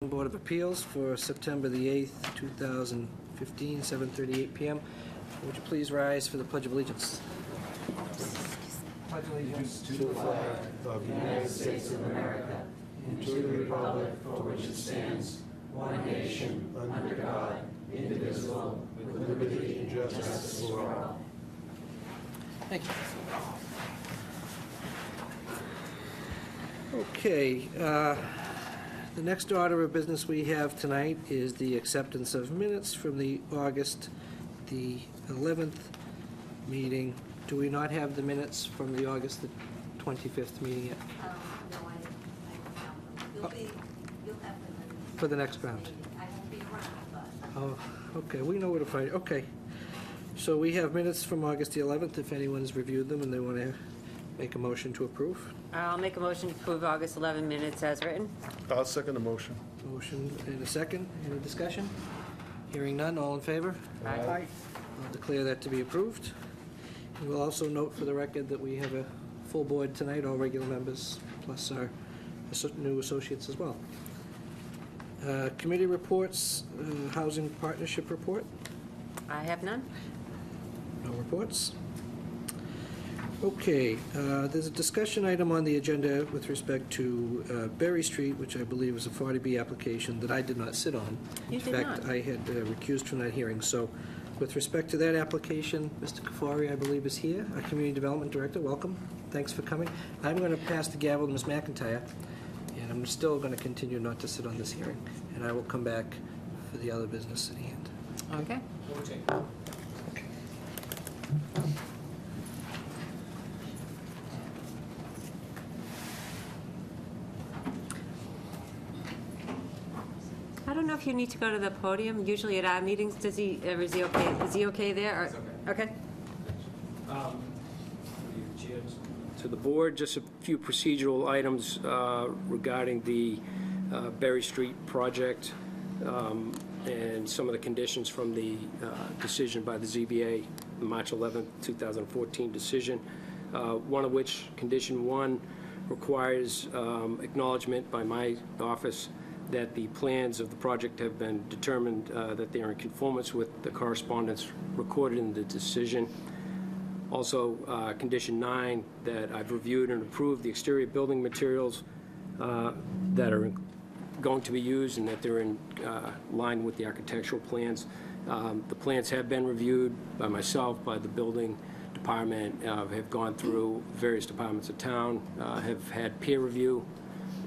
Board of Appeals for September the 8th, 2015, 7:38 p.m. Would you please rise for the Pledge of Allegiance? Pledge allegiance to the flag of the United States of America and to the republic for which it stands, one nation, under God, indivisible, with liberty and justice for all. Thank you. Okay, the next order of business we have tonight is the acceptance of minutes from the August the 11th meeting. Do we not have the minutes from the August the 25th meeting yet? No, I don't have them. You'll have them. For the next round? I won't be around, but. Oh, okay, we know where to find it. Okay. So we have minutes from August the 11th, if anyone's reviewed them and they want to make a motion to approve. I'll make a motion to approve August 11 minutes as written. I'll second the motion. Motion and a second. Any discussion? Hearing none, all in favor? Aye. I'll declare that to be approved. And we'll also note for the record that we have a full board tonight, all regular members, plus our new associates as well. Committee reports, Housing Partnership Report. I have none. No reports. Okay, there's a discussion item on the agenda with respect to Berry Street, which I believe is a 40B application that I did not sit on. You did In fact, not. I had recused from that hearing. So with respect to that application, Mr. Kafori, I believe, is here, our Community Development Director. Welcome. Thanks for coming. I'm going to pass the gavel to Ms. McIntyre, and I'm still going to continue not to sit on this hearing, and I will come back for the other business at hand. Okay. I don't know if you need to go to the podium. Usually at our meetings, does he, or is he okay? Is he okay there? It's Okay. To the board, just a few procedural items regarding the Berry Street project and some of the conditions from the decision by the ZBA, the March 11, 2014 decision, one of which, condition 1, requires acknowledgement by my office that the plans of the project have been determined that they are in conformance with the correspondence recorded in the decision. Also, condition 9, that I've reviewed and approved the exterior building materials that are going to be used and that they're in line with the architectural plans. The plans have been reviewed by myself, by the building department, have gone through various departments of town, have had peer review,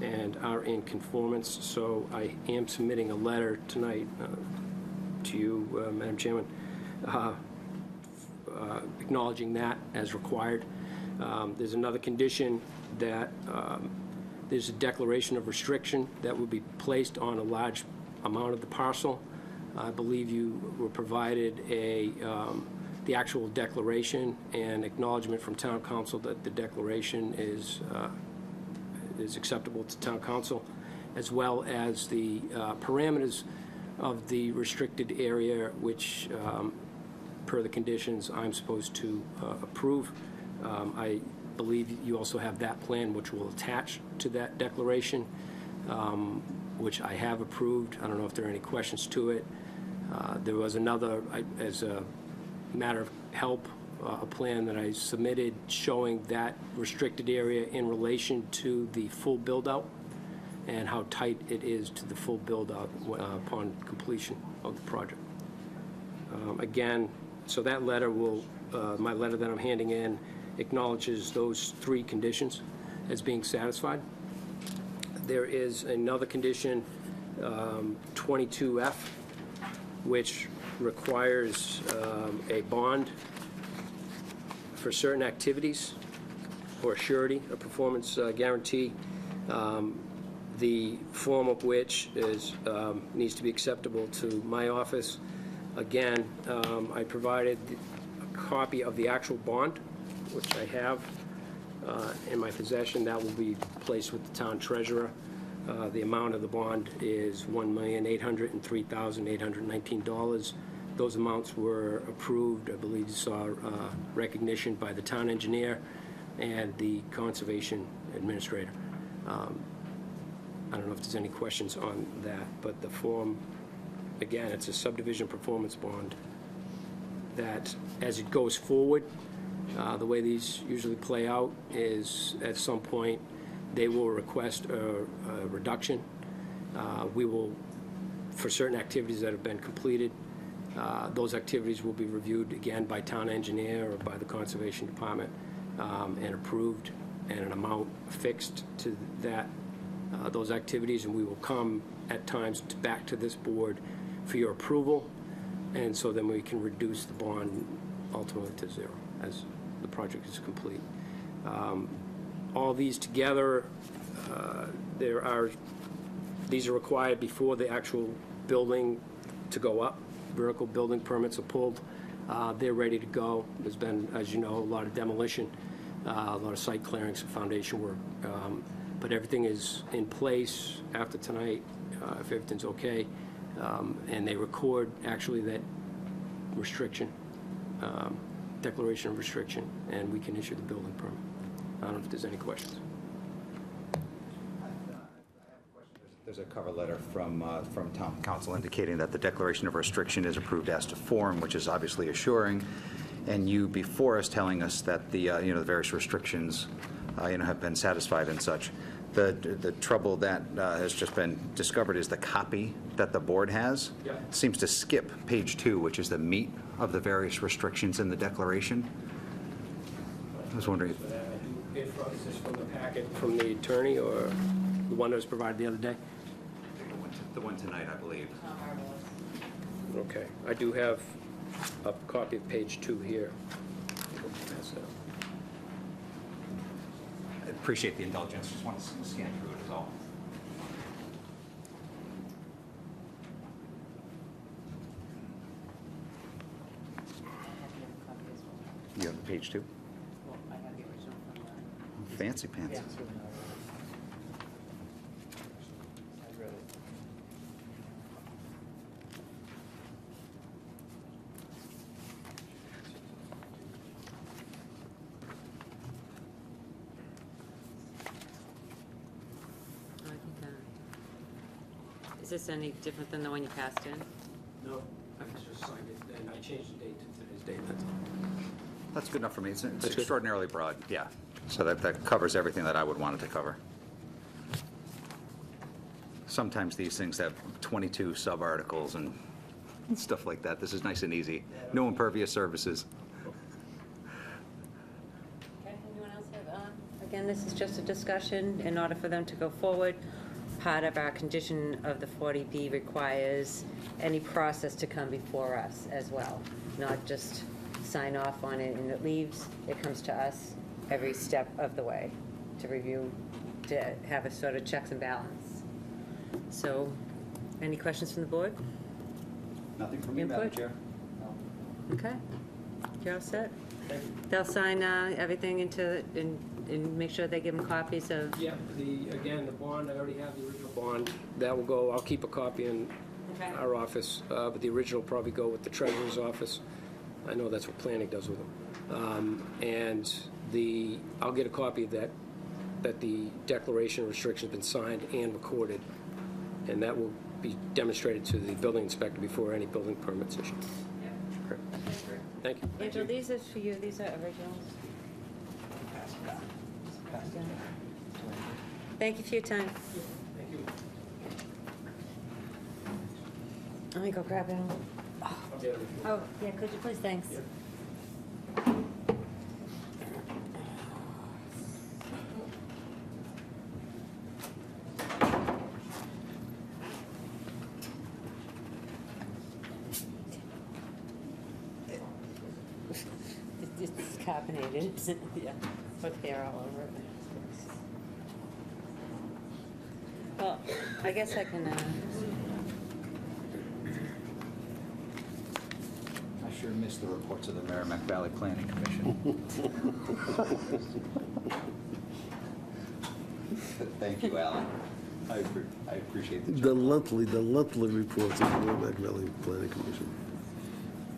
and are in conformance. So I am submitting a letter tonight to you, Madam Chairman, acknowledging that as required. There's another condition that there's a declaration of restriction that will be placed on a large amount of the parcel. I believe you were provided the actual declaration and acknowledgement from Town Council that the declaration is acceptable to Town Council, as well as the parameters of the restricted area, which, per the conditions, I'm supposed to approve. I believe you also have that plan which will attach to that declaration, which I have approved. I don't know if there are any questions to it. There was another, as a matter of help, a plan that I submitted showing that restricted area in relation to the full build-out and how tight it is to the full build-out upon completion of the project. Again, so that letter will, my letter that I'm handing in acknowledges those 3 conditions as being satisfied. There is another condition, 22F, which requires a bond for certain activities or surety, a performance guarantee, the form of which is needs to be acceptable to my office. Again, I provided a copy of the actual bond, which I have in my possession. That will be placed with the town treasurer. The amount of the bond is $1,803,819. Those amounts were approved. I believe you saw recognition by the town engineer and the conservation administrator. I don't know if there's any questions on that. But the form, again, it's a subdivision performance bond that, as it goes forward, the way these usually play out is at some point they will request a reduction. We will, for certain activities that have been completed, those activities will be reviewed again by town engineer or by the Conservation Department and approved, and an amount fixed to that, those activities, and we will come at times back to this board for your approval, and so then we can reduce the bond ultimately to zero as the project is complete. All these together, these are required before the actual building to go up. Vertical building permits are pulled. They're ready to go. There's been, as you know, a lot of demolition, a lot of site clearings, foundation work. But everything is in place after tonight, if everything's okay. And they record actually that restriction, declaration of restriction, and we can issue the building permit. I don't know if there's any questions. There's a cover letter from town council indicating that the declaration of restriction is approved as to form, which is obviously assuring, and you before us telling us that the the various restrictions have been satisfied and such. The trouble that has just been discovered is the copy that the board has seems to skip page 2, which is the meat of the various restrictions in the declaration. I was wondering. Is this from the packet from the attorney or the one that was provided the other day? The one tonight, I believe. Okay, I do have a copy of page 2 here. I appreciate the indulgence. Just want to scan through it is all. You have page 2? I have the original from Fancy pants. Is this any different than the one you passed in? No, I just signed it, and I changed the date to today's date, that's all. That's good enough for me. It's good. extraordinarily broad, yeah. So that covers everything that I would want it to cover. Sometimes these things have 22 sub-articles and stuff like that. This is nice and easy. No impervious surfaces. Okay, anyone else have, again, this is just a discussion in order for them to go forward. Part of our condition of the 40B requires any process to come before us as well, not just sign off on it and it leaves. It comes to us every step of the way to review, to have a sort of checks and balance. So, any questions from the board? Nothing from me, Input? Madam Chair. Okay, you're all set? They'll sign everything and make sure they give them copies of... Yeah, again, the bond, I already have the original bond. That will go, I'll keep a copy in our office, but the original will probably go with the treasurer's office. I know that's what planning does with them. And I'll get a copy of that the declaration of restriction has been signed and recorded, and that will be demonstrated to the building inspector before any building permits issued. Great. Thank you. Angela, these are for you, these are originals. Thank you for your time. Thank you. Let me go grab it. Oh, yeah, could you please? Thanks. It's carbonated, isn't it? Yeah. With hair all over it. Well, I guess I can, I sure missed the reports of the Merrimack Valley Planning Commission. Thank you, Alan. I appreciate the The monthly reports of the Merrimack Valley Planning Commission.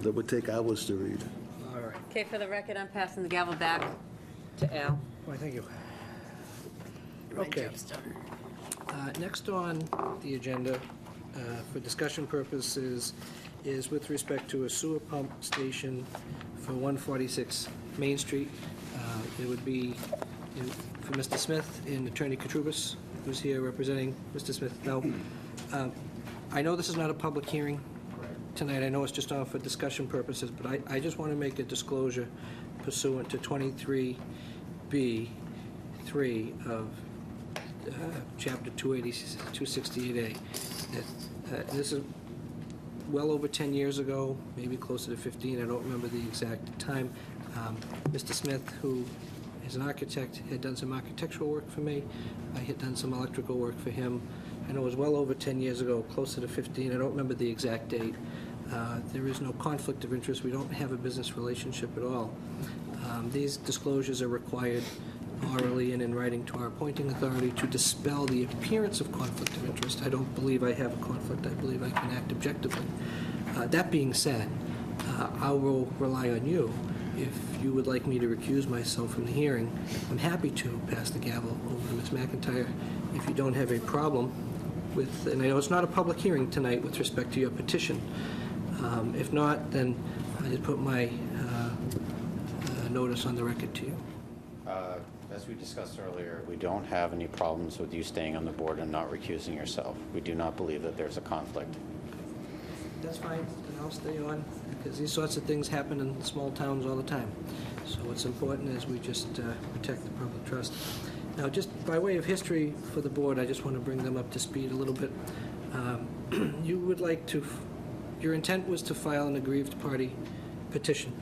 That would take hours to read. All right. okay, for the record, I'm passing the gavel back to Al. Why, thank you. My Okay. job's done. Next on the agenda, for discussion purposes, is with respect to a sewer pump station for 146 Main Street. It would be for Mr. Smith and Attorney Katrubis, who's here representing Mr. Smith. Now, I know this is not a public hearing tonight. I know it's just on for discussion purposes, but I just want to make a disclosure pursuant to 23B3 of Chapter 268A. This is well over 10 years ago, maybe closer to 15, I don't remember the exact time. Mr. Smith, who is an architect, had done some architectural work for me. I had done some electrical work for him. I know it was well over 10 years ago, closer to 15, I don't remember the exact date. There is no conflict of interest. We don't have a business relationship at all. These disclosures are required orally and in writing to our appointing authority to dispel the appearance of conflict of interest. I don't believe I have a conflict. I believe I can act objectively. That being said, I will rely on you. If you would like me to recuse myself from the hearing, I'm happy to pass the gavel over to Ms. McIntyre. If you don't have a problem with, and I know it's not a public hearing tonight with respect to your petition. If not, then I just put my notice on the record to you. As we discussed earlier, we don't have any problems with you staying on the board and not recusing yourself. We do not believe that there's a conflict. That's fine, and I'll stay on, because these sorts of things happen in small towns all the time. So what's important is we just protect the public trust. Now, just by way of history for the board, I just want to bring them up to speed a little bit. You would like to, your intent was to file an aggrieved party petition.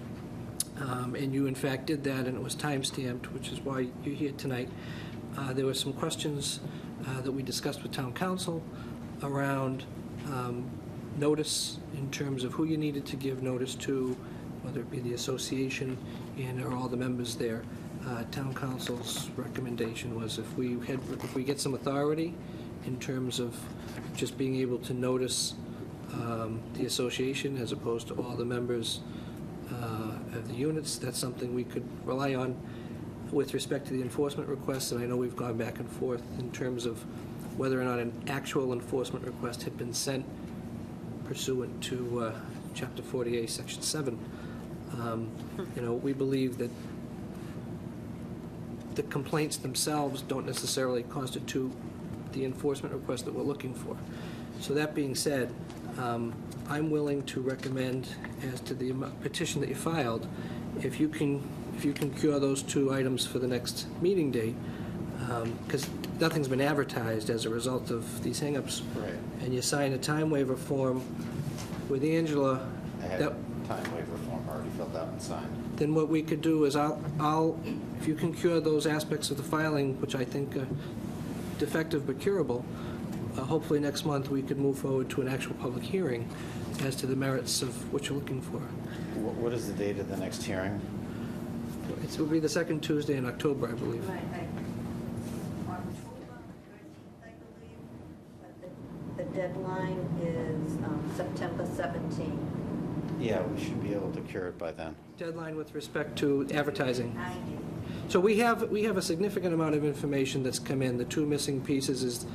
And you, in fact, did that, and it was time-stamped, which is why you're here tonight. There were some questions that we discussed with town council around notice in terms of who you needed to give notice to, whether it be the association and or all the members there. Town council's recommendation was if we get some authority in terms of just being able to notice the association as opposed to all the members of the units, that's something we could rely on. With respect to the enforcement requests, and I know we've gone back and forth in terms of whether or not an actual enforcement request had been sent pursuant to Chapter 48, Section 7. You know, we believe that the complaints themselves don't necessarily constitute the enforcement request that we're looking for. So that being said, I'm willing to recommend, as to the petition that you filed, if you can cure those two items for the next meeting date, because nothing's been advertised as a result of these hangups. Right. And you sign a time waiver form with Angela. I had a time waiver form already filled out and signed. Then what we could do is if you can cure those aspects of the filing, which I think are defective but curable, hopefully next month we could move forward to an actual public hearing as to the merits of what you're looking for. What is the date of the next hearing? It will be the second Tuesday in October, I believe. Right, October 13th, I believe, but the deadline is September 17th. Yeah, we should be able to cure it by then. Deadline with respect to advertising. 90. So we have a significant amount of information that's come in. The two missing pieces is,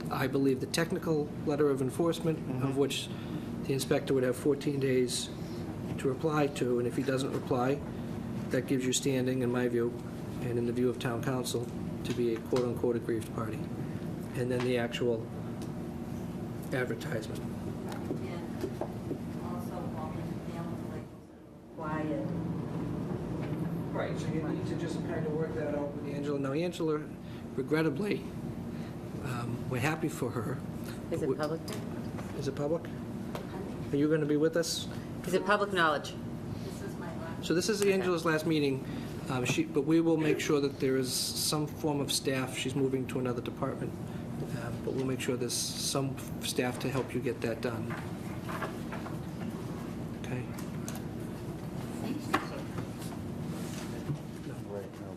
I believe, the technical letter of enforcement, of which the inspector would have 14 days to reply to, and if he doesn't reply, that gives you standing, in my view, and in the view of town council, to be a quote-unquote aggrieved party. And then the actual advertisement. And also all the family labels are required. Right, so you need to just kind of work that out with Angela. Now, Angela, regrettably, we're happy for her. Is it public? Is it public? Are you going to be with us? Is it public knowledge? This is my last. So this is Angela's last meeting, but we will make sure that there is some form of staff. She's moving to another department, but we'll make sure there's some staff to help you get that done. Okay? Right, no,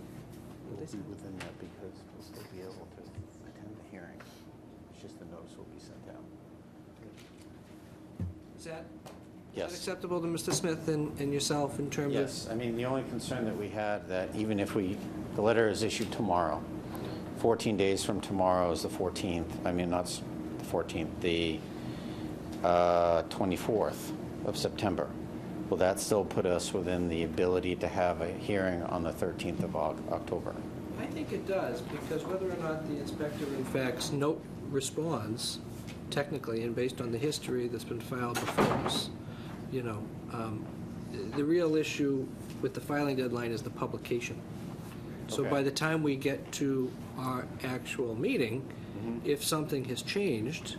we'll be within that because we'll still be able to attend the hearing. It's just the notice will be sent out. Is that Yes. acceptable to Mr. Smith and yourself in terms of? Yes, I mean, the only concern that we had, that even if the letter is issued tomorrow, 14 days from tomorrow is the 14th. I mean, not the 14th, the 24th of September. Will that still put us within the ability to have a hearing on the 13th of October? I think it does, because whether or not the inspector in fact responds, technically, and based on the history that's been filed before us, you know, the real issue with the filing deadline is the publication. So Okay. by the time we get to our actual meeting, if something has changed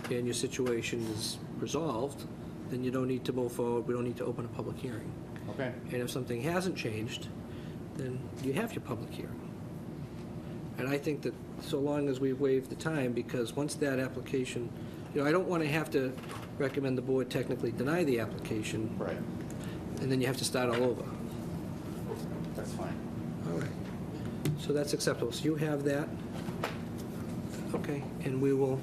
and your situation is resolved, then you don't need to move forward, we don't need to open a public hearing. Okay. And if something hasn't changed, then you have your public hearing. And I think that so long as we waive the time, because once that application, you know, I don't want to have to recommend the board technically deny the application, Right. and then you have to start all over. That's fine. All right. So that's acceptable. So you have that? Okay, and we will,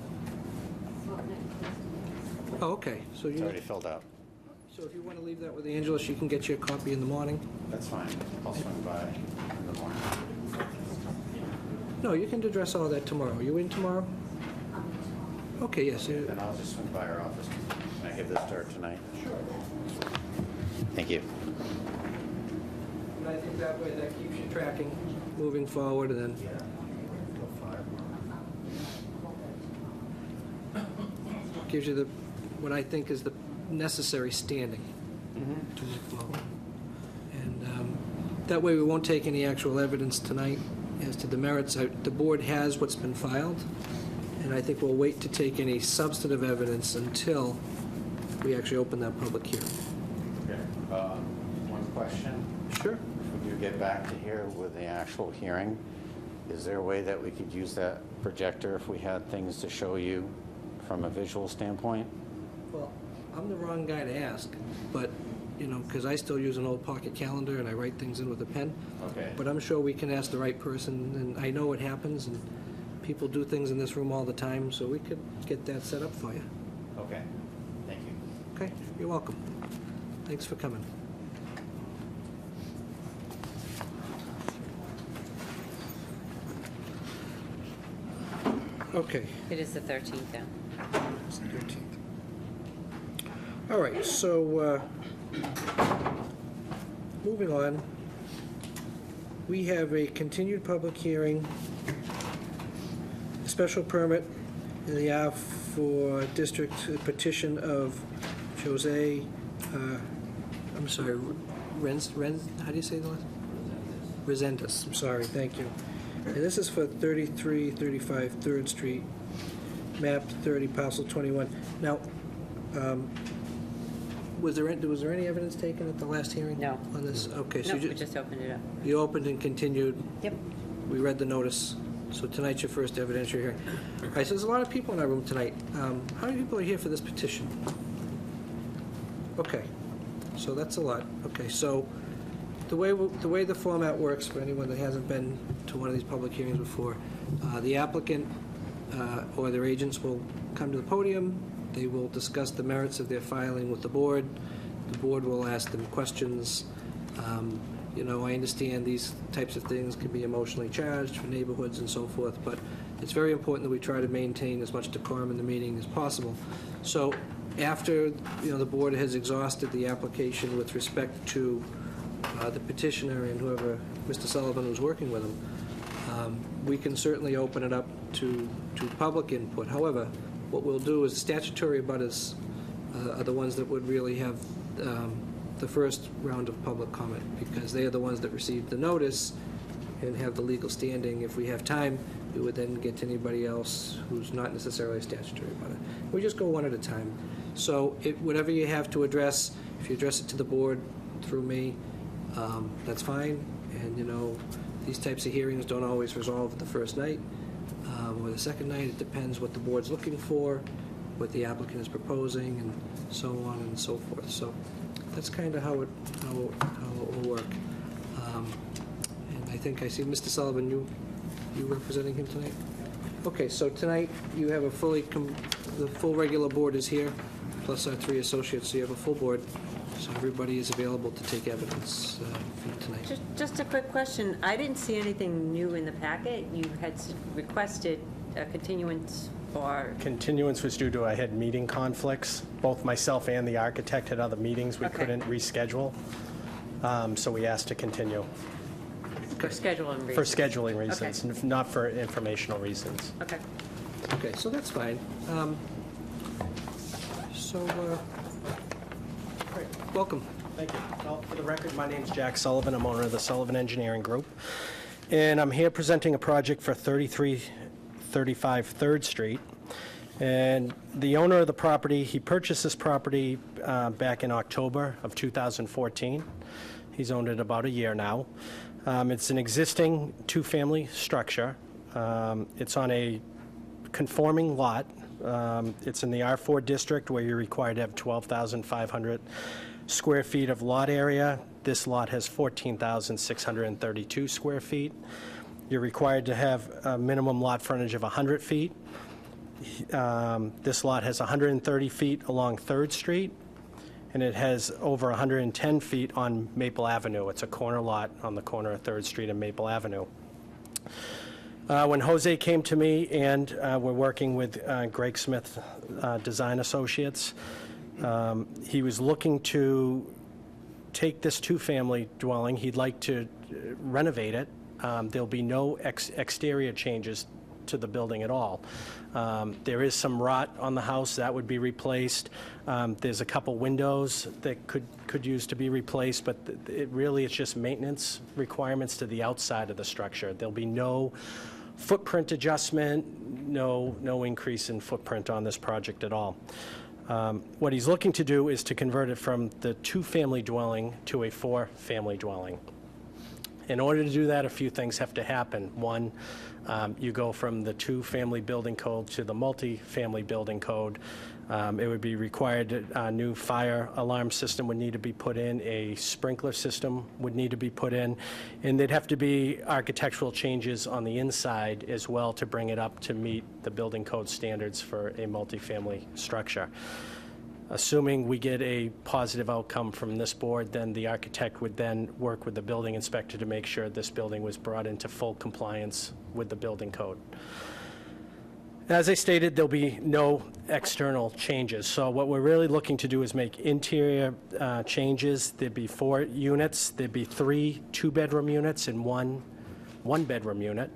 oh, okay. So It's you, already filled out. so if you want to leave that with Angela, she can get you a copy in the morning? That's fine. I'll swing by in the morning. No, you can address all that tomorrow. Are you in tomorrow? Okay, yes. Then I'll just swing by our office. Can I give this to her tonight? Sure. Thank you. And I think that way, that keeps you tracking, moving forward, and then... Gives you the, what I think is the necessary standing to move forward. And that way, we won't take any actual evidence tonight as to the merits. The board has what's been filed, and I think we'll wait to take any substantive evidence until we actually open that public hearing. Okay. One question. Sure. If we do get back to here with the actual hearing, is there a way that we could use that projector if we had things to show you from a visual standpoint? Well, I'm the wrong guy to ask, but, you know, because I still use an old pocket calendar and I write things in with a pen. Okay. But I'm sure we can ask the right person, and I know what happens, and people do things in this room all the time, so we could get that set up for you. Okay. Thank you. Okay? You're welcome. Thanks for coming. Okay. It is the 13th now. It's the 13th. All right, so moving on, we have a continued public hearing, a special permit in the R for district petition of Jose, I'm sorry, Renz, how do you say the last? Resendes, I'm sorry, thank you. And this is for 3335 3rd Street, map 30, parcel 21. Now, was there any evidence taken at the last hearing? No. On this? Okay, so No, we just opened it up. you opened and continued. Yep. We read the notice, so tonight's your first evidentiary hearing. All right, so there's a lot of people in our room tonight. How many people are here for this petition? Okay, so that's a lot. Okay, so the way the format works, for anyone that hasn't been to one of these public hearings before, the applicant or their agents will come to the podium. They will discuss the merits of their filing with the board. The board will ask them questions. You know, I understand these types of things can be emotionally charged for neighborhoods and so forth, but it's very important that we try to maintain as much decorum in the meeting as possible. So after, you know, the board has exhausted the application with respect to the petitioner and whoever, Mr. Sullivan, was working with him, we can certainly open it up to public input. However, what we'll do is statutory abutters are the ones that would really have the first round of public comment, because they are the ones that received the notice and have the legal standing. If we have time, we would then get to anybody else who's not necessarily a statutory abutter. We just go one at a time. So whatever you have to address, if you address it to the board through me, that's fine. And, you know, these types of hearings don't always resolve the first night or the second night. It depends what the board's looking for, what the applicant is proposing, and so on and so forth. So that's kind of how it will work. And I think I see Mr. Sullivan, you representing him tonight? Okay, so tonight you have a the full regular board is here, plus our three associates, so you have a full board. So everybody is available to take evidence for you tonight. Just a quick question. I didn't see anything new in the packet. You had requested a continuance for, Continuance was due to, I had meeting conflicts. Both myself and the architect had other meetings we Okay. couldn't reschedule. So we asked to continue for scheduling reasons. for scheduling reasons, not for informational reasons. Okay. Okay, so that's fine. Welcome. Thank you. Well, for the record, my name's Jack Sullivan. I'm owner of the Sullivan Engineering Group. And I'm here presenting a project for 3335 3rd Street. And the owner of the property, he purchased this property back in October of 2014. He's owned it about a year now. It's an existing two-family structure. It's on a conforming lot. It's in the R4 district where you're required to have 12,500 square feet of lot area. This lot has 14,632 square feet. You're required to have a minimum lot frontage of 100 feet. This lot has 130 feet along 3rd Street, and it has over 110 feet on Maple Avenue. It's a corner lot on the corner of 3rd Street and Maple Avenue. When Jose came to me, and we're working with Greg Smith Design Associates, he was looking to take this two-family dwelling. He'd like to renovate it. There'll be no exterior changes to the building at all. There is some rot on the house that would be replaced. There's a couple windows that could use to be replaced, but it's just maintenance requirements to the outside of the structure. There'll be no footprint adjustment, no increase in footprint on this project at all. What he's looking to do is to convert it from the two-family dwelling to a four-family dwelling. In order to do that, a few things have to happen. One, you go from the two-family building code to the multi-family building code. It would be required, a new fire alarm system would need to be put in, a sprinkler system would need to be put in, and there'd have to be architectural changes on the inside as well to bring it up to meet the building code standards for a multi-family structure. Assuming we get a positive outcome from this board, then the architect would then work with the building inspector to make sure this building was brought into full compliance with the building code. As I stated, there'll be no external changes. So what we're really looking to do is make interior changes. There'd be 4 units. There'd be 3 two-bedroom units and 1 one-bedroom unit.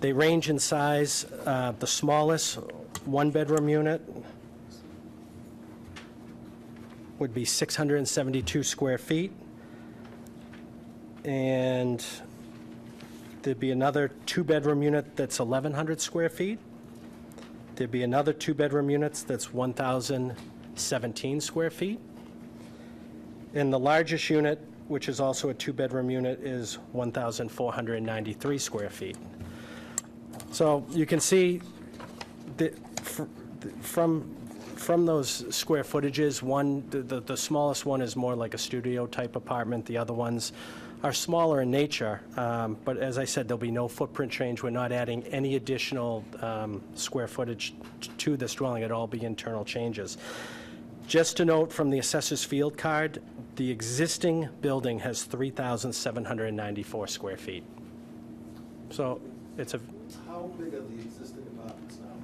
They range in size. The smallest one-bedroom unit would be 672 square feet. And there'd be another two-bedroom unit that's 1,100 square feet. There'd be another two-bedroom unit that's 1,017 square feet. And the largest unit, which is also a two-bedroom unit, is 1,493 square feet. So you can see that from those square footages, the smallest one is more like a studio type apartment. The other ones are smaller in nature, but as I said, there'll be no footprint change. We're not adding any additional square footage to this dwelling. It'll all be internal changes. Just to note from the assessor's field card, the existing building has 3,794 square feet. So it's a... How big are the existing apartments now?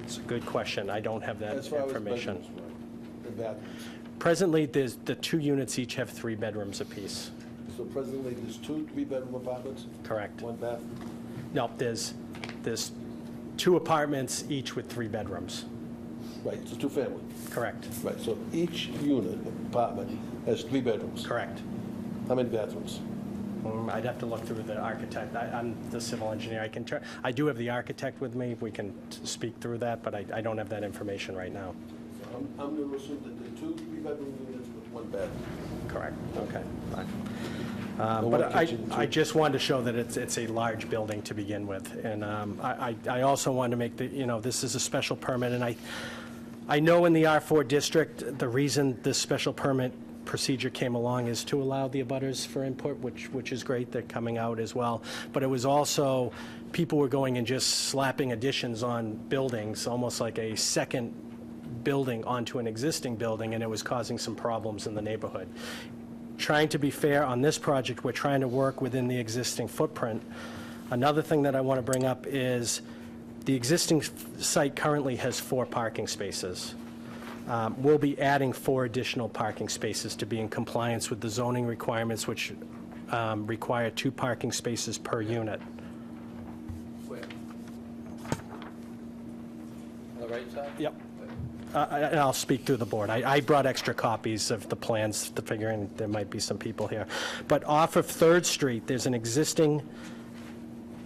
It's a good question. I don't have that As far as information. bedrooms, right, and bathrooms. Presently, the 2 units each have 3 bedrooms apiece. So presently, there's 2 3-bedroom apartments? Correct. 1 bath? No, there's 2 apartments, each with 3 bedrooms. Right, it's a 2-family. Correct. Right, so each unit, apartment, has 3 bedrooms. Correct. How many bathrooms? I'd have to look through the architect. I'm the civil engineer. I do have the architect with me. We can speak through that, but I don't have that information right now. So I'm going to assume that there are 2 3-bedroom units with 1 bathroom. Correct. Okay. Fine. one But kitchen, I too. just wanted to show that it's a large building to begin with. And I also wanted to make this is a special permit. And I know in the R4 district, the reason this special permit procedure came along is to allow the abutters for input, which is great. They're coming out as well. But it was also, people were going and just slapping additions on buildings, almost like a second building onto an existing building, and it was causing some problems in the neighborhood. Trying to be fair on this project, we're trying to work within the existing footprint. Another thing that I want to bring up is the existing site currently has 4 parking spaces. We'll be adding 4 additional parking spaces to be in compliance with the zoning requirements, which require 2 parking spaces per unit. Where? On the right side? Yep. And I'll speak through the board. I brought extra copies of the plans, figuring there might be some people here. But off of 3rd Street, there's an existing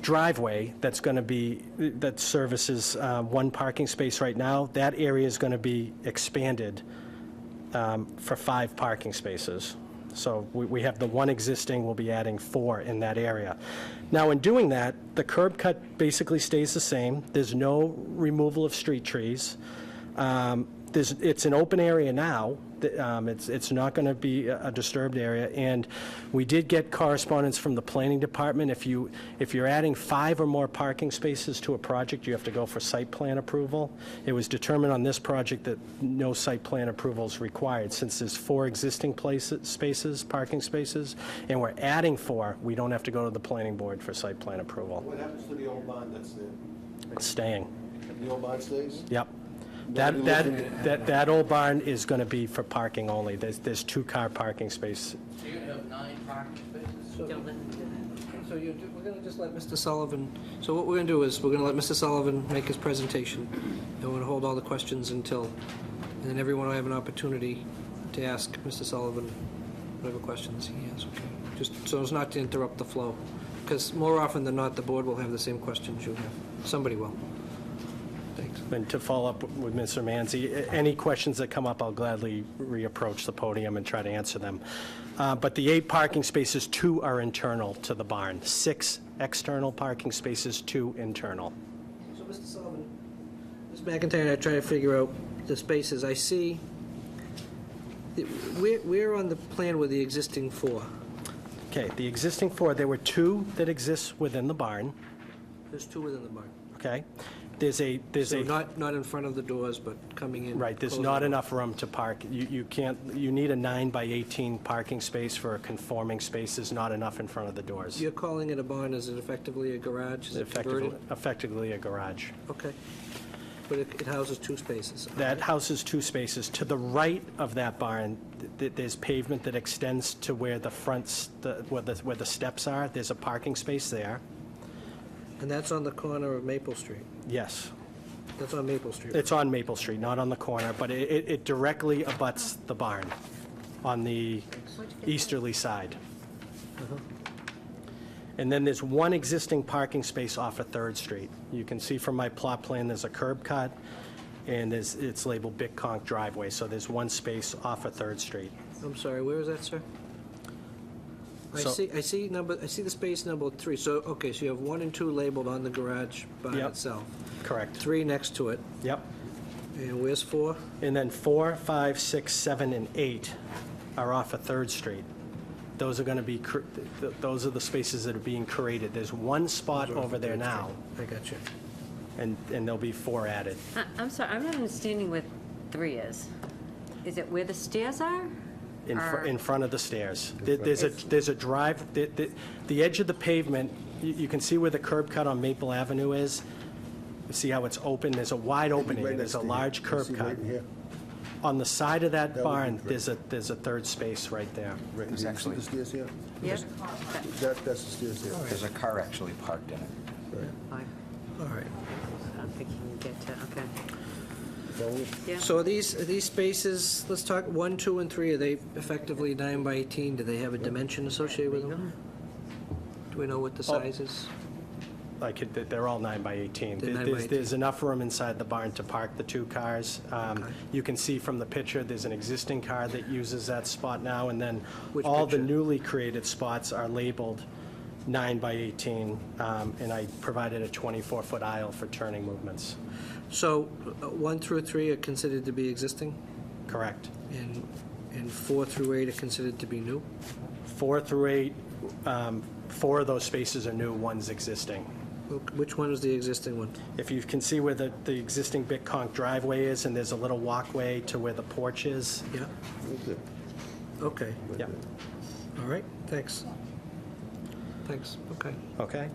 driveway that's going to be, that services 1 parking space right now. That area is going to be expanded for 5 parking spaces. So we have the 1 existing, we'll be adding 4 in that area. Now, in doing that, the curb cut basically stays the same. There's no removal of street trees. It's an open area now. It's not going to be a disturbed area, and we did get correspondence from the planning department. If you're adding 5 or more parking spaces to a project, you have to go for site plan approval. It was determined on this project that no site plan approval is required. Since there's 4 existing parking spaces, and we're adding 4, we don't have to go to the planning board for site plan approval. What happens to the old barn that's there? It's staying. The old barn stays? Yep. Nobody lives in That old barn is going to be for parking only. There's 2-car parking space. So you're going to have 9 parking spaces? So we're going to just let Mr. Sullivan, so what we're going to do is, we're going to let Mr. Sullivan make his presentation, and we're going to hold all the questions until, and then everyone will have an opportunity to ask Mr. Sullivan whatever questions he has, okay? Just so as not to interrupt the flow, because more often than not, the board will have the same questions you have. Somebody will. Thanks. And to follow up with Mr. Manzi, any questions that come up, I'll gladly reapproach the podium and try to answer them. But the 8 parking spaces, 2 are internal to the barn. 6 external parking spaces, 2 internal. So, Mr. Sullivan, Ms. McIntyre and I try to figure out the spaces. I see, we're on the plan with the existing 4. Okay, the existing 4, there were 2 that exist within the barn, There's 2 within the barn. okay? There's So not in front of the doors, but coming in. Right, there's closing not the- enough room to park. You can't, you need a 9 by 18 parking space for a conforming space. There's not enough in front of the doors. You're calling it a barn, is it effectively a garage? Is it converted? Effectively a garage. Okay. But it houses 2 spaces. That houses 2 spaces. To the right of that barn, there's pavement that extends to where the where the steps are. There's a parking space there. And that's on the corner of Maple Street? Yes. That's on Maple Street? It's on Maple Street, not on the corner, but it directly abuts the barn on the easterly side. And then there's 1 existing parking space off of 3rd Street. You can see from my plot plan, there's a curb cut, and it's labeled Big Conch driveway, so there's 1 space off of 3rd Street. I'm sorry, where is that, sir? I So- see the space number 3. So, okay, so you have 1 and 2 labeled on the garage by Yep. itself. Correct. 3 next to it. Yep. And where's 4? And then 4, 5, 6, 7, and 8 are off of 3rd Street. Those are going to be, those are the spaces that are being created. There's 1 spot over there now, I got you. and there'll be 4 added. I'm sorry, I'm not understanding what 3 is. Is it where the stairs are? In front of the stairs. There's a drive, the edge of the pavement, you can see where the curb cut on Maple Avenue is. You see how it's open? There's a wide opening, and there's a large curb cut. On the side of that barn, there's a 3rd space right there. There's actually- The stairs here? Yeah. That's the stairs here. There's a car actually parked in it. Fine. All right. I don't think you can get to, okay. Yeah. So are these spaces, let's talk 1, 2, and 3, are they effectively 9 by 18? Do they have a dimension associated with them? Do we know what the size is? They're all 9 by 18. They're 9 by 18. There's enough room inside the barn to park the 2 cars. You can see from the picture, there's an existing car that uses that spot now, and then Which all the picture? newly created spots are labeled 9 by 18, and I provided a 24-foot aisle for turning movements. So 1 through 3 are considered to be existing, Correct. and 4 through 8 are considered to be new? 4 through 8, 4 of those spaces are new, 1's existing. Which one is the existing one? If you can see where the existing big conch driveway is, and there's a little walkway to where the porch is. Yeah, okay, Yeah. all right, thanks. Thanks, okay. Okay.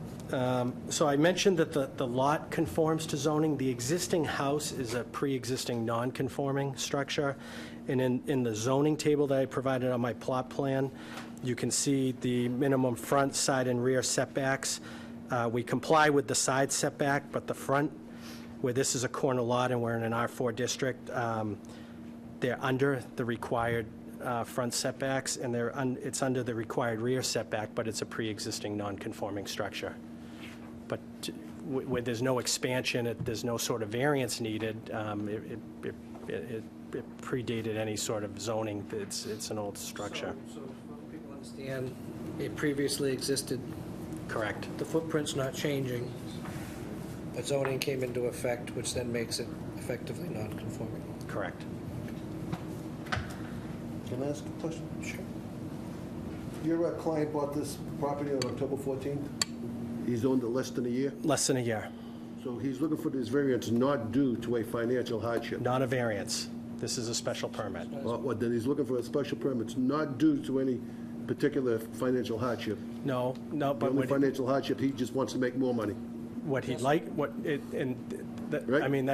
So I mentioned that the lot conforms to zoning. The existing house is a pre-existing non-conforming structure. And in the zoning table that I provided on my plot plan, you can see the minimum front, side, and rear setbacks. We comply with the side setback, but the front, where this is a corner lot and we're in an R4 district, they're under the required front setbacks, and it's under the required rear setback, but it's a pre-existing non-conforming structure. But where there's no expansion, there's no sort of variance needed, it predated any sort of zoning. It's an old structure. So people understand, it previously existed, Correct. the footprint's not changing, but zoning came into effect, which then makes it effectively non-conforming. Correct. Can I ask a question? Sure. Your client bought this property on October 14th? He's owned it less than a year? Less than a year. So he's looking for this variance not due to a financial hardship? Not a variance. This is a special permit. Well, then he's looking for a special permit. It's not due to any particular financial hardship. No, The but only financial hardship, he just wants to make more money. what he'd like, Right? I mean,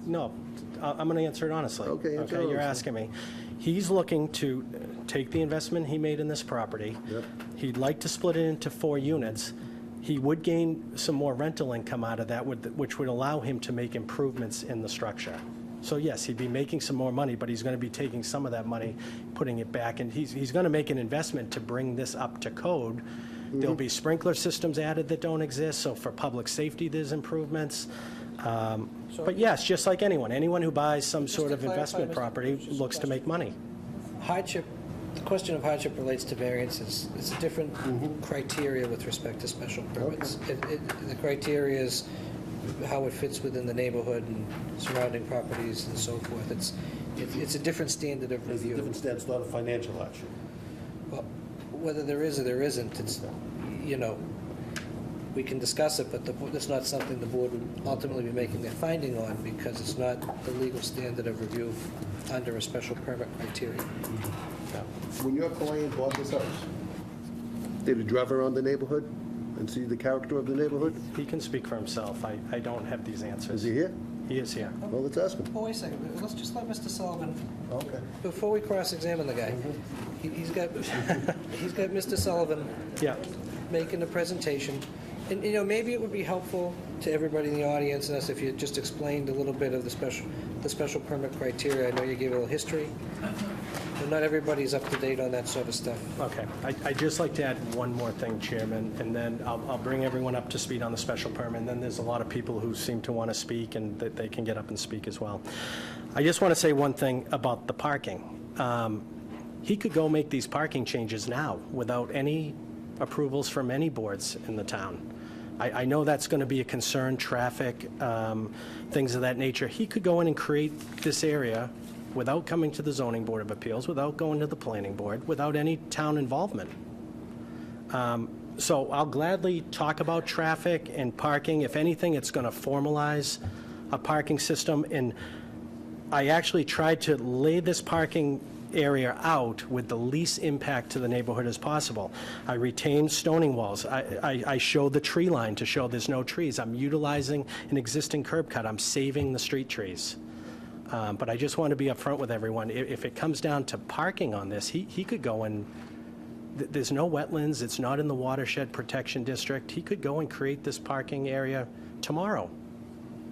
no, I'm going to answer it honestly. Okay, answer Okay, you're honestly. asking me. He's looking to take the investment he made in this property. Yep. He'd like to split it into 4 units. He would gain some more rental income out of that, which would allow him to make improvements in the structure. So yes, he'd be making some more money, but he's going to be taking some of that money, putting it back, and he's going to make an investment to bring this up to code. There'll be sprinkler systems added that don't exist, so for public safety, there's improvements. But yes, just like anyone who buys some Just sort to of clarify, investment Mr. property Cruz, just a looks to make money. Hardship, the question of hardship relates to variances. It's a different criteria with respect to special permits. The criteria is how it fits within the neighborhood and surrounding properties and so forth. It's a different standard of There's a review. different stance, not a financial hardship. Well, whether there is or there isn't, it's, we can discuss it, but it's not something the board would ultimately be making a finding on because it's not the legal standard of review under a special permit criteria. When your client bought this house, did he drive around the neighborhood and see the character of the neighborhood? He can speak for himself. I don't have these answers. Is he here? He is here. Well, let's ask him. Oh, wait a second, let's just let Mr. Sullivan, Okay. before we cross-examine the guy, he's got Mr. Sullivan Yeah. making a presentation. And, maybe it would be helpful to everybody in the audience and us if you just explained a little bit of the special permit criteria. I know you gave a little history, but not everybody's up to date on that sort of stuff. Okay. I'd just like to add one more thing, Chairman, and then I'll bring everyone up to speed on the special permit, and then there's a lot of people who seem to want to speak, and that they can get up and speak as well. I just want to say one thing about the parking. He could go make these parking changes now without any approvals from any boards in the town. I know that's going to be a concern, traffic, things of that nature. He could go in and create this area without coming to the Zoning Board of Appeals, without going to the Planning Board, without any town involvement. So I'll gladly talk about traffic and parking. If anything, it's going to formalize a parking system. And I actually tried to lay this parking area out with the least impact to the neighborhood as possible. I retained stoning walls. I showed the tree line to show there's no trees. I'm utilizing an existing curb cut. I'm saving the street trees. But I just want to be upfront with everyone. If it comes down to parking on this, he could go and, there's no wetlands, it's not in the watershed protection district. He could go and create this parking area tomorrow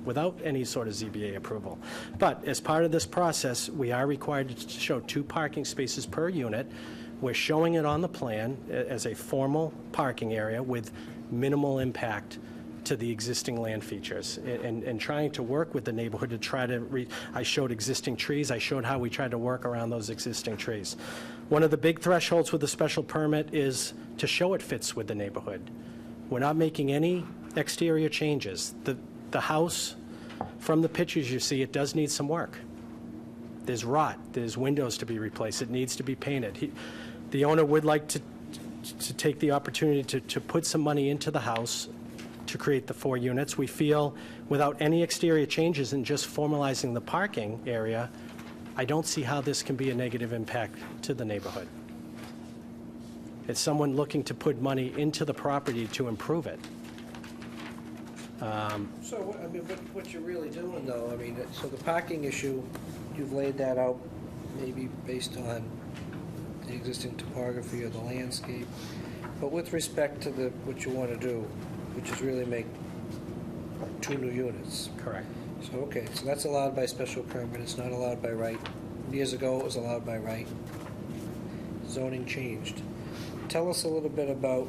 without any sort of ZBA approval. But as part of this process, we are required to show 2 parking spaces per unit. We're showing it on the plan as a formal parking area with minimal impact to the existing land features, and trying to work with the neighborhood to try to I showed existing trees. I showed how we tried to work around those existing trees. One of the big thresholds with the special permit is to show it fits with the neighborhood. We're not making any exterior changes. The house, from the pictures you see, it does need some work. There's rot, there's windows to be replaced, it needs to be painted. The owner would like to take the opportunity to put some money into the house, to create the 4 units. We feel without any exterior changes and just formalizing the parking area, I don't see how this can be a negative impact to the neighborhood. It's someone looking to put money into the property to improve it. So, I mean, what you're really doing, though, I mean, so the parking issue, you've laid that out maybe based on the existing topography or the landscape, but with respect to what you want to do, which is really make 2 new units. Correct. So, okay, so that's allowed by special permit, it's not allowed by right. Years ago, it was allowed by right. Zoning changed. Tell us a little bit about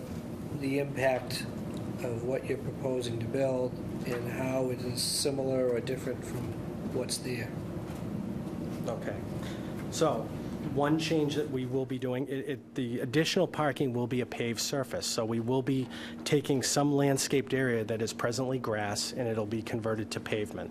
the impact of what you're proposing to build and how it is similar or different from what's there. Okay. So, one change that we will be doing, the additional parking will be a paved surface. So we will be taking some landscaped area that is presently grass, and it'll be converted to pavement.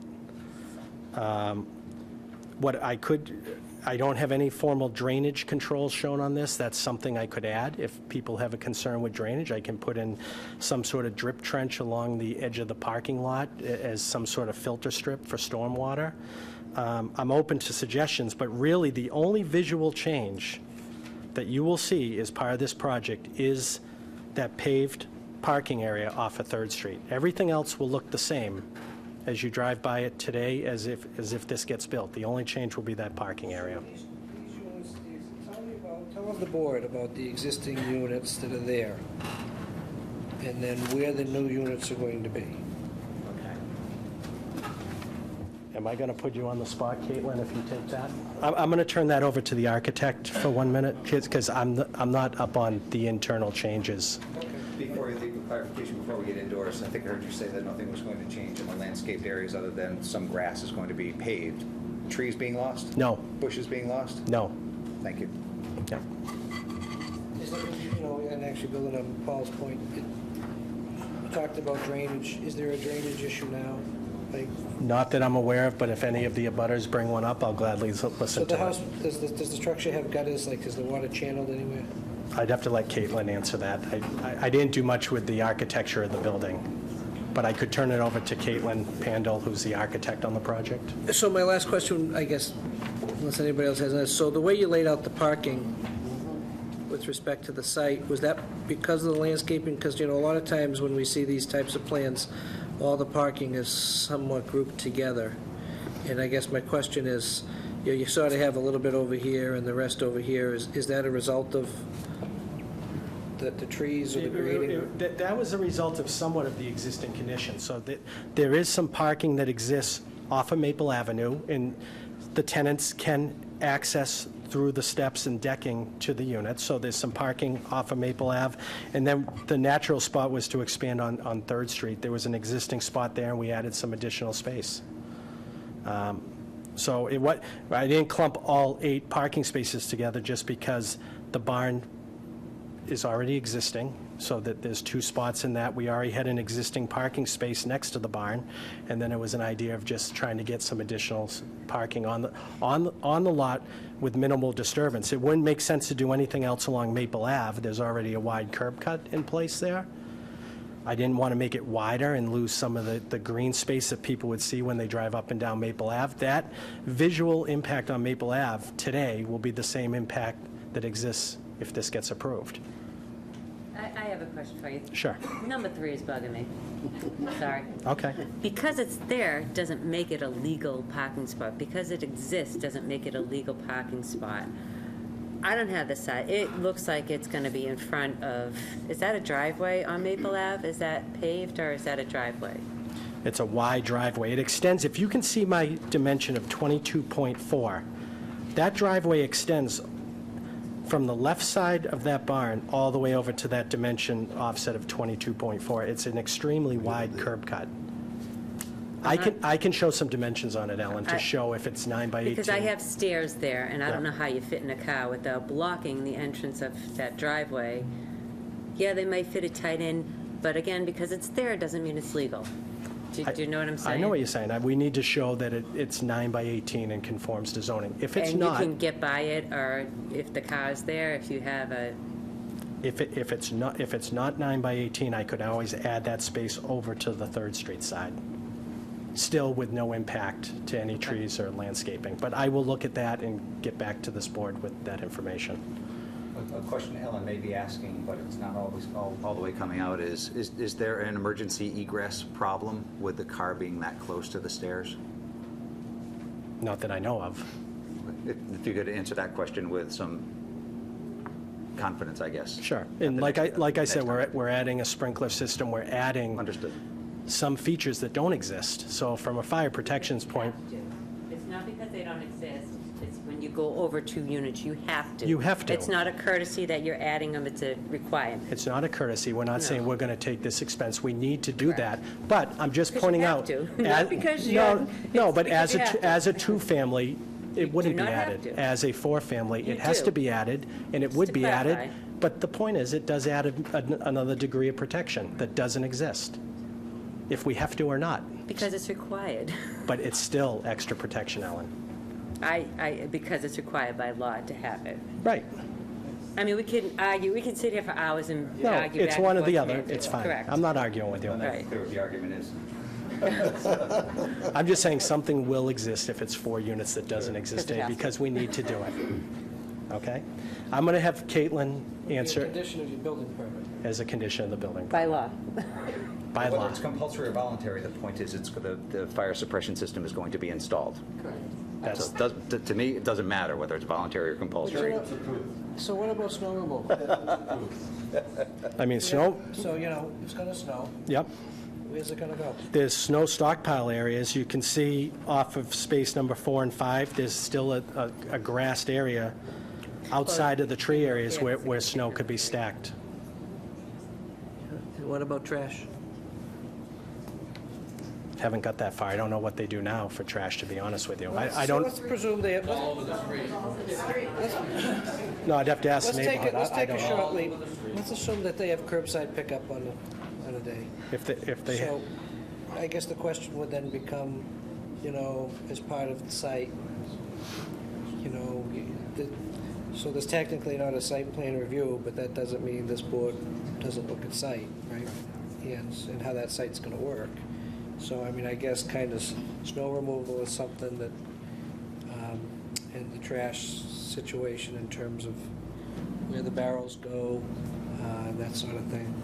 I don't have any formal drainage controls shown on this. That's something I could add. If people have a concern with drainage, I can put in some sort of drip trench along the edge of the parking lot as some sort of filter strip for stormwater. I'm open to suggestions, but really the only visual change that you will see as part of this project is that paved parking area off of 3rd Street. Everything else will look the same as you drive by it today as if this gets built. The only change will be that parking area. These units, tell us the board about the existing units that are there, and then where the new units are going to be. Am I going to put you on the spot, Caitlin, if you take that? I'm going to turn that over to the architect for 1 minute, because I'm not up on the internal changes. Before you leave, clarification before we get indoors, I think I heard you say that nothing was going to change in the landscaped areas other than some grass is going to be paved. Trees being lost? No. Bushes being lost? No. Thank you. Yeah. Is there, and actually building on Paul's point, you talked about drainage. Is there a drainage issue now? Like, Not that I'm aware of, but if any of the abutters bring one up, I'll gladly so listen the to house, it. does the structure have gutters? Like, is the water channeled anywhere? I'd have to let Caitlin answer that. I didn't do much with the architecture of the building, but I could turn it over to Caitlin Pandel, who's the architect on the project. So my last question, I guess, unless anybody else has this, so the way you laid out the parking with respect to the site, was that because of the landscaping? Because, a lot of times when we see these types of plans, all the parking is somewhat grouped together. And I guess my question is, you sort of have a little bit over here and the rest over here. Is that a result of the trees or the grading? That was a result of somewhat of the existing conditions. So there is some parking that exists off of Maple Avenue, and the tenants can access through the steps and decking to the units. So there's some parking off of Maple Ave. And then the natural spot was to expand on 3rd Street. There was an existing spot there, and we added some additional space. So I didn't clump all 8 parking spaces together just because the barn is already existing, so that there's 2 spots in that. We already had an existing parking space next to the barn, and then it was an idea of just trying to get some additional parking on the lot with minimal disturbance. It wouldn't make sense to do anything else along Maple Ave. There's already a wide curb cut in place there. I didn't want to make it wider and lose some of the green space that people would see when they drive up and down Maple Ave. That visual impact on Maple Ave today will be the same impact that exists if this gets approved. I have a question for you. Sure. Number 3 is bugging me. Sorry. Okay. Because it's there doesn't make it a legal parking spot. Because it exists doesn't make it a legal parking spot. I don't have the side. It looks like it's going to be in front of, is that a driveway on Maple Ave? Is that paved or is that a driveway? It's a wide driveway. It extends, if you can see my dimension of 22.4, that driveway extends from the left side of that barn all the way over to that dimension offset of 22.4. It's an extremely wide curb cut. I can show some dimensions on it, Ellen, to show if it's 9 by 18. Because I have stairs there, and I don't Yeah. know how you fit in a car without blocking the entrance of that driveway. Yeah, they might fit it tight in, but again, because it's there doesn't mean it's legal. Do you know what I'm saying? I know what you're saying. We need to show that it's 9 by 18 and conforms to zoning. If it's And not, you can get by it, or if the car's there, if you have a If it's not 9 by 18, I could always add that space over to the Third Street side, still with no impact to any trees or landscaping. But I will look at that and get back to this board with that information. A question Ellen may be asking, but it's not always all the way coming out, is there an emergency egress problem with the car being that close to the stairs? Not that I know of. If you could answer that question with some confidence, I guess. Sure. At And the like I next said, time. we're adding a sprinkler system, we're adding Understood. some features that don't exist. So from a fire protections point, It's not because they don't exist, it's when you go over 2 units, you have to. You have to. It's not a courtesy that you're adding them, it's a requirement. it's not a courtesy. We're not saying we're going to take this expense. We need to do that. Correct. But I'm just Because you pointing have out. to, not as- because No, you're- no, it's but because you have to. as a two-family, it wouldn't be not have added. to. As a four-family, You it has do. to be added, and it Just would to be added. clarify. But the point is, it does add another degree of protection that doesn't exist, if we have to or not. Because it's required. But it's still extra protection, Ellen. Because it's required by law to have it. Right. I mean, we can argue, we can sit here for hours and No, argue it's back one or and the forth other. here, too. It's fine. Correct. I'm not arguing with you. Right. Clear what the argument is. I'm just saying something will exist if it's 4 units that doesn't exist, Because it has to. because we need to do it. Okay? I'm going to have Caitlin Be a answer condition of your building permit. as a condition of the building, By law. by law. Whether it's compulsory or voluntary, the point is the fire suppression system is going to be installed. That's- So it does- to me, it doesn't matter whether it's voluntary or compulsory. So what about snow removal? I mean, snow, So, it's going to snow. yep. Where's it going to go? There's snow stockpile areas. You can see off of space number 4 and 5, there's still a grassed area outside of the tree areas where snow could be stacked. And what about trash? Haven't got that far. I don't know what they do now for trash, to be honest with you. I So don't, let's presume they have, no, I'd have to ask let's the take neighborhood. it, let's I take don't a know. short leap. Let's assume that they have curbside pickup on a day. If they, So I guess the question would then become, as part of the site, so there's technically not a site plan review, but that doesn't mean this board doesn't look at site, right? And how that site's gonna work. So, I guess kind of snow removal is something that, and the trash situation in terms of where the barrels go, and that sort of thing.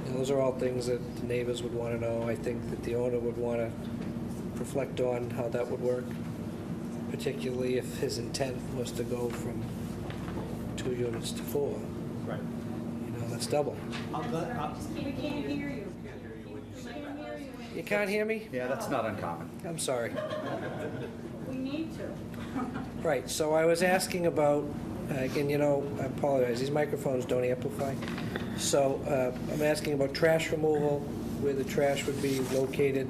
Those are all things that the neighbors would want to know. I think that the owner would want to reflect on how that would work, particularly if his intent was to go from 2 units to 4. Right. That's double. We can't hear you. You can't hear me? Yeah, that's not uncommon. I'm sorry. We need to. Right, so I was asking about, again, I apologize, these microphones don't amplify. So I'm asking about trash removal, where the trash would be located,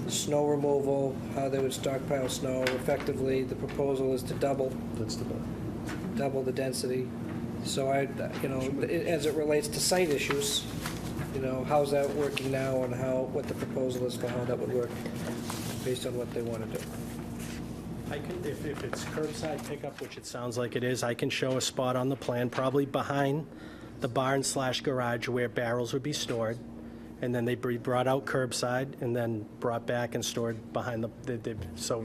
snow removal, how they would stockpile snow. Effectively, the proposal is to double the density. So as it relates to site issues, how's that working now and what the proposal is for how that would work based on what they want to do. I can, if it's curbside pickup, which it sounds like it is, I can show a spot on the plan, probably behind the barn/garage where barrels would be stored, and then they'd be brought out curbside and then brought back and stored behind so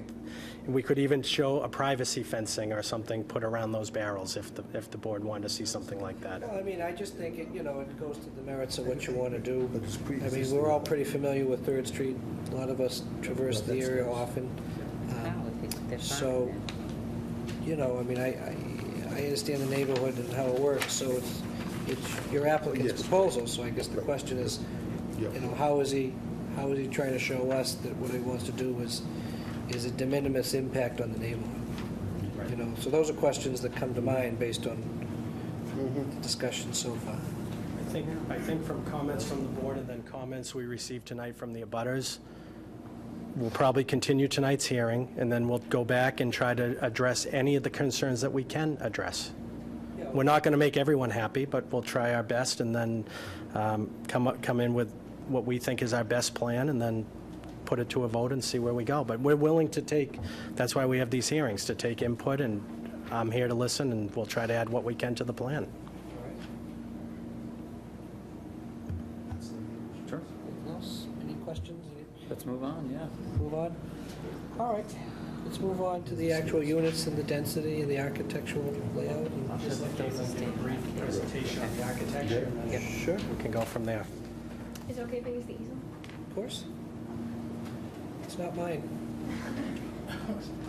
we could even show a privacy fencing or something put around those barrels if the board wanted to see something like that. Well, I just think it goes to the merits of what you want to do. We're all pretty familiar with Third Street. A lot of us traverse the area often. They're fine So, with it. I understand the neighborhood and how it works, so it's your applicant's proposal. So I guess the question is, how is he trying to show us that what he wants to do is a de minimis impact on the neighborhood? So those are questions that come to mind based on the discussion so far. I think from comments from the board and then comments we received tonight from the abutters, we'll probably continue tonight's hearing, and then we'll go back and try to address any of the concerns that we can address. We're not going to make everyone happy, but we'll try our best and then come in with what we think is our best plan and then put it to a vote and see where we go. But we're willing to that's why we have these hearings, to take input, and I'm here to listen, and we'll try to add what we can to the plan. let's move on, yeah. Move on? All right. Let's move on to the actual units and the density and the architectural layout. I'll just give them a brief presentation on the architecture, and then Sure, we can go from there. Is it okay if I use the easel? of course. It's not mine.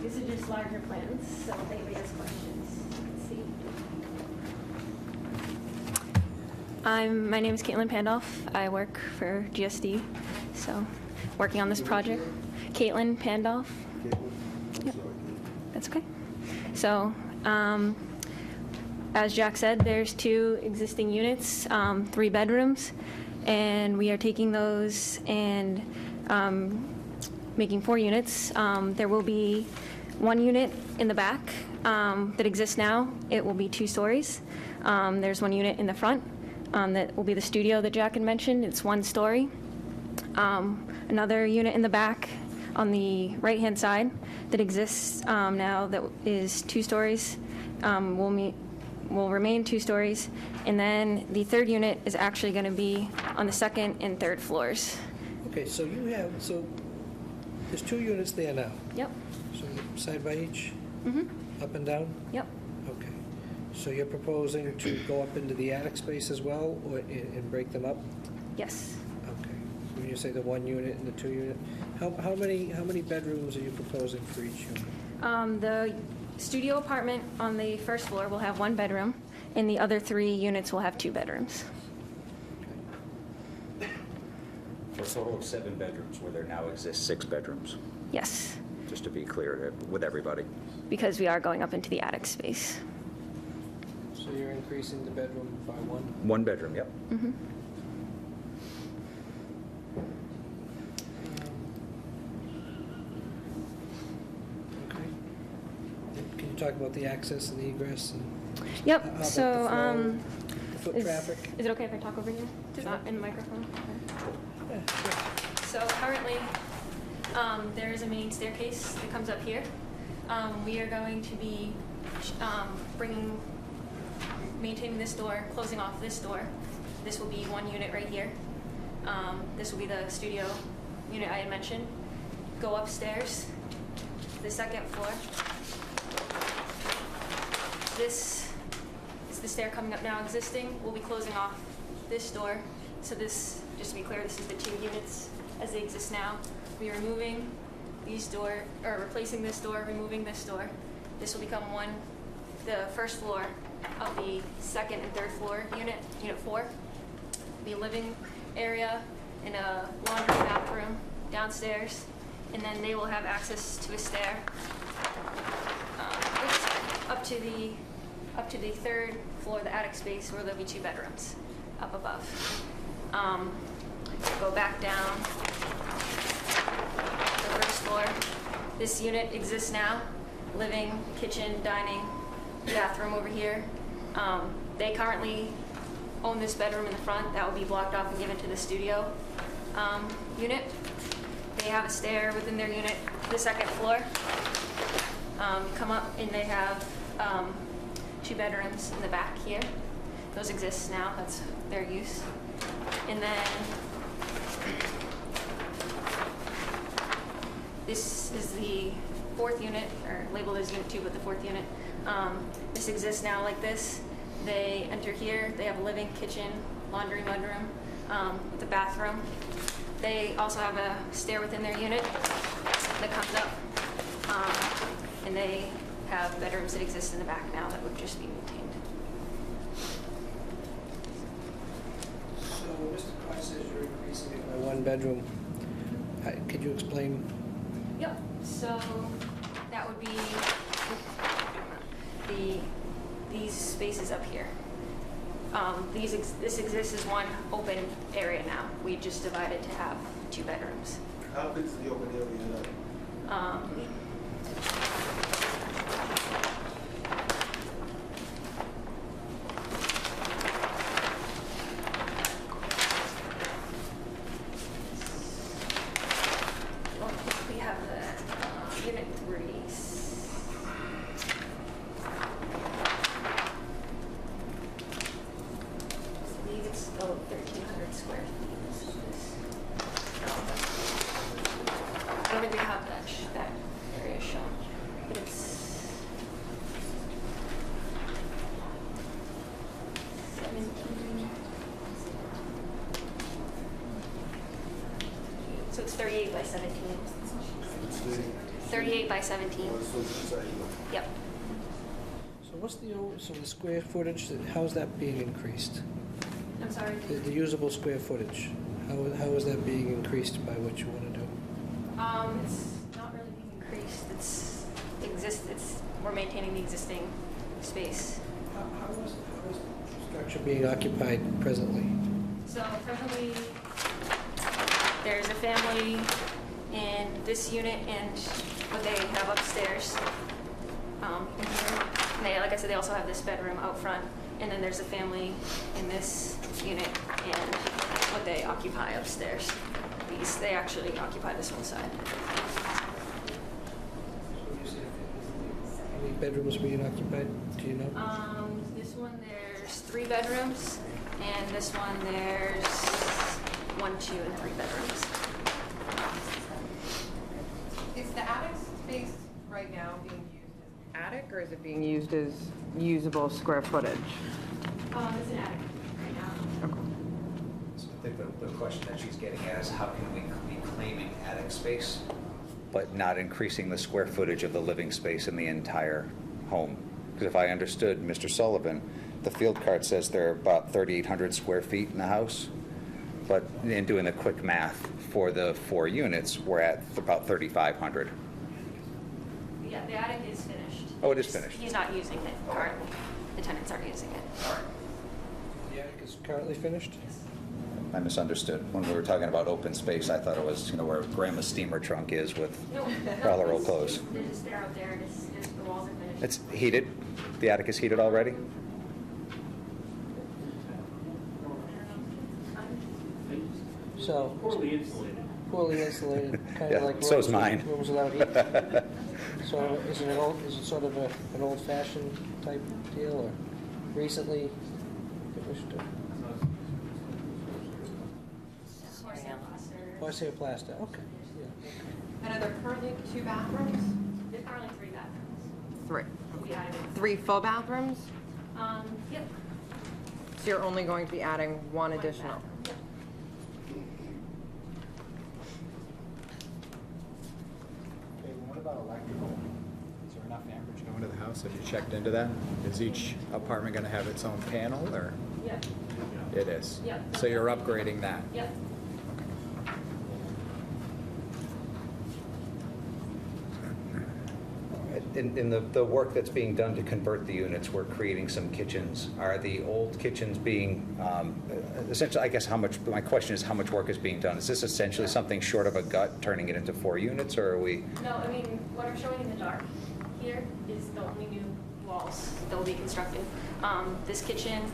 These are just larger plans, so if anybody has questions, you can see. My name is Caitlin Pandolf. I work for GSD, so working on this project. Caitlin Pandolf. Yep. That's okay. So, as Jack said, there's 2 existing units, 3 bedrooms, and we are taking those and making 4 units. There will be 1 unit in the back that exists now. It will be 2 stories. There's 1 unit in the front that will be the studio that Jack had mentioned. It's 1 story. Another unit in the back on the right-hand side that exists now that is 2 stories will remain 2 stories. And then the 3rd unit is actually going to be on the 2nd and 3rd floors. Okay, so there's 2 units there now. Yep. So side by each? Mm-hmm. Up and down? Yep. Okay. So you're proposing to go up into the attic space as well, or and break them up? Yes. Okay. When you say the 1 unit and the 2 unit, how many bedrooms are you proposing for each unit? The studio apartment on the 1st floor will have 1 bedroom, and the other 3 units will have 2 bedrooms. For a total of 7 bedrooms, where there now exists 6 bedrooms, Yes, just to be clear with everybody. because we are going up into the attic space. So you're increasing the bedroom by 1? 1 bedroom, yep. Mm-hmm. Okay. Can you talk about the access and the egress and? How Yep, about so, the flow, the foot is traffic? it okay if I talk over here? Not in the microphone? Yeah, sure. So currently, there is a main staircase that comes up here. We are going to be maintaining this door, closing off this door. This will be 1 unit right here. This will be the studio unit I had mentioned. Go upstairs to the 2nd floor. This is the stair coming up now existing. We'll be closing off this door. So this, just to be clear, this is the 2 units as they exist now. We're removing these replacing this door, removing this door. This will become the 1st floor of the 2nd and 3rd floor unit 4. Be a living area and a laundry bathroom downstairs, and then they will have access to a stair up to the 3rd floor, the attic space, where there'll be 2 bedrooms up above. Go back down the 1st floor. This unit exists now. Living, kitchen, dining, bathroom over here. They currently own this bedroom in the front. That will be blocked off and given to the studio unit. They have a stair within their unit, the 2nd floor. Come up and they have 2 bedrooms in the back here. Those exist now, that's their use. And then this is the 4th unit, or labeled as unit 2, but the 4th unit. This exists now like this. They enter here, they have a living, kitchen, laundry, mudroom, with a bathroom. They also have a stair within their unit that comes up. And they have bedrooms that exist in the back now that would just be maintained. So Mr. Price says you're increasing it by 1 bedroom. Could you explain? Yep, so that would be these spaces up here. This exists as 1 open area now. We just divided to have 2 bedrooms. How big is the open area now? We have the unit 3. I believe it's 1,300 square feet. by 17. 38 by 17. Yep. So what's so the square footage, how's that being increased? I'm sorry. The usable square footage, how is that being increased by what you want to do? It's not really being increased. We're maintaining the existing space. How is the structure being occupied presently? So presently, there's a family in this unit and what they have upstairs. In here. And they, like I said, they also have this bedroom out front. And then there's a family in this unit and what they occupy upstairs. They actually occupy this one side. How many bedrooms being occupied, do you know? This one, there's 3 bedrooms, and this one, there's 1, 2, and 3 bedrooms. Is the attic space right now being used as attic, or is it being used as usable square footage? It's an attic right now. So I think the question that she's getting at is how can we be claiming attic space, but not increasing the square footage of the living space in the entire home? Because if I understood Mr. Sullivan, the field card says there are about 3,800 square feet in the house, but in doing the quick math for the 4 units, we're at about 3,500. Yeah, the attic is finished. Oh, it is finished. He's not using it currently. The tenants aren't using it. The attic is currently finished? I misunderstood. When we were talking about open space, I thought it was, where grandma's steamer trunk is with all her old clothes. They're out there, and the walls are finished. It's heated? The attic is heated already? So. Poorly insulated. Poorly insulated, kind Yeah, of like. so is mine. Rooms without heat. So is it sort of an old-fashioned type deal, or recently finished? Horsehair plaster, okay. Yeah. And are there currently 2 bathrooms? There's currently 3 bathrooms. 3. We added 3 full bathrooms? Yep. So you're only going to be adding 1 additional? Yep. Okay, well, what about electrical? Is there enough amperage going to the house? Have you checked into that? Is each apartment going to have its own panel, or? Yep. It is? Yep. So you're upgrading that? Yep. In the work that's being done to convert the units, we're creating some kitchens. Are the old kitchens being, essentially, I guess my question is how much work is being done? Is this essentially something short of a gut, turning it into 4 units, or are we? No, I mean, what I'm showing in the dark here is the only new walls that will be constructed. This kitchen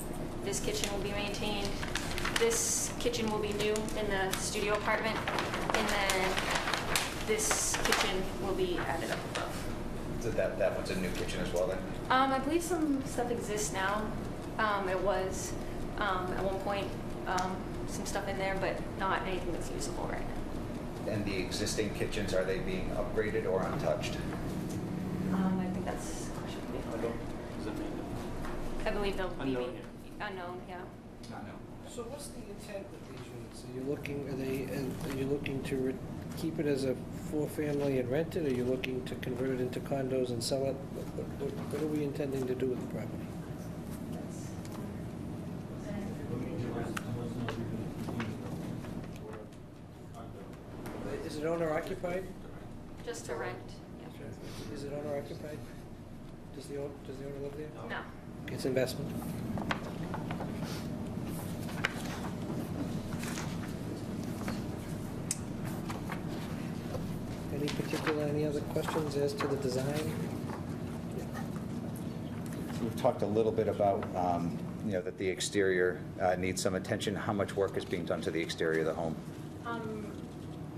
will be maintained. This kitchen will be new in the studio apartment, and then this kitchen will be added up above. So that one's a new kitchen as well, then? I believe some stuff exists now. It was, at one point, some stuff in there, but not anything that's usable right now. And the existing kitchens, are they being upgraded or untouched? I think that's a question for the owner. I believe they'll be unknown, yeah. Not known. So what's the intent with these units? Are you looking to keep it as a 4-family and rent it? Are you looking to convert it into condos and sell it? What are we intending to do with the property? Is it owner occupied? Just to rent, yeah. Is it owner occupied? Does the owner live there? No. It's investment. Any other questions as to the design? We've talked a little bit about, that the exterior needs some attention. How much work is being done to the exterior of the home?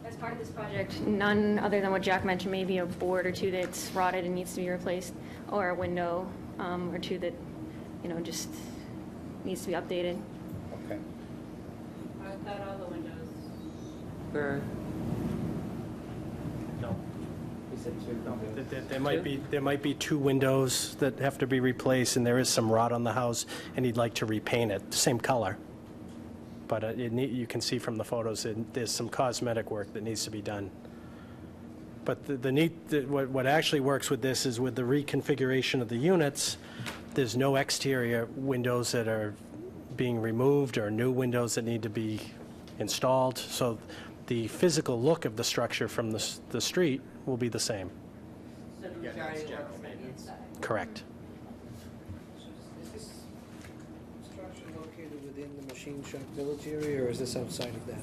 As part of this project, none other than what Jack mentioned, maybe a board or 2 that's rotted and needs to be replaced, or a window or 2 that, just needs to be updated. Okay. I thought all the windows. No. There might be 2 windows that have to be replaced, and there is some rot on the house, and he'd like to repaint it, same color. but you can see from the photos, there's some cosmetic work that needs to be done. But what actually works with this is with the reconfiguration of the units, there's no exterior windows that are being removed or new windows that need to be installed. So the physical look of the structure from the street will be the same. So the majority of work will be inside. Correct. Is this structure located within the machine shop village area, or is this outside of that?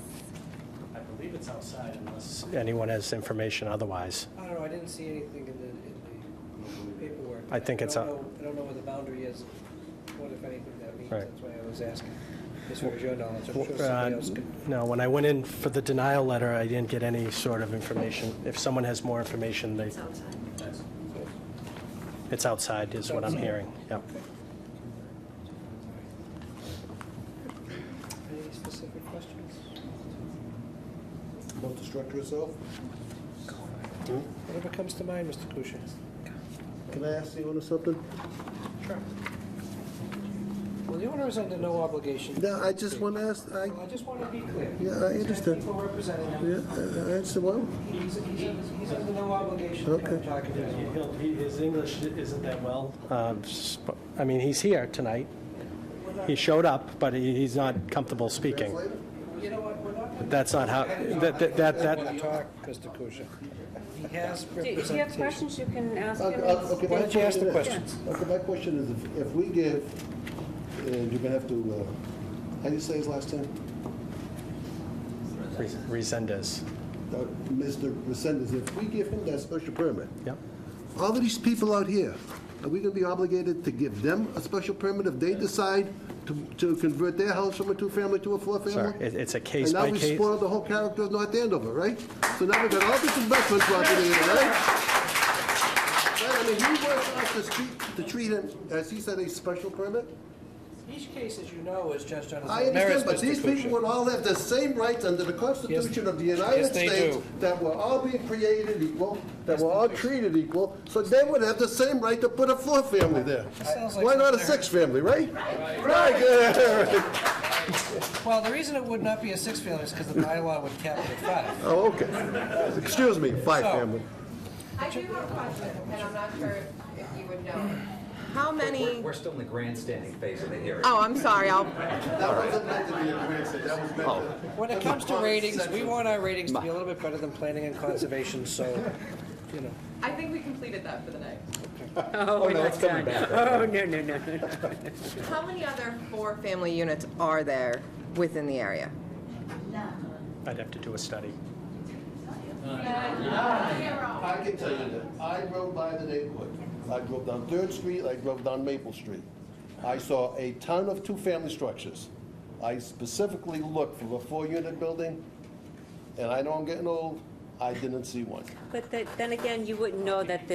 I believe it's outside unless anyone has information otherwise. I don't know, I didn't see anything in the paperwork. I think it's I don't know where the boundary is, what if anything that means, Right. that's why I was asking. As far as your knowledge, I'm sure somebody else could. No, when I went in for the denial letter, I didn't get any sort of information. If someone has more information, It's outside. it's outside is what I'm hearing. Yep. Any specific questions? About the structure itself? Whatever comes to mind, Mr. Kusia. Can I ask the owner something? Sure. Well, the owner is under no obligation. No, I just want to ask, I just want to be clear. Yeah, I understand. People representing him. yeah, I understand, well, He's under no obligation to come Okay. talk to us. His English isn't that well. I mean, he's here tonight. He showed up, but he's not comfortable speaking. You know what, we're not. But that's not how, that, Talk, Mr. Kusia. He has Do you have representation. questions you can ask him? okay, Why don't you ask the my questions? Okay, my question is, if we give, and you're gonna have to, how do you say his last name? Resendez. Mr. Resendez, if we give him that special permit, Yep. all of these people out here, are we gonna be obligated to give them a special permit if they decide to convert their house from a two-family to a four-family? Sir, it's a And case now by we case. spoiled the whole character of North Andover, right? So now we've got all this investment property here, right? Right, I mean, he wants us to treat him, as he said, a special permit? Each case, as you know, is judged on I its merits, understand, but Mr. these people would Kusia. all have the same rights under the Constitution of the United Yes, they States, do. that we're all being created equal, that we're all treated equal, so they would have the same right to put a four-family there. Sounds like Why not a something- six-family, right? Right, yeah. Well, the reason it would not be a six-family is because the bylaw would cap it at 5. Oh, okay. Excuse me, five-family. I do have a question, and I'm not sure if you would know. How many, We're still in the grandstanding phase of the hearing. oh, I'm sorry, That wasn't meant to be a grandstand, that was meant to... When it comes to ratings, we want our ratings to be a little bit better than planning and conservation, so, you know. I think we completed that for the night. Oh, we're not done. Oh, no. How many other four-family units are there within the area? I'd have to do a study. I can tell you that, I rode by the neighborhood. I drove down 3rd Street, I drove down Maple Street. I saw a ton of two-family structures. I specifically looked for a 4-unit building, and I know I'm getting old, I didn't see one. But then again, you wouldn't know that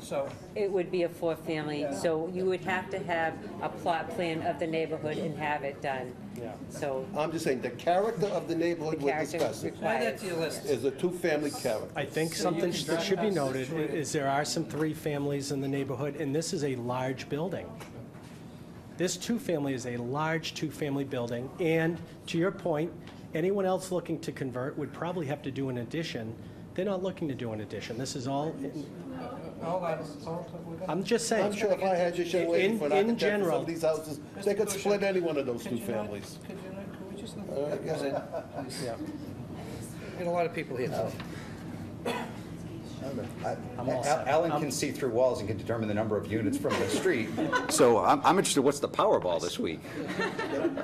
So, it would be a four-family, so you would have to have a plot plan of the neighborhood and have it done. Yeah. So I'm just saying, the character of the the neighborhood we're character discussing add that required. to your list. is a two-family character. I think something that should be noted is there are some three families in the neighborhood, and this is a large building. This two-family is a large two-family building, and to your point, anyone else looking to convert would probably have to do an addition. They're not looking to do an addition. This is all, Hold on. I'm just saying. I'm sure if I had just young lady for an In architect for some general, of these houses, they could split any one of those two families. Could we just let that present, please? Yeah. Got a lot of people here tonight. I'm all set. Alan can see through walls and can determine the number of units from the street. So I'm interested, what's the Powerball this week? I don't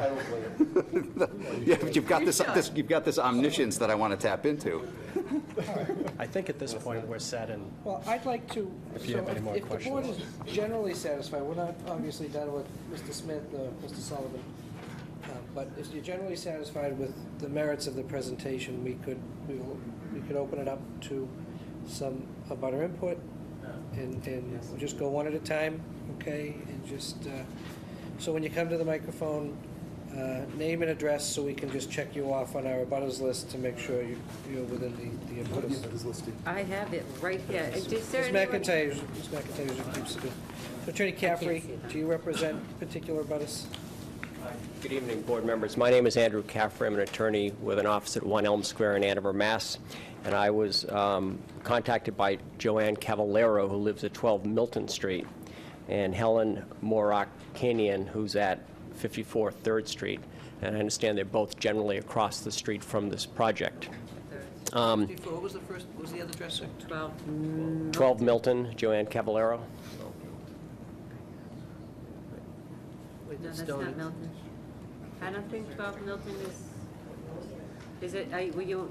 blame it. Yeah, but you've got this omniscience that I want to tap into. I think at this point, we're set, and Well, I'd like to, If you have any more if the board is questions. generally satisfied, we're not obviously done with Mr. Smith, Mr. Sullivan, but if you're generally satisfied with the merits of the presentation, we could open it up to some abutter input, and we'll just go one at a time, okay? And just, so when you come to the microphone, name and address, so we can just check you off on our abutters list to make sure you're within the abutters. I have it right here. Is Ms. there anyone- McIntyre usually keeps it good. So Attorney Caffrey, see that. do you represent particular abutters? Good evening, board members. My name is Andrew Caffrey. I'm an attorney with an office at 1 Elm Square in Andover, Mass. And I was contacted by Joanne Cavallero, who lives at 12 Milton Street, and Helen Morak-Kanian, who's at 54 3rd Street. And I understand they're both generally across the street from this project. What was the other address, sir? 12 Milton, Joanne Cavallero. Wait, No, that's Stony. not Milton. I don't think 12 Milton is it,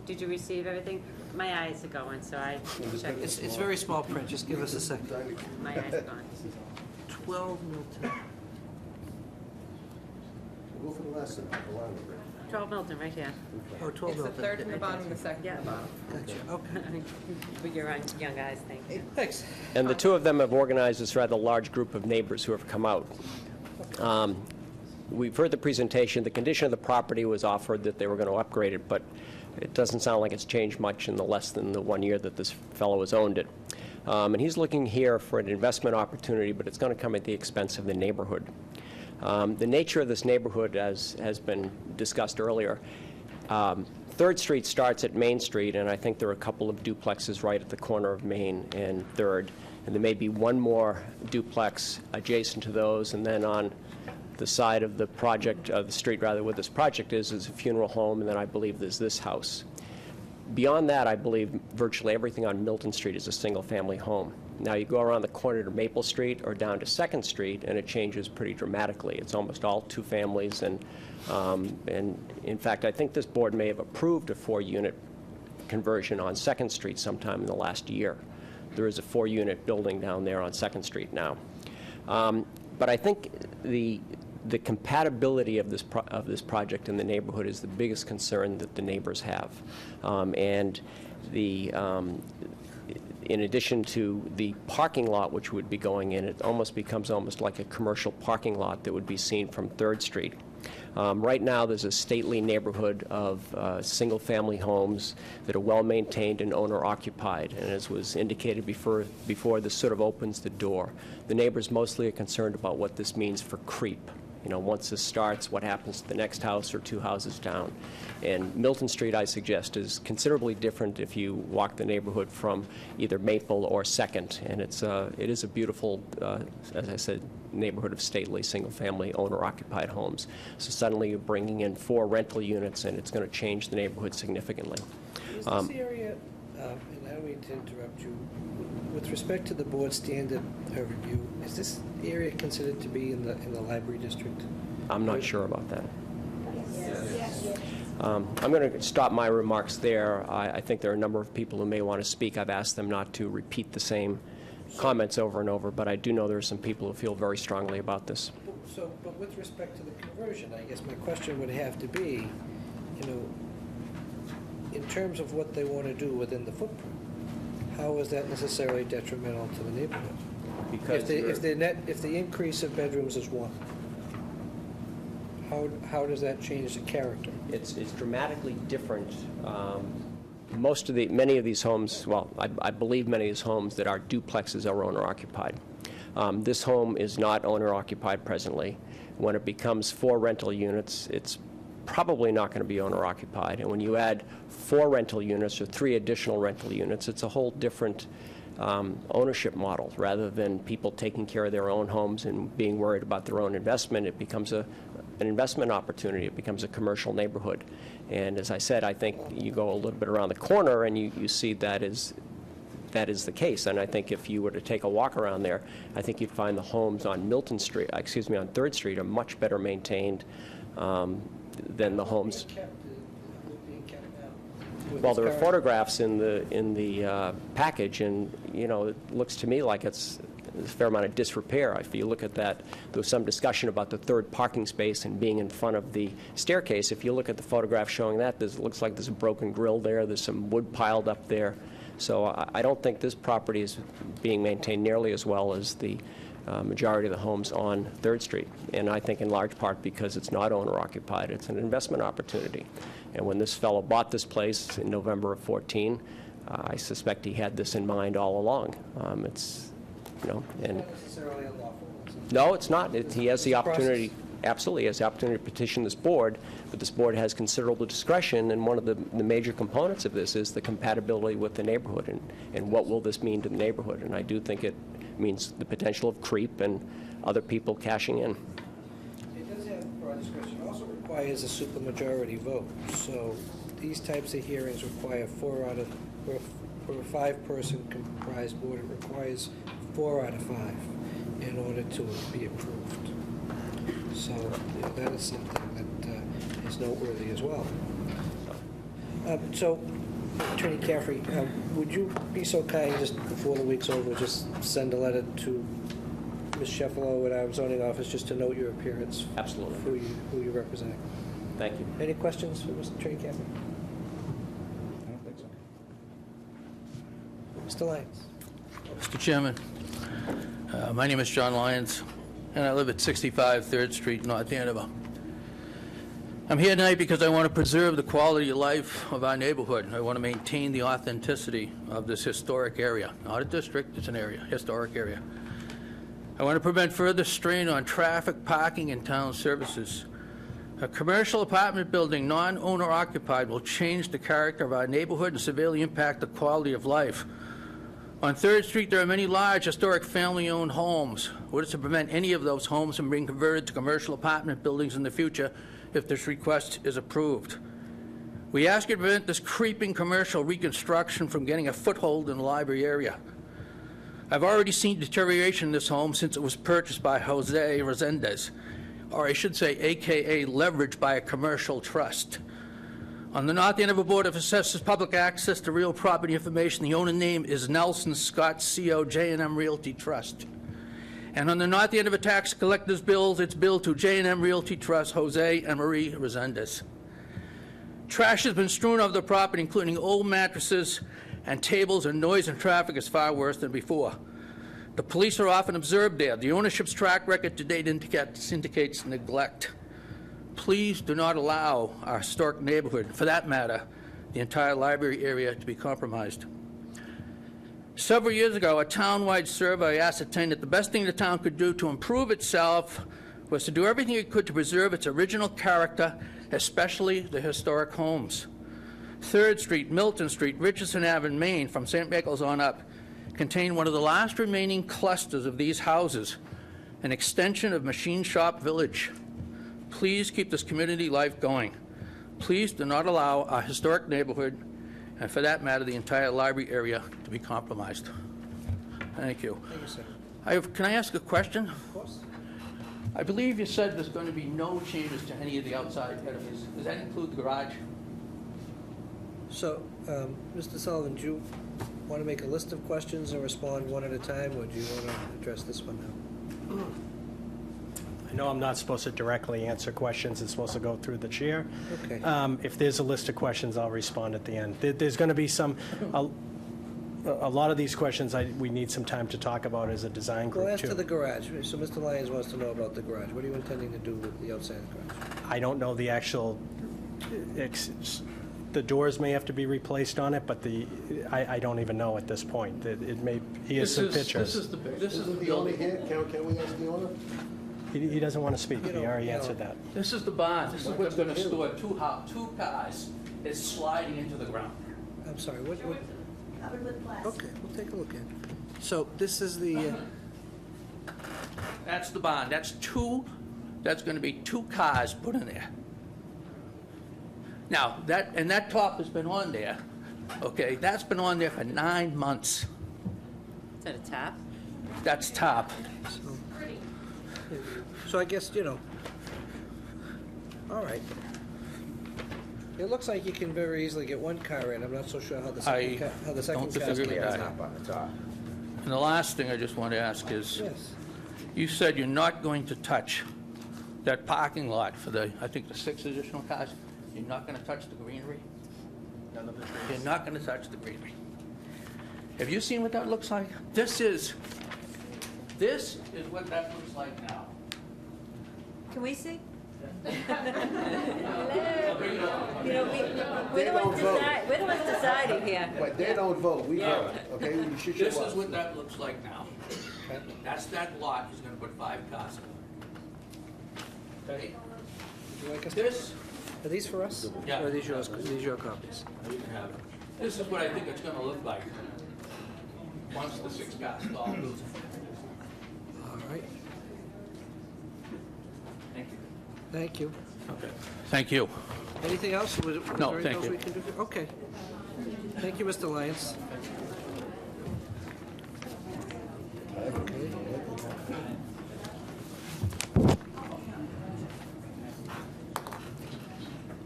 did you receive everything? My eyes are going, so I checked. It's very small print, just give us a second. My eyes are going. 12 Milton. Go for the last one, the line number. 12 Milton, right here. Oh, 12 It's the Milton. third from the bottom, the second from the bottom. Gotcha, okay. With your young eyes, thank you. Thanks. And the two of them have organized this rather large group of neighbors who have come out. We've heard the presentation. The condition of the property was offered that they were going to upgrade it, but it doesn't sound like it's changed much in the less than the 1 year that this fellow has owned it. And he's looking here for an investment opportunity, but it's going to come at the expense of the neighborhood. The nature of this neighborhood, as has been discussed earlier, 3rd Street starts at Main Street, and I think there are a couple of duplexes right at the corner of Main and 3rd, and there may be one more duplex adjacent to those, and then on the side of the project, the street rather, where this project is a funeral home, and then I believe there's this house. Beyond that, I believe virtually everything on Milton Street is a single-family home. Now, you go around the corner to Maple Street or down to 2nd Street, and it changes pretty dramatically. It's almost all two families, and in fact, I think this board may have approved a 4-unit conversion on 2nd Street sometime in the last year. There is a 4-unit building down there on 2nd Street now. But I think the compatibility of this project in the neighborhood is the biggest concern that the neighbors have. And in addition to the parking lot which would be going in, it becomes almost like a commercial parking lot that would be seen from 3rd Street. Right now, there's a stately neighborhood of single-family homes that are well-maintained and owner-occupied, and as was indicated before this sort of opens the door. The neighbors mostly are concerned about what this means for creep. You know, once this starts, what happens to the next house or 2 houses down. And Milton Street, I suggest, is considerably different if you walk the neighborhood from either Maple or 2nd. And it is a beautiful, as I said, neighborhood of stately, single-family, owner-occupied homes. So suddenly you're bringing in 4 rental units, and it's going to change the neighborhood significantly. Is this area, and I don't mean to interrupt you, with respect to the board standard review, is this area considered to be in the library district? I'm not sure about that. I'm going to stop my remarks there. I think there are a number of people who may want to speak. I've asked them not to repeat the same comments over and over, but I do know there are some people who feel very strongly about this. But with respect to the conversion, I guess my question would have to be, you know, in terms of what they want to do within the footprint, how is that necessarily detrimental to the neighborhood? Because if the increase of bedrooms is 1, how does that change the character? It's dramatically different. Many of these homes, well, I believe many of these homes that are duplexes are owner-occupied. This home is not owner-occupied presently. When it becomes 4 rental units, it's probably not going to be owner-occupied. And when you add 4 rental units or 3 additional rental units, it's a whole different ownership model. Rather than people taking care of their own homes and being worried about their own investment, it becomes an investment opportunity. It becomes a commercial neighborhood. And as I said, I think you go a little bit around the corner and you see that is the case. And I think if you were to take a walk around there, I think you'd find the homes on on 3rd Street are much better maintained than the homes. Well, there are photographs in the package, and you know, it looks to me like it's a fair amount of disrepair. If you look at that, there was some discussion about the 3rd parking space and being in front of the staircase. If you look at the photograph showing that, it looks like there's a broken grill there. There's some wood piled up there. So I don't think this property is being maintained nearly as well as the majority of the homes on 3rd Street. And I think in large part because it's not owner-occupied. It's an investment opportunity. And when this fellow bought this place in November of 14, I suspect he had this in mind all along. It's, you know, and... Not necessarily unlawful. No, it's not. He has the opportunity. absolutely has the opportunity to petition this board, but this board has considerable discretion, and one of the major components of this is the compatibility with the neighborhood, and what will this mean to the neighborhood. And I do think it means the potential of creep and other people cashing in. It does have broad discretion. It also requires a supermajority vote. So these types of hearings require for a five-person comprised board, it requires 4 out of 5 in order to be approved. So that is something that is noteworthy as well. So, Attorney Caffrey, would you be so kind, just before the week's over, just send a letter to Ms. Sheffalo at our zoning office just to note your appearance? Absolutely. Who you're representing. Thank you. Any questions for Mr. Attorney Caffrey? I don't think so. Mr. Lyons? Mr. Chairman, my name is John Lyons, and I live at 65 3rd Street, North Andover. I'm here tonight because I want to preserve the quality of life of our neighborhood. I want to maintain the authenticity of this historic area. Not a district, it's an area, historic area. I want to prevent further strain on traffic, parking, and town services. A commercial apartment building, non-owner occupied, will change the character of our neighborhood and severely impact the quality of life. On 3rd Street, there are many large historic family-owned homes. What is to prevent any of those homes from being converted to commercial apartment buildings in the future if this request is approved? We ask you to prevent this creeping commercial reconstruction from getting a foothold in the library area. I've already seen deterioration in this home since it was purchased by Jose Resendez, or I should say AKA leveraged by a commercial trust. On the North Andover Board of Assessors Public Access to Real Property Information, the owner name is Nelson Scott CO J&M Realty Trust. And on the North Andover Tax Collector's bills, it's billed to J&M Realty Trust, Jose and Marie Resendez. Trash has been strewn over the property, including old mattresses and tables, and noise and traffic is far worse than before. The police are often observed there. The ownership's track record to date indicates neglect. Please do not allow our historic neighborhood, for that matter, the entire library area, to be compromised. Several years ago, a town-wide survey ascertained that the best thing the town could do to improve itself was to do everything it could to preserve its original character, especially the historic homes. 3rd Street, Milton Street, Richardson Ave in Maine, from St. Michael's on up, contain one of the last remaining clusters of these houses, an extension of Machine Shop Village. Please keep this community life going. Please do not allow our historic neighborhood, and for that matter, the entire library area, to be compromised. Thank you. Thank you, sir. Can I ask a question? Of course. I believe you said there's going to be no changes to any of the outside edifices. Does that include the garage? So, Mr. Sullivan, do you want to make a list of questions and respond one at a time, or do you want to address this one now? I know I'm not supposed to directly answer questions. It's supposed to go through the chair. Okay. If there's a list of questions, I'll respond at the end. There's going to be a lot of these questions we need some time to talk about as a design group, Well, as too. to the garage, so Mr. Lyons wants to know about the garage. What are you intending to do with the outside of the garage? I don't know the actual, the doors may have to be replaced on it, but I don't even know at this point. He has some pictures. This is the owner here. Can we ask the owner? He doesn't want to speak. You He know, already you know. answered that. This is the barn. This is what's going to store two cars. It's sliding into the ground. I'm sorry, what? Covered with plastic. Okay, we'll take a look at it. So this is the, That's the barn. That's going to be 2 cars put in there. Now, that top has been on there, okay? That's been on there for 9 months. Is that a tap? That's top. so I guess, all right. It looks like you can very easily get 1 car in. I'm not so sure how the second car don't is going disagree with to that. On the top. And the last thing I just want to ask is, Yes. you said you're not going to touch that parking lot for I think the 6 additional cars. You're not going to touch the greenery? You're not going to touch the greenery. Have you seen what that looks like? This is what that looks like now. Can we see? We're the ones deciding here. But they don't vote. We vote. Okay, you should This show is us. what that looks like now. That's that lot. He's going to put 5 cars in. Okay. Would you like us to? This, Are these for us? Yeah. Or are these yours, these your copies? you can have it. This is what I think it's gonna look like once the 6 cars all built. All right. Thank you. Thank you. Okay. Thank you. Anything else? Was No, there anything thank else you. we can do? Okay. Thank you, Mr. Lyons.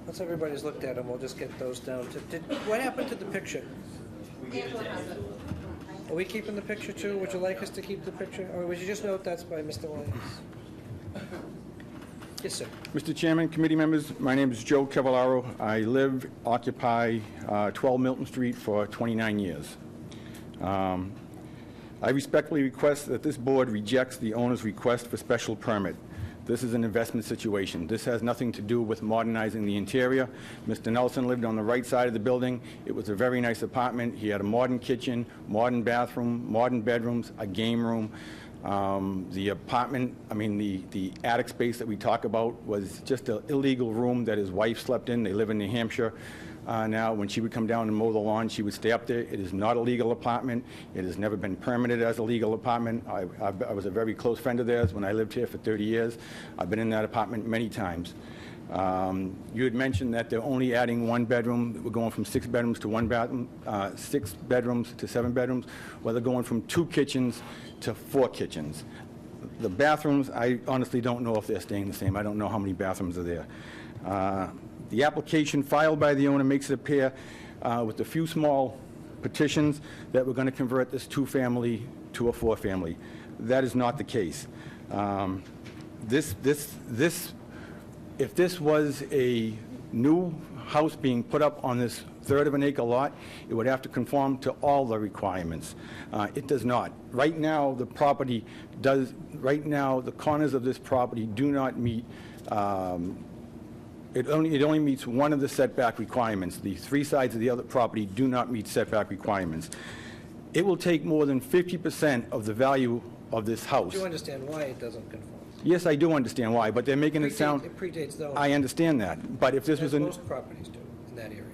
Once everybody's looked at them, we'll just get those down. What happened to the picture? Are we keeping the picture too? Would you like us to keep the picture? Or would you just note that's by Mr. Lyons? Yes, sir. Mr. Chairman, committee members, my name is Joe Cavallaro. I live, occupy 12 Milton Street for 29 years. I respectfully request that this board rejects the owner's request for special permit. This is an investment situation. This has nothing to do with modernizing the interior. Mr. Nelson lived on the right side of the building. It was a very nice apartment. He had a modern kitchen, modern bathroom, modern bedrooms, a game room. The apartment, the attic space that we talk about was just an illegal room that his wife slept in. They live in New Hampshire. Now, when she would come down and mow the lawn, she would stay up there. It is not a legal apartment. It has never been permitted as a legal apartment. I was a very close friend of theirs when I lived here for 30 years. I've been in that apartment many times. You had mentioned that they're only adding one bedroom. We're going from 6 bedrooms to 1 bathroom, 6 bedrooms to 7 bedrooms. Well, they're going from 2 kitchens to 4 kitchens. The bathrooms, I honestly don't know if they're staying the same. I don't know how many bathrooms are there. The application filed by the owner makes it appear, with a few small petitions, that we're going to convert this 2-family to a 4-family. That is not the case. If this was a new house being put up on this 1/3 of an acre lot, it would have to conform to all the requirements. It does not. Right now, the property does, right now, the corners of this property do not meet, it only meets one of the setback requirements. The 3 sides of the other property do not meet setback requirements. It will take more than 50% of the value of this house. Do you understand why it doesn't conform? Yes, I do understand why, but they're making it sound... It predates those. I understand that, but if this was As a... most properties do in that area.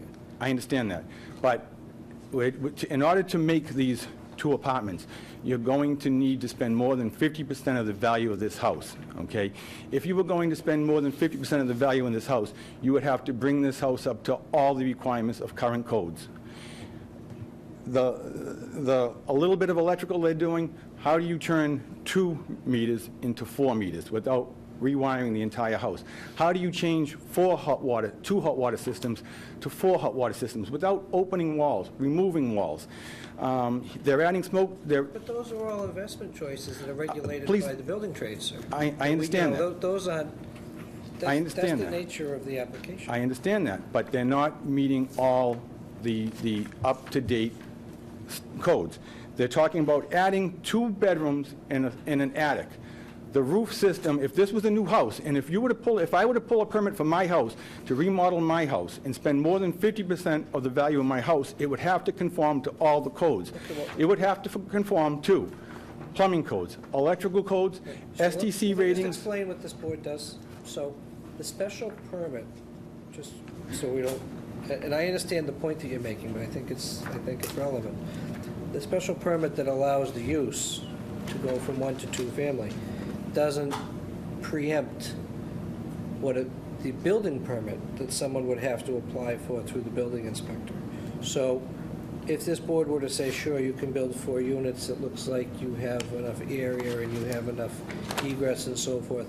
I understand that, but in order to make these 2 apartments, you're going to need to spend more than 50% of the value of this house, okay? If you were going to spend more than 50% of the value in this house, you would have to bring this house up to all the requirements of current codes. A little bit of electrical they're doing, how do you turn 2 meters into 4 meters without rewiring the entire house? How do you change 2 hot water systems to 4 hot water systems without opening walls, removing walls? They're adding smoke, But those are all investment choices that are regulated please. by the building trade, sir. I understand that. Those aren't, I understand that's the that. nature of the application. I understand that, but they're not meeting all the up-to-date codes. They're talking about adding 2 bedrooms in an attic. The roof system, if this was a new house, and if I were to pull a permit for my house to remodel my house and spend more than 50% of the value of my house, it would have to conform to all the codes. It would have to conform to plumbing codes, electrical codes, STC Let me ratings. just explain what this board does. So the special permit, just so we don't, and I understand the point that you're making, but I think it's relevant. The special permit that allows the use to go from 1 to 2 family doesn't preempt the building permit that someone would have to apply for through the building inspector. So if this board were to say, sure, you can build 4 units, it looks like you have enough area and you have enough egress and so forth,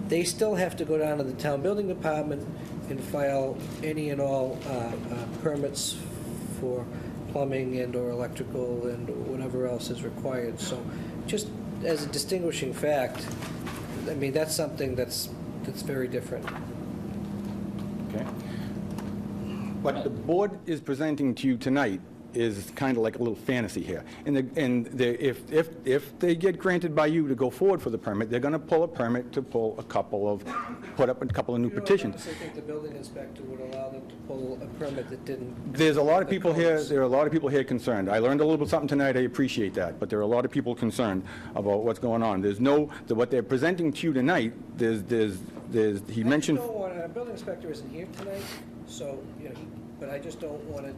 they still have to go down to the town building department and file any and all permits for plumbing and or electrical and whatever else is required. So just as a distinguishing fact, I mean, that's something that's very different. Okay. What the board is presenting to you tonight is kind of like a little fantasy here. If they get granted by you to go forward for the permit, they're going to pull a permit to put up a couple of new petitions. I think the building inspector would allow them to pull a permit that didn't. There's a lot of people here, there are a lot of people here concerned. I learned a little bit something tonight, I appreciate that, but there are a lot of people concerned about what's going on. There's no, what they're presenting to you tonight, he mentioned. I just don't want, our building inspector isn't here tonight, so, but I just don't want it,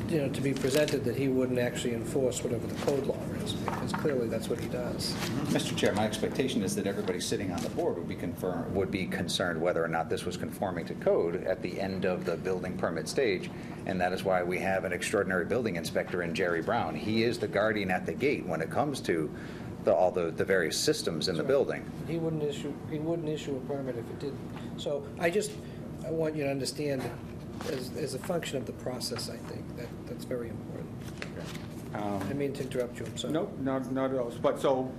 to be presented that he wouldn't actually enforce whatever the code law is, because clearly that's what he does. Mr. Chair, my expectation is that everybody sitting on the board would be concerned whether or not this was conforming to code at the end of the building permit stage, and that is why we have an extraordinary building inspector in Jerry Brown. He is the guardian at the gate when it comes to all the various systems in the building. He wouldn't issue a permit if it didn't. So I want you to understand that as a function of the process, I think that's very important. I didn't mean to interrupt you, I'm sorry. No, not at all. But so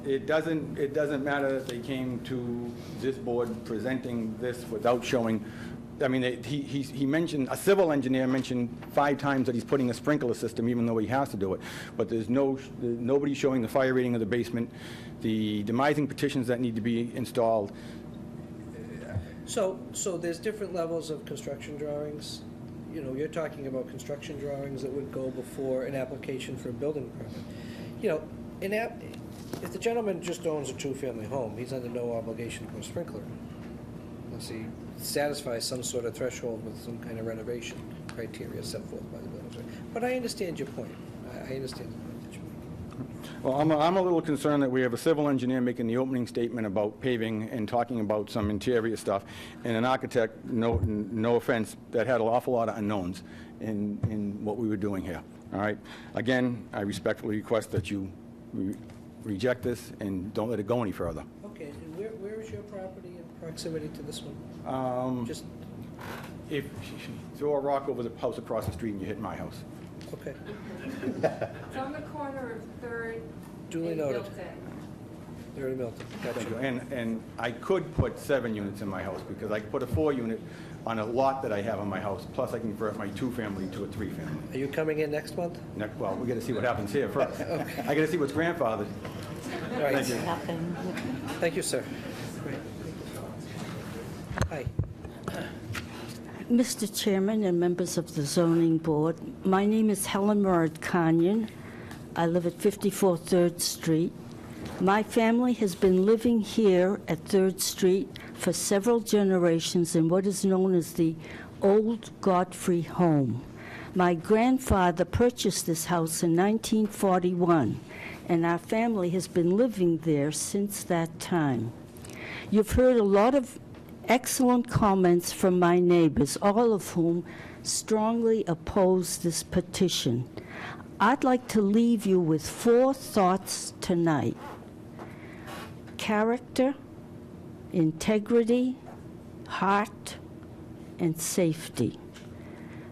it doesn't matter that they came to this board presenting this without showing. I mean, he mentioned, a civil engineer mentioned 5 times that he's putting a sprinkler system, even though he has to do it. But there's nobody showing the fire rating of the basement, the demising petitions that need to be installed. So there's different levels of construction drawings. You're talking about construction drawings that would go before an application for a building permit. If the gentleman just owns a 2-family home, he's under no obligation to put a sprinkler in, unless he satisfies some sort of threshold with some kind of renovation criteria set forth by the building inspector. But I understand your point. I understand the point that you're making. Well, I'm a little concerned that we have a civil engineer making the opening statement about paving and talking about some interior stuff, and an architect, no offense, that had an awful lot of unknowns in what we were doing here. All right? Again, I respectfully request that you reject this and don't let it go any further. Okay, and where is your property in proximity to this one? Just, if throw a rock over the house across the street and you hit my house. okay. It's on the corner of 3rd Duly and noted. Milton. They're in Milton. Thank you. Gotcha. And I could put 7 units in my house, because I could put a 4-unit on a lot that I have in my house, plus I can convert my 2-family to a 3-family. Are you coming in next month? Well, we got to see what happens here first. I got to see what's grandfathered. All right. Thank you. Thank you, sir. Great. Hi. Mr. Chairman and members of the Zoning Board, my name is Helen Murad Kanyan. I live at 54 3rd Street. My family has been living here at 3rd Street for several generations in what is known as the Old Godfrey Home. My grandfather purchased this house in 1941, and our family has been living there since that time. You've heard a lot of excellent comments from my neighbors, all of whom strongly oppose this petition. I'd like to leave you with 4 thoughts tonight: character, integrity, heart, and safety.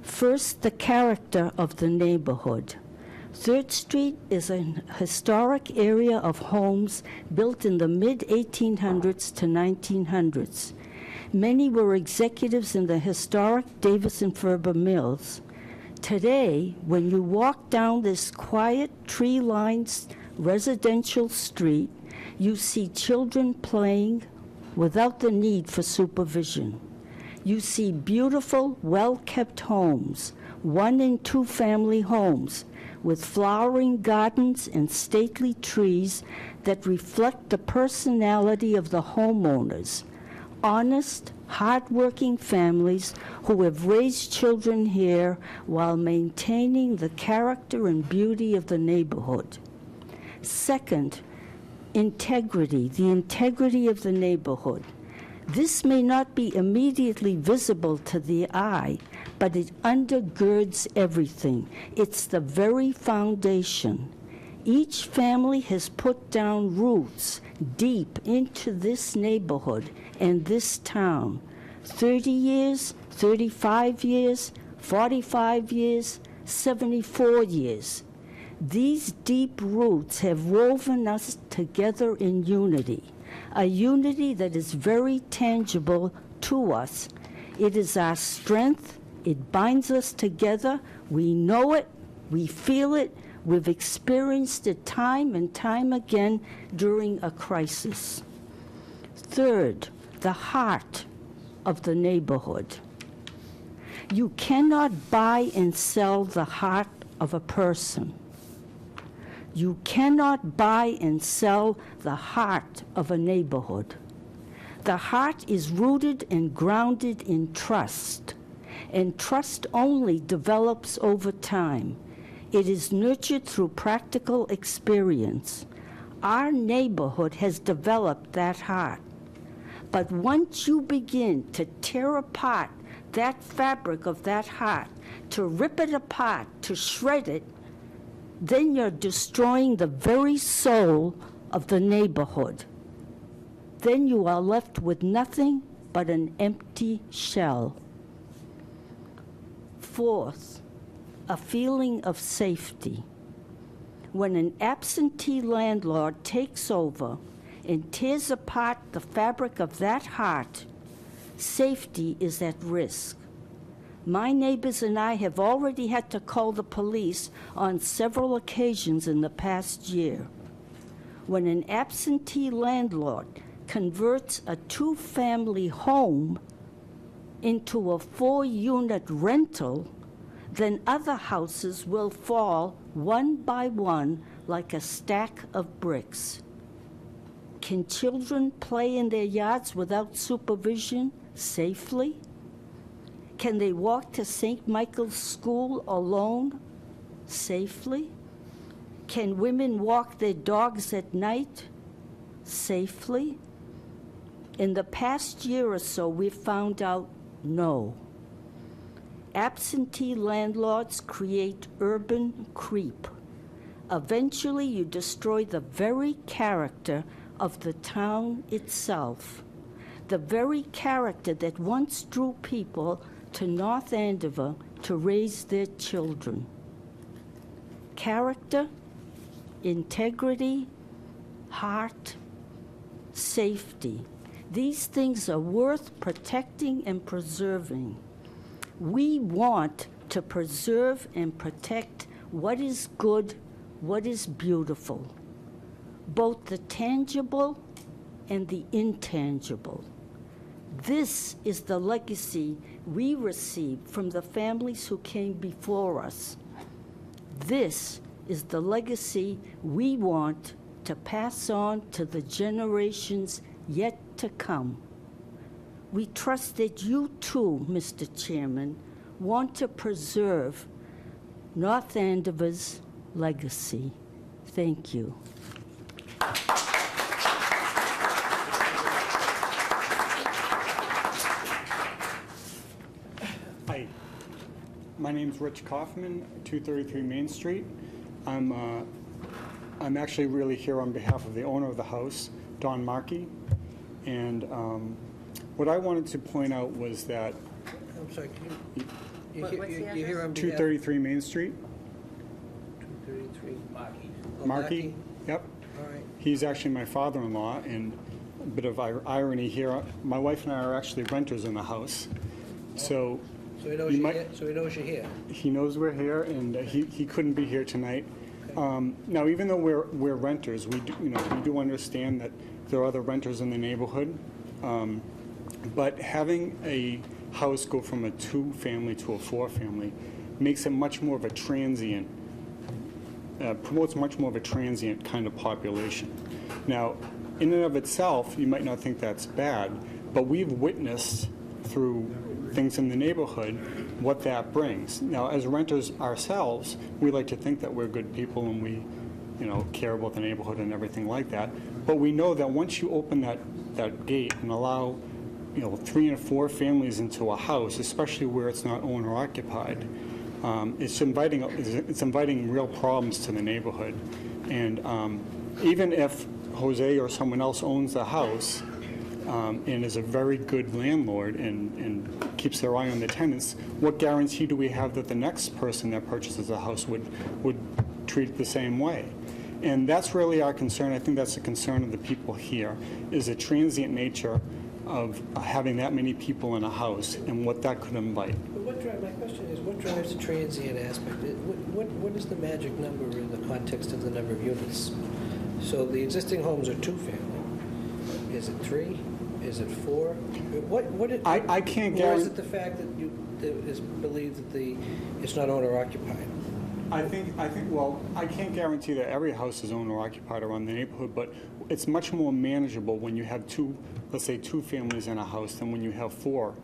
First, the character of the neighborhood. 3rd Street is a historic area of homes built in the mid-1800s to 1900s. Many were executives in the historic Davis and Ferber mills. Today, when you walk down this quiet, tree-lined residential street, you see children playing without the need for supervision. You see beautiful, well-kept homes, 1- and 2-family homes, with flowering gardens and stately trees that reflect the personality of the homeowners. Honest, hard-working families who have raised children here while maintaining the character and beauty of the neighborhood. Second, integrity, the integrity of the neighborhood. This may not be immediately visible to the eye, but it undergirds everything. It's the very foundation. Each family has put down roots deep into this neighborhood and this town. 30 years, 35 years, 45 years, 74 years. These deep roots have woven us together in unity, a unity that is very tangible to us. It is our strength It binds us together. We know it. We feel it. We've experienced it time and time again during a crisis. Third, the heart of the neighborhood. You cannot buy and sell the heart of a person. You cannot buy and sell the heart of a neighborhood. The heart is rooted and grounded in trust, and trust only develops over time. It is nurtured through practical experience. Our neighborhood has developed that heart. But once you begin to tear apart that fabric of that heart, to rip it apart, to shred it, then you're destroying the very soul of the neighborhood. Then you are left with nothing but an empty shell. Fourth, a feeling of safety. When an absentee landlord takes over and tears apart the fabric of that heart, safety is at risk. My neighbors and I have already had to call the police on several occasions in the past year. When an absentee landlord converts a two-family home into a 4-unit rental, then other houses will fall one by one like a stack of bricks. Can children play in their yards without supervision safely? Can they walk to St. Michael's School alone safely? Can women walk their dogs at night safely? In the past year or so, we've found out no. Absentee landlords create urban creep. Eventually, you destroy the very character of the town itself, the very character that once drew people to North Andover to raise their children. Character, integrity, heart, safety. These things are worth protecting and preserving. We want to preserve and protect what is good, what is beautiful, both the tangible and the intangible. This is the legacy we received from the families who came before us. This is the legacy we want to pass on to the generations yet to come. We trust that you too, Mr. Chairman, want to preserve North Andover's legacy. Thank you. Hi, my name's Rich Kaufman, 233 Main Street. I'm actually really here on behalf of the owner of the house, Don Markey. And what I wanted to point out was that... I'm sorry, can you're here on behalf... 233 Main Street. 233 Markey. Markey, yep. All right. He's actually my father-in-law, and a bit of irony here, my wife and I are actually renters in the house. So he knows you're here? So he knows you're here? He knows we're here, and he couldn't be here tonight. Okay. Now, even though we're renters, we do understand that there are other renters in the neighborhood. But having a house go from a 2-family to a 4-family makes it much more of a transient, promotes much more of a transient kind of population. Now, in and of itself, you might not think that's bad, but we've witnessed through things in the neighborhood what that brings. Now, as renters ourselves, we like to think that we're good people and we, care about the neighborhood and everything like that. But we know that once you open that gate and allow, 3 and 4 families into a house, especially where it's not owner occupied, it's inviting real problems to the neighborhood. And even if Jose or someone else owns the house and is a very good landlord and keeps their eye on the tenants, what guarantee do we have that the next person that purchases a house would treat it the same way? And that's really our concern. I think that's the concern of the people here, is the transient nature of having that many people in a house and what that could invite. But what my question is, what drives the transient aspect? What is the magic number in the context of the number of units? So the existing homes are two-family. Is it 3? Is it 4? I can't Or is guarantee. it the fact that it is believed that it's not owner-occupied? I think, well, I can't guarantee that every house is owner-occupied around the neighborhood, but it's much more manageable when you have let's say two families in a house than when you have 4,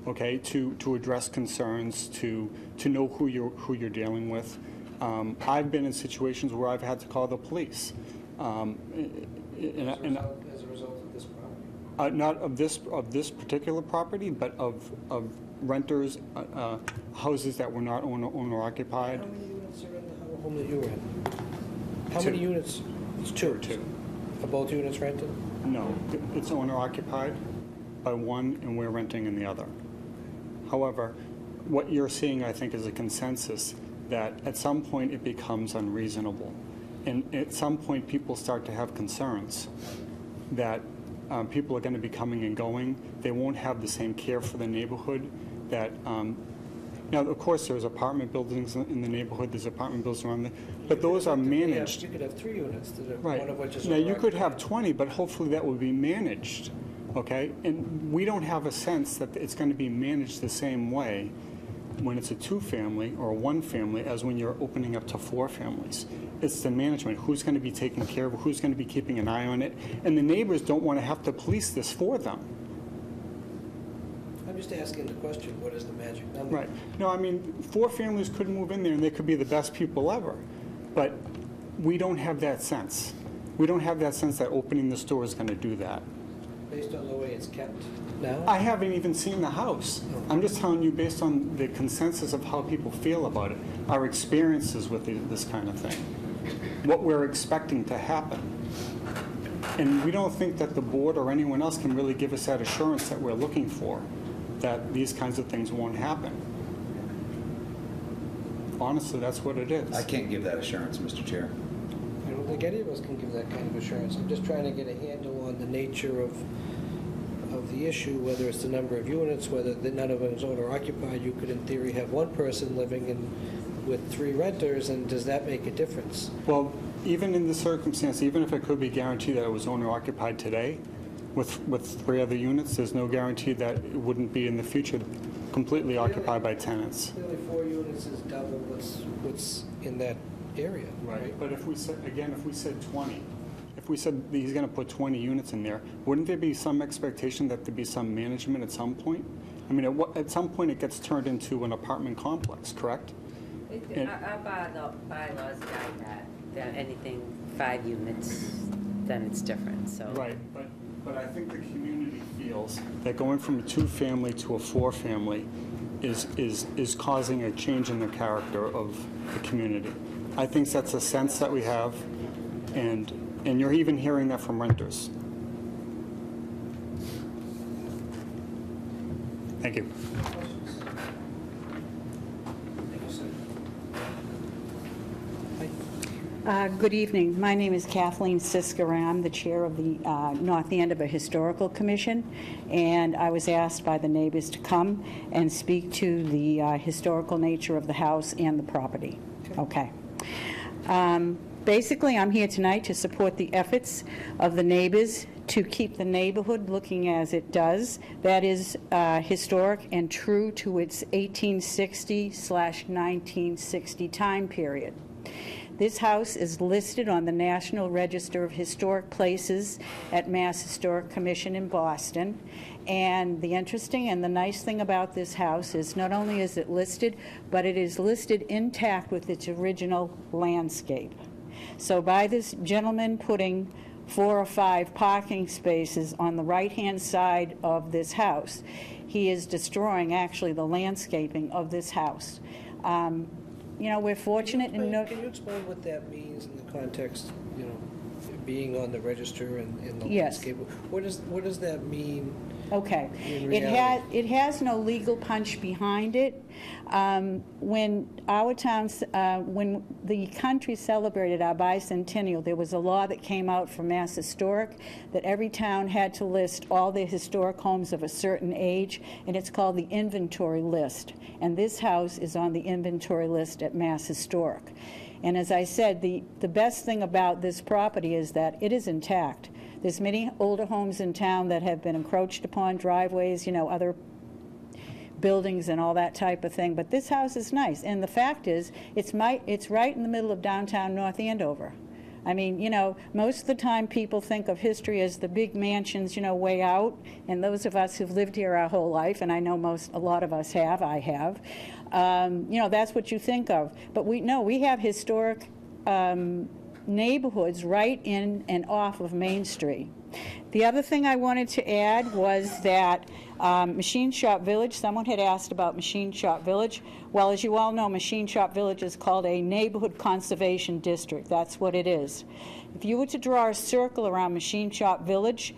okay, to address concerns, to know who you're dealing with. I've been in situations where I've had to call the police. As a result of this problem? Not of this particular property, but of renters, houses that were not owner-occupied. How many units are in the home that you were in? How many units? It's 2. 2. Are both units rented? No, it's owner-occupied by one, and we're renting in the other. However, what you're seeing, I think, is a consensus that at some point it becomes unreasonable. And at some point, people start to have concerns that people are going to be coming and going. They won't have the same care for the neighborhood that now, of course, there's apartment buildings in the neighborhood, there's apartment buildings around there, but those are managed. You could have 3 units, Right. one of which is Now, you could owner-occupied. have 20, but hopefully that will be managed, okay? And we don't have a sense that it's going to be managed the same way when it's a 2-family or a 1-family as when you're opening up to 4 families. It's the management. Who's going to be taking care of it? Who's going to be keeping an eye on it? And the neighbors don't want to have to police this for them. I'm just asking the question, what is the magic number? Right. No, I mean, 4 families could move in there and they could be the best people ever. But we don't have that sense. We don't have that sense that opening this door is going to do that. Based on the way it's kept now? I haven't even seen the house. I'm just telling you based on the consensus of how people feel about it, our experiences with this kind of thing, what we're expecting to happen. And we don't think that the board or anyone else can really give us that assurance that we're looking for, that these kinds of things won't happen. Honestly, that's what it is. I can't give that assurance, Mr. Chair. I don't think any of us can give that kind of assurance. I'm just trying to get a handle on the nature of the issue, whether it's the number of units, whether none of them is owner-occupied. You could, in theory, have one person living with 3 renters, and does that make a difference? Well, even in the circumstance, even if it could be guaranteed that it was owner-occupied today, with 3 other units, there's no guarantee that it wouldn't be in the future completely occupied by tenants. Clearly, 4 units is double what's in that area, right? But if we said, again, if we said 20, if we said that he's going to put 20 units in there, wouldn't there be some expectation that there'd be some management at some point? I mean, at some point, it gets turned into an apartment complex, correct? Our bylaws guide that anything 5 units, then it's different, so. Right, but I think the community feels that going from a 2-family to a 4-family is causing a change in the character of the community. I think that's a sense that we have, and you're even hearing that from renters. Thank you. Good evening. My name is Kathleen Sisker. I'm the chair of the North Andover Historical Commission, and I was asked by the neighbors to come and speak to the historical nature of the house and the property. Okay. Basically, I'm here tonight to support the efforts of the neighbors to keep the neighborhood looking as it does. That is historic and true to its 1860/1960 time period. This house is listed on the National Register of Historic Places at Mass Historic Commission in Boston. And the interesting and the nice thing about this house is not only is it listed, but it is listed intact with its original landscape. So by this gentleman putting 4 or 5 parking spaces on the right-hand side of this house, he is destroying actually the landscaping of this house. You know, we're fortunate in... Can you explain what that means in the context, being on the register and the Yes. landscape. What does that mean? Okay. In It has no legal punch behind it. When our towns, when the country celebrated our bicentennial, there was a law that came out from Mass Historic that every town had to list all their historic homes of a certain age, and it's called the inventory list. And this house is on the inventory list at Mass Historic. And as I said, the best thing about this property is that it is intact. There's many older homes in town that have been encroached upon, driveways, other buildings and all that type of thing. But this house is nice. And the fact is, it's right in the middle of downtown North Andover. I mean, most of the time people think of history as the big mansions, way out. And those of us who've lived here our whole life, and I know a lot of us have, I have, that's what you think of. But we have historic neighborhoods right in and off of Main Street. The other thing I wanted to add was that Machine Shop Village, someone had asked about Machine Shop Village. Well, as you all know, Machine Shop Village is called a neighborhood conservation district. That's what it is. If you were to draw a circle around Machine Shop Village,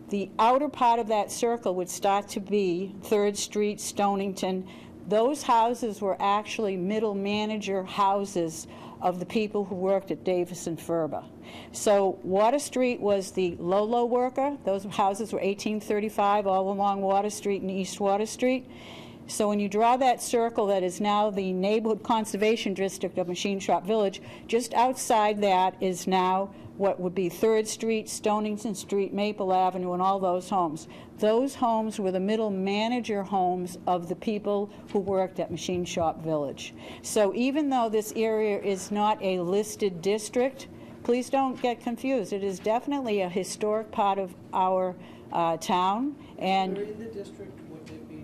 the outer part of that circle would start to be 3rd Street, Stonington. Those houses were actually middle manager houses of the people who worked at Davis and Ferber. So Water Street was the low worker. Those houses were 1835 all along Water Street and East Water Street. So when you draw that circle that is now the neighborhood conservation district of Machine Shop Village, just outside that is now what would be 3rd Street, Stonington Street, Maple Avenue, and all those homes. Those homes were the middle manager homes of the people who worked at Machine Shop Village. So even though this area is not a listed district, please don't get confused. It is definitely a historic part of our town. And in the district, would there be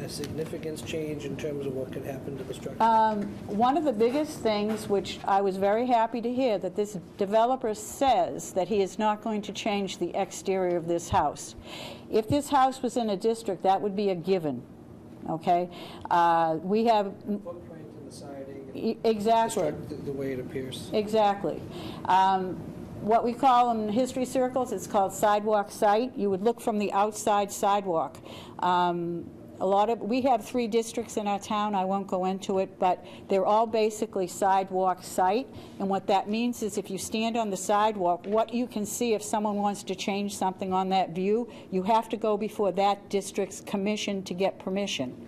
a significant change in terms of what could happen to the structure? One of the biggest things, which I was very happy to hear, that this developer says that he is not going to change the exterior of this house. If this house was in a district, that would be a given, okay? We have... Footprint and the siding. Exactly. The way it appears. Exactly. What we call in history circles, it's called sidewalk site. You would look from the outside sidewalk. We have 3 districts in our town. I won't go into it, but they're all basically sidewalk site. And what that means is if you stand on the sidewalk, what you can see if someone wants to change something on that view, you have to go before that district's commission to get permission.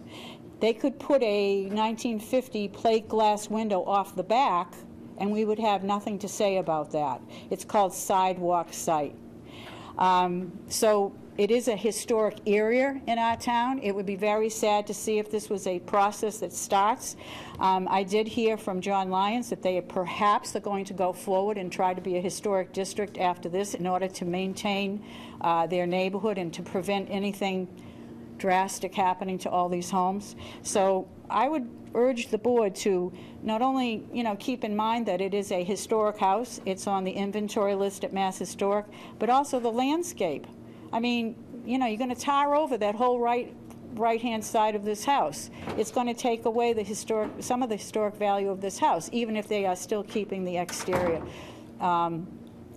They could put a 1950 plate glass window off the back, and we would have nothing to say about that. It's called sidewalk site. So it is a historic area in our town. It would be very sad to see if this was a process that starts. I did hear from John Lyons that they perhaps are going to go forward and try to be a historic district after this in order to maintain their neighborhood and to prevent anything drastic happening to all these homes. So I would urge the board to not only, keep in mind that it is a historic house, it's on the inventory list at Mass Historic, but also the landscape. I mean, you're going to tar over that whole right-hand side of this house. It's going to take away some of the historic value of this house, even if they are still keeping the exterior. And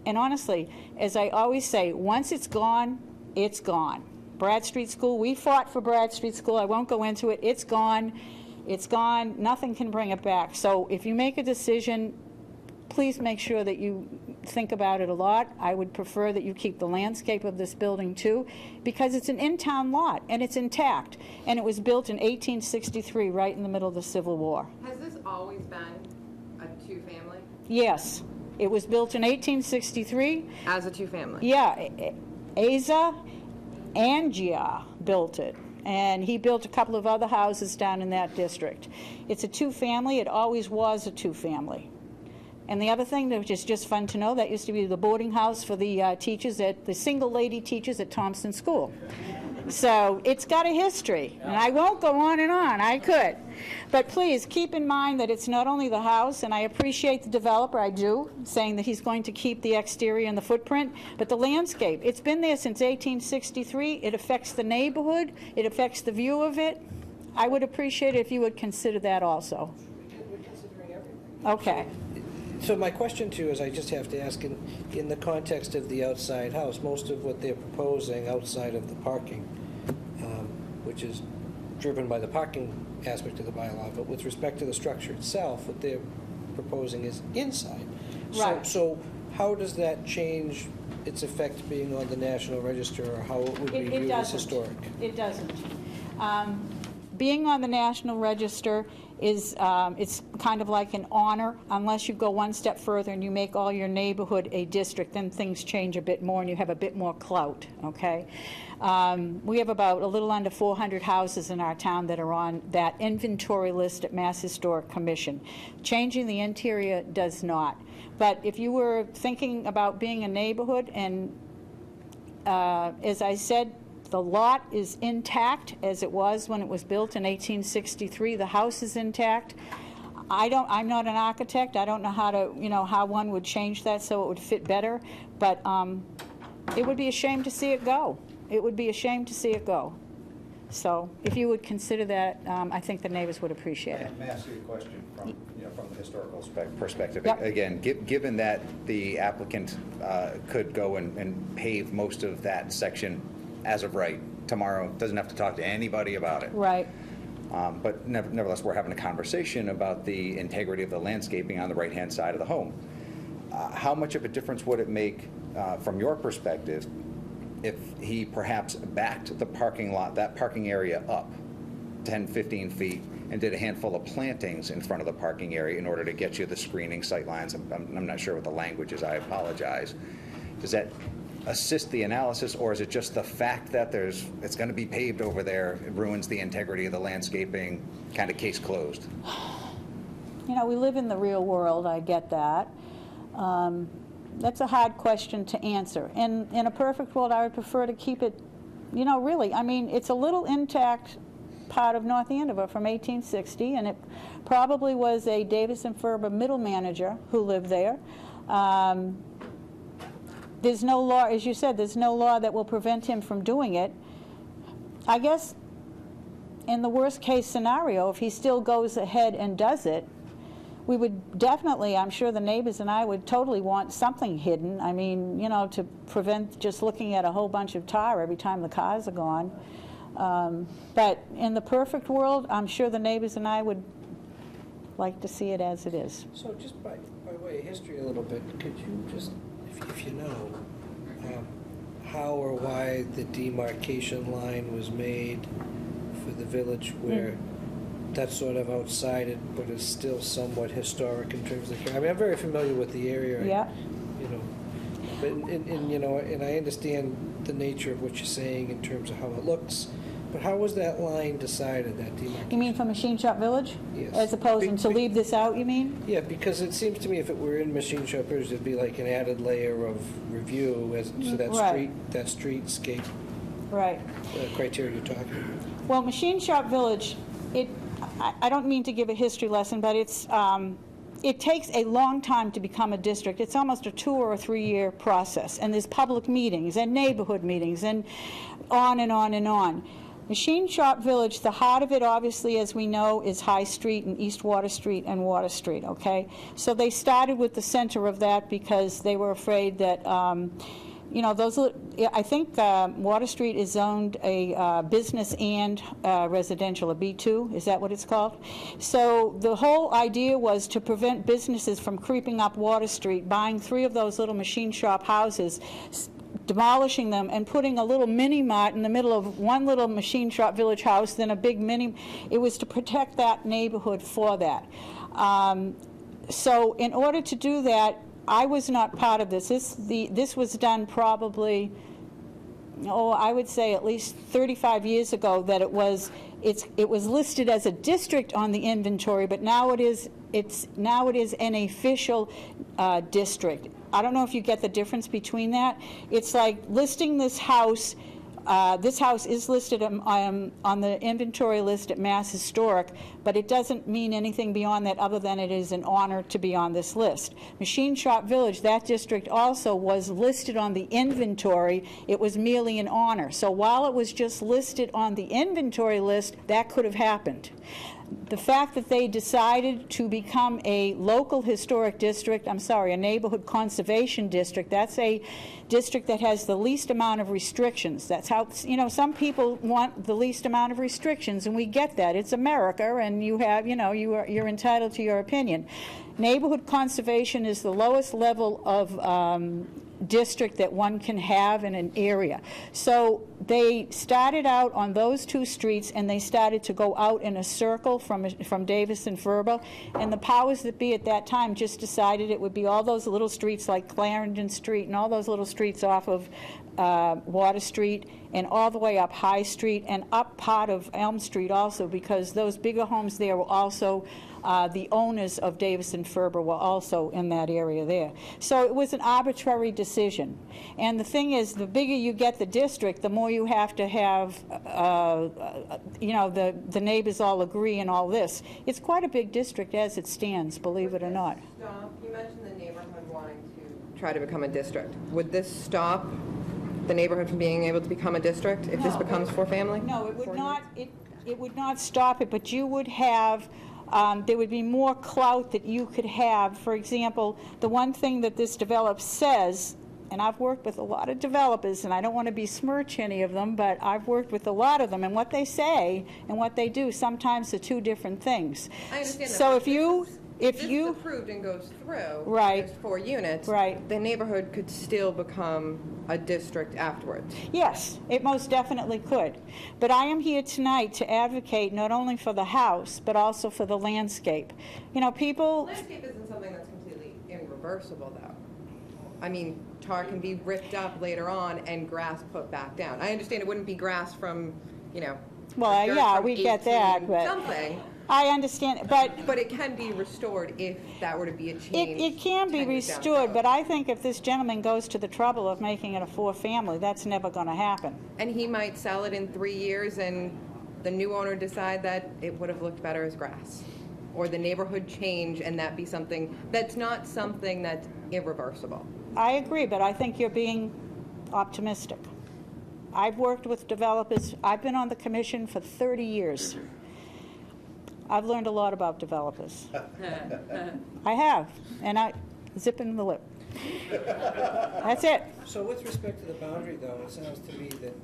honestly, as I always say, once it's gone, it's gone. Bradstreet School, we fought for Bradstreet School. I won't go into it. It's gone. It's gone. Nothing can bring it back. So if you make a decision, please make sure that you think about it a lot. I would prefer that you keep the landscape of this building too, because it's an in-town lot and it's intact. And it was built in 1863, right in the middle of the Civil War. Has this always been a two-family? Yes. It was built in 1863. As a two-family? Yeah. Asa Angia built it. And he built a couple of other houses down in that district. It's a two-family. It always was a two-family. And the other thing that is just fun to know, that used to be the boarding house for the teachers the single lady teachers at Thompson School. So it's got a history, and I won't go on and on. I could. But please keep in mind that it's not only the house, and I appreciate the developer, I do, saying that he's going to keep the exterior and the footprint, but the landscape. It's been there since 1863. It affects the neighborhood. It affects the view of it. I would appreciate it if you would consider that also. We're considering everything. Okay. So my question to you is, I just have to ask, in the context of the outside house, most of what they're proposing outside of the parking, which is driven by the parking aspect of the bylaw, but with respect to the structure itself, what they're proposing is inside. Right. So how does that change its effect being on the National Register, or how it would be viewed as historic? It doesn't. Being on the National Register is, it's kind of like an honor, unless you go one step further and you make all your neighborhood a district, then things change a bit more and you have a bit more clout, okay? We have about a little under 400 houses in our town that are on that inventory list at Mass Historic Commission. Changing the interior does not. But if you were thinking about being a neighborhood, and as I said, the lot is intact as it was when it was built in 1863. The house is intact. I'm not an architect. I don't know how to, how one would change that so it would fit better. But it would be a shame to see it go. It would be a shame to see it go. So if you would consider that, I think the neighbors would appreciate it. May I ask you a question from the historical perspective? Yep. Again, given that the applicant could go and pave most of that section as of right tomorrow, doesn't have to talk to anybody about it. Right. But nevertheless, we're having a conversation about the integrity of the landscaping on the right-hand side of the home. How much of a difference would it make, from your perspective, if he perhaps backed the parking lot, that parking area up 10, 15 feet, and did a handful of plantings in front of the parking area in order to get you the screening sight lines? I'm not sure what the language is, I apologize. Does that assist the analysis, or is it just the fact that it's going to be paved over there, it ruins the integrity of the landscaping, kind of case closed? We live in the real world, I get that. That's a hard question to answer. In a perfect world, I would prefer to keep it, really, it's a little intact part of North Andover from 1860, and it probably was a Davis and Ferber middle manager who lived there. There's no law, as you said, there's no law that will prevent him from doing it. I guess in the worst case scenario, if he still goes ahead and does it, we would definitely, I'm sure the neighbors and I would totally want something hidden. To prevent just looking at a whole bunch of tar every time the cars are gone. But in the perfect world, I'm sure the neighbors and I would like to see it as it is. So just by way of history a little bit, could you just, if you know, how or why the demarcation line was made for the village where that's sort of outside it, but is still somewhat historic in terms of, I'm very familiar with the area. Yeah. But, and I understand the nature of what you're saying in terms of how it looks, but how was that line decided, that demarcation? You mean for Machine Shop Village? Yes. As opposed to leave this out, you mean? Yeah, because it seems to me if it were in Machine Shop Village, there'd be like an added layer of review as to that Right. streetscape Right. criteria you're talking about. Well, Machine Shop Village, I don't mean to give a history lesson, but it takes a long time to become a district. It's almost a 2 or a 3 year process, and there's public meetings and neighborhood meetings and on and on and on. Machine Shop Village, the heart of it, obviously, as we know, is High Street and East Water Street and Water Street, okay? So they started with the center of that because they were afraid that, I think Water Street is zoned a business and residential, a B2, is that what it's called? So the whole idea was to prevent businesses from creeping up Water Street, buying 3 of those little machine shop houses, demolishing them and putting a little mini mart in the middle of one little Machine Shop Village house, then a big mini. It was to protect that neighborhood for that. So in order to do that, I was not part of this. This was done probably, I would say at least 35 years ago, that it was listed as a district on the inventory, but now it is an official district. I don't know if you get the difference between that. It's like listing this house. This house is listed on the inventory list at Mass Historic, but it doesn't mean anything beyond that other than it is an honor to be on this list. Machine Shop Village, that district also was listed on the inventory. It was merely an honor. So while it was just listed on the inventory list, that could have happened. The fact that they decided to become a local historic district, a neighborhood conservation district, that's a district that has the least amount of restrictions. That's how, some people want the least amount of restrictions, and we get that. It's America, and you have, you're entitled to your opinion. Neighborhood conservation is the lowest level of district that one can have in an area. So they started out on those two streets, and they started to go out in a circle from Davis and Furbo, and the powers that be at that time just decided it would be all those little streets like Clarendon Street and all those little streets off of Water Street and all the way up High Street and up part of Elm Street also, because those bigger homes there were also the owners of Davis and Furbo were also in that area there. So it was an arbitrary decision. And the thing is, the bigger you get the district, the more you have to have, the neighbors all agree and all this. It's quite a big district as it stands, believe it or not. Stop. You mentioned the neighborhood wanting to try to become a district. Would this stop the neighborhood from being able to become a district if this becomes four-family? No, it would not. It would not stop it, but you would have. There would be more clout that you could have. For example, the one thing that this developer says, and I've worked with a lot of developers, and I don't want to besmirch any of them, but I've worked with a lot of them, and what they say and what they do sometimes are two different things. I understand that. So but if you this is approved and goes through, right, there's 4 units, right, the neighborhood could still become a district afterwards. Yes, it most definitely could. But I am here tonight to advocate not only for the house, but also for the landscape. People... Landscape isn't something that's completely irreversible, though. I mean, tar can be ripped up later on and grass put back down. I understand it wouldn't be grass from, Well, yeah, we get that, but... something. I understand, but it can be restored if that were to be a change. It can be restored, but I think if this gentleman goes to the trouble of making it a 4-family, that's never going to happen. And he might sell it in 3 years, and the new owner decide that it would have looked better as grass, or the neighborhood change, and that be something that's not something that's irreversible. I agree, but I think you're being optimistic. I've worked with developers. I've been on the commission for 30 years. I've learned a lot about developers. I have, and I zip in the lip. That's it. So with respect to the boundary, though, it sounds to me that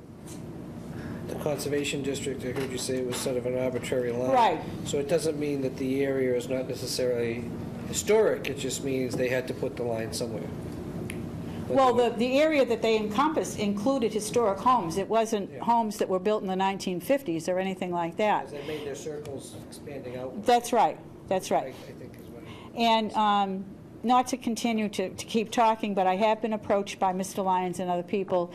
the conservation district, I heard you say, was sort of an arbitrary line. Right. So it doesn't mean that the area is not necessarily historic, it just means they had to put the line somewhere. Well, the area that they encompassed included historic homes. It wasn't homes that were built in the 1950s or anything like that. They made their circles expanding out. That's right. That's right. I think is what And not to continue to keep talking, but I have been approached by Mr. Lyons and other people,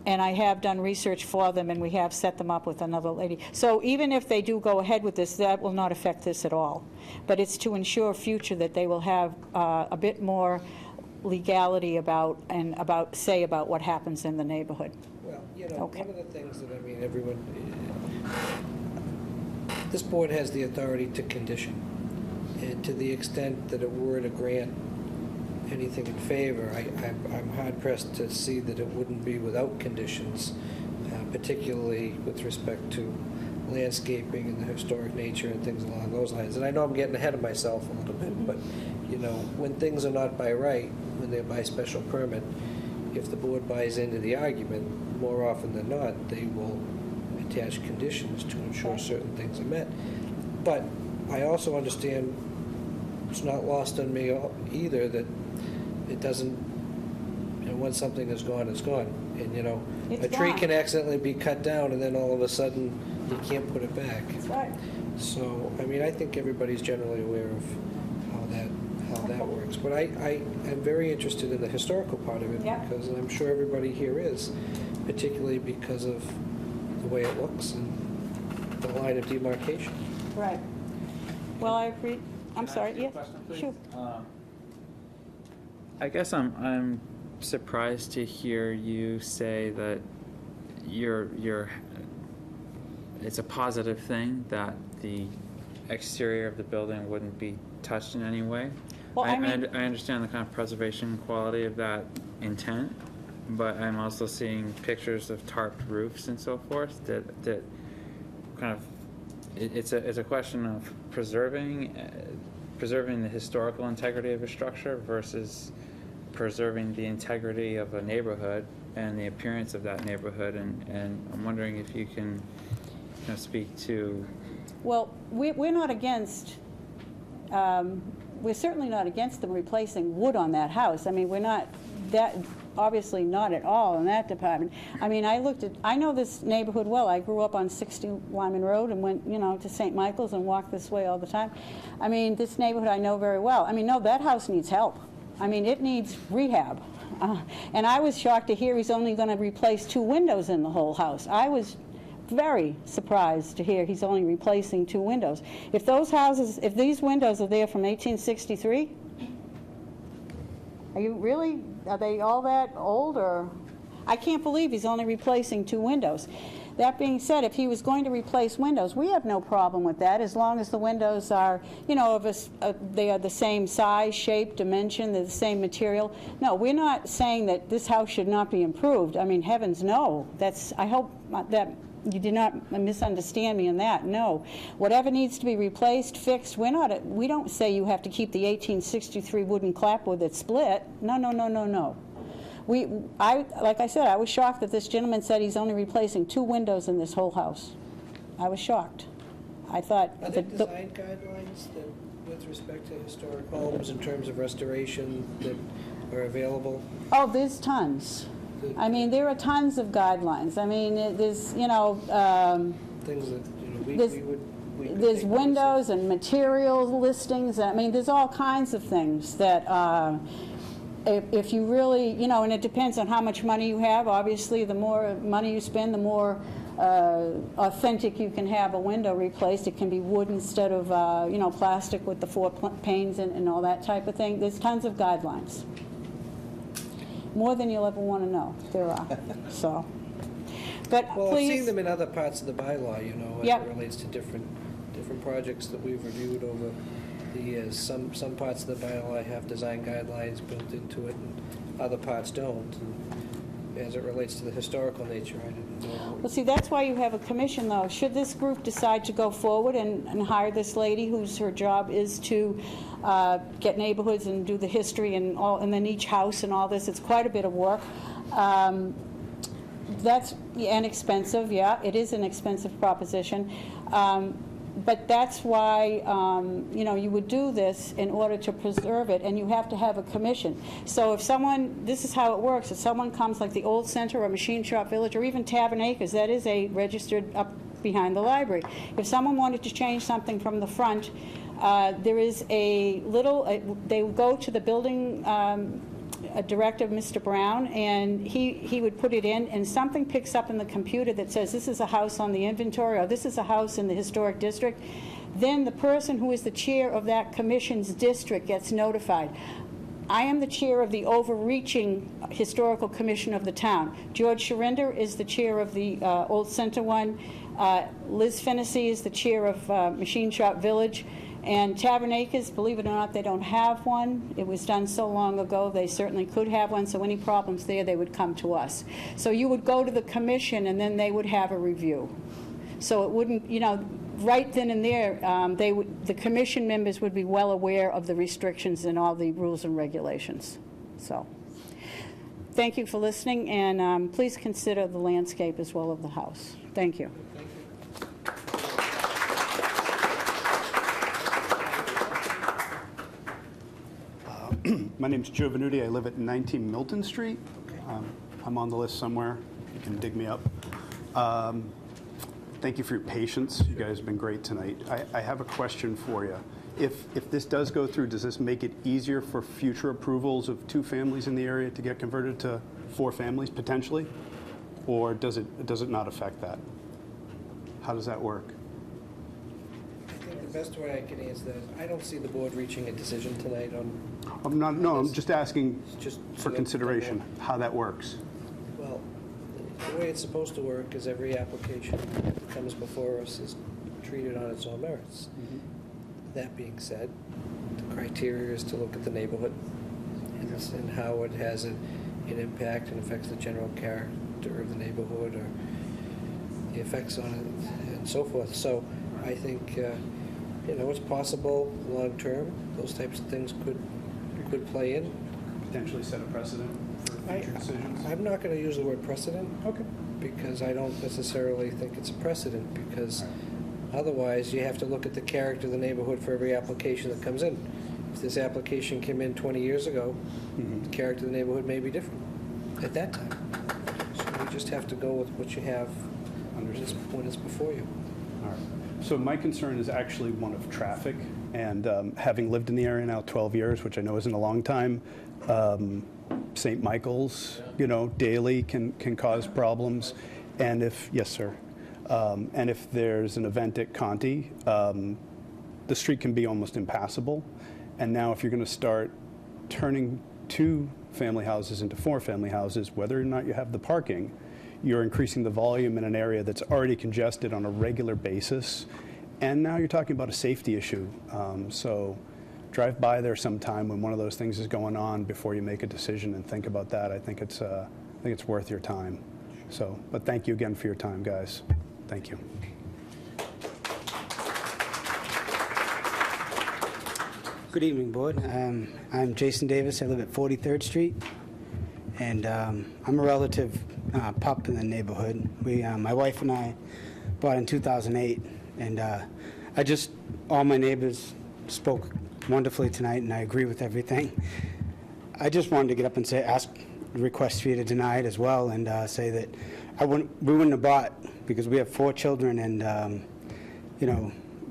and I have done research for them, and we have set them up with another lady. So even if they do go ahead with this, that will not affect this at all. But it's to ensure future that they will have a bit more legality about what happens in the neighborhood. Well, one of the things that, everyone, this board has the authority to condition, and to the extent that it were to grant anything in favor, I'm hard-pressed to see that it wouldn't be without conditions, particularly with respect to landscaping and the historic nature and things along those lines. And I know I'm getting ahead of myself a little bit, but, when things are not by right, when they're by special permit, if the board buys into the argument, more often than not, they will attach conditions to ensure certain things are met. But I also understand, it's not lost on me either, that it doesn't, once something is gone, it's gone. And, It's a tree gone. can accidentally be cut down, and then all of a sudden, you can't put it back. That's right. So, I think everybody's generally aware of how that works. But I am very interested in the historical part of it, because I'm sure everybody here is, particularly because of the way it looks and the line of demarcation. Right. Well, I agree. I'm sorry. Yeah. Sure. I guess I'm surprised to hear you say that it's a positive thing that the exterior of the building wouldn't be touched in any way. Well, I understand the kind of preservation quality of that intent, but I'm also seeing pictures of tarped roofs and so forth that kind of it's a question of preserving the historical integrity of a structure versus preserving the integrity of a neighborhood and the appearance of that neighborhood, and I'm wondering if you can speak to. Well, we're not against, we're certainly not against them replacing wood on that house. I mean, we're not, that, obviously not at all in that department. I mean, I know this neighborhood well. I grew up on 60 Lyman Road and went, to St. Michael's and walked this way all the time. I mean, this neighborhood I know very well. I mean, no, that house needs help. I mean, it needs rehab. And I was shocked to hear he's only going to replace 2 windows in the whole house. I was very surprised to hear he's only replacing 2 windows. If these windows are there from 1863, are they all that old, or? I can't believe he's only replacing 2 windows. That being said, if he was going to replace windows, we have no problem with that, as long as the windows are, they are the same size, shape, dimension, they're the same material. No, we're not saying that this house should not be improved. I mean, heavens no. I hope that you did not misunderstand me in that. No. Whatever needs to be replaced, fixed, we don't say you have to keep the 1863 wooden clapboard that's split. No, no, no, no, no. Like I said, I was shocked that this gentleman said he's only replacing 2 windows in this whole house. I was shocked. I thought... Are there design guidelines that, with respect to historic homes in terms of restoration, that are available? Oh, there's tons. I mean, there are tons of guidelines. I mean, there's, things that, there's windows and materials listings. I mean, there's all kinds of things that... If you really, and it depends on how much money you have. Obviously, the more money you spend, the more authentic you can have a window replaced. It can be wood instead of, plastic with the 4 panes and all that type of thing. There's tons of guidelines. More than you'll ever want to know. There are. So, but well, please. I've seen them in other parts of the bylaw, as Yep. it relates to different projects that we've reviewed over the years. Some parts of the bylaw have design guidelines built into it, and other parts don't. And as it relates to the historical nature, I didn't know. Well, see, that's why you have a commission, though. Should this group decide to go forward and hire this lady, her job is to get neighborhoods and do the history and then each house and all this, it's quite a bit of work. That's inexpensive. Yeah, it is an expensive proposition. But that's why, you would do this in order to preserve it, and you have to have a commission. So if this is how it works, if someone comes like the Old Center or Machine Shop Village or even Tavern Acres, that is a registered up behind the library. If someone wanted to change something from the front, there is they would go to the building director, Mr. Brown, and he would put it in, and something picks up in the computer that says this is a house on the inventory or this is a house in the historic district. Then the person who is the chair of that commission's district gets notified. I am the chair of the overreaching historical commission of the town. George Shurinder is the chair of the Old Center one. Liz Fennessy is the chair of Machine Shop Village. And Tavern Acres, believe it or not, they don't have one. It was done so long ago, they certainly could have one, so any problems there, they would come to us. So you would go to the commission, and then they would have a review. So it wouldn't, right then and there, the commission members would be well aware of the restrictions and all the rules and regulations. So thank you for listening, and please consider the landscape as well of the house. Thank you. My name's Joe Venuti. I live at 19 Milton Street. I'm on the list somewhere. You can dig me up. Thank you for your patience. You guys have been great tonight. I have a question for you. If this does go through, does this make it easier for future approvals of 2 families in the area to get converted to 4 families potentially? Or does it not affect that? How does that work? The best way I can answer that is I don't see the board reaching a decision tonight on... I'm just asking for consideration how that works. Well, the way it's supposed to work is every application that comes before us is treated on its own merits. That being said, the criteria is to look at the neighborhood and how it has an impact and affects the general character of the neighborhood or the effects on it and so forth. So I think, it's possible long-term, those types of things could play in. Potentially set a precedent for future decisions? I'm not going to use the word precedent. Okay. Because I don't necessarily think it's a precedent, because otherwise you have to look at the character of the neighborhood for every application that comes in. If this application came in 20 years ago, the character of the neighborhood may be different at that time. So you just have to go with what you have when it's before you. All right. So my concern is actually one of traffic, and having lived in the area now 12 years, which I know isn't a long time, St. Michael's, daily can cause problems. And yes, sir. And if there's an event at Conti, the street can be almost impassable. And now if you're going to start turning 2 family houses into 4 family houses, whether or not you have the parking, you're increasing the volume in an area that's already congested on a regular basis. And now you're talking about a safety issue. So drive by there sometime when one of those things is going on before you make a decision and think about that. I think it's worth your time. So, but thank you again for your time, guys. Thank you. Good evening, Board. I'm Jason Davis. I live at 43rd Street, and I'm a relative pup in the neighborhood. My wife and I bought in 2008, and all my neighbors spoke wonderfully tonight, and I agree with everything. I just wanted to get up and request for you to deny it as well, and say that we wouldn't have bought, because we have 4 children, and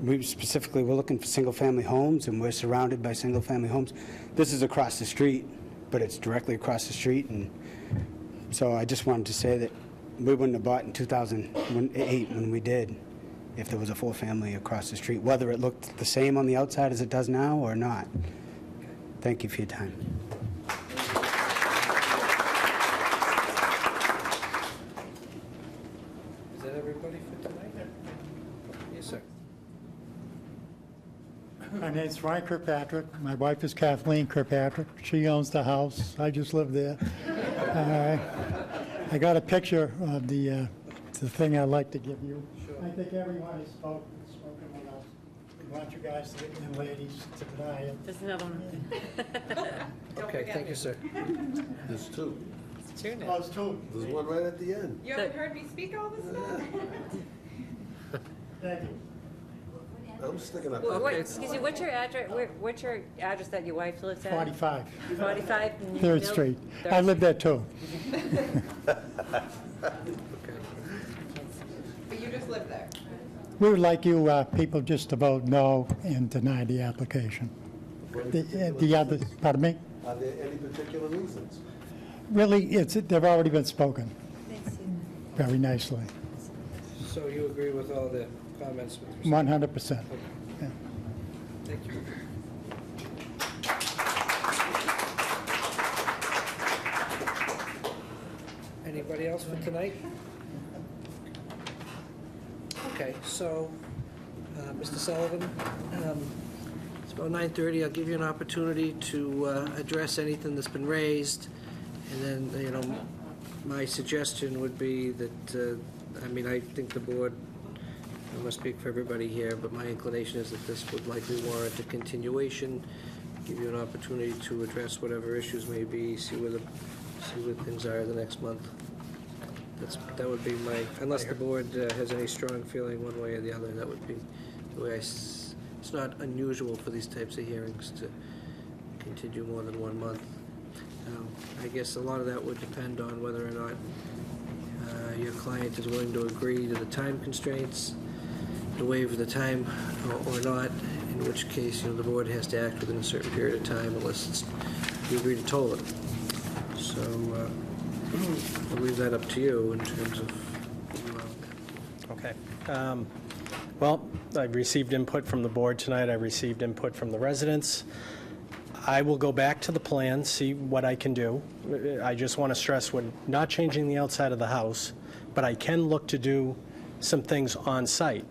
we're looking for single-family homes, and we're surrounded by single-family homes. This is across the street, but it's directly across the street, and so I just wanted to say that we wouldn't have bought in 2008 when we did, if there was a 4-family across the street, whether it looked the same on the outside as it does now or not. Thank you for your time. Is that everybody for tonight? Yes, sir. My name's Frank Kirkpatrick. My wife is Kathleen Kirkpatrick. She owns the house. I just live there. I got a picture of the thing I'd like to give you. Sure. I think everyone has spoken with us. We want you guys and ladies to deny it. There's another one. Okay, thank you, sir. There's 2. It's 2 now. Oh, it's 2. There's one right at the end. You haven't heard me speak all this time? Thank you. I'm sticking up. Excuse me, what's your address, what's your address that your wife lives at? 45. 45? 3rd Street. I live there too. But you just live there? We would like you people just to vote no and deny the application. The other, pardon me? Are there any particular reasons? Really, they've already been spoken very nicely. So you agree with all the comments with respect? 100%. Yeah. Thank you. Anybody else for tonight? Okay, so, Mr. Sullivan, it's about 9:30. I'll give you an opportunity to address anything that's been raised, and then, my suggestion would be that, I think the board, I must speak for everybody here, but my inclination is that this would likely warrant a continuation, give you an opportunity to address whatever issues may be, see where things are the next month. That would be my, unless the board has any strong feeling one way or the other, that would be the way it's not unusual for these types of hearings to continue more than 1 month. I guess a lot of that would depend on whether or not your client is willing to agree to the time constraints, to waive the time or not, in which case, the board has to act within a certain period of time unless you agree to toll it. So I'll leave that up to you in terms of... Okay. Well, I've received input from the board tonight. I received input from the residents. I will go back to the plan, see what I can do. I just want to stress we're not changing the outside of the house, but I can look to do some things on site.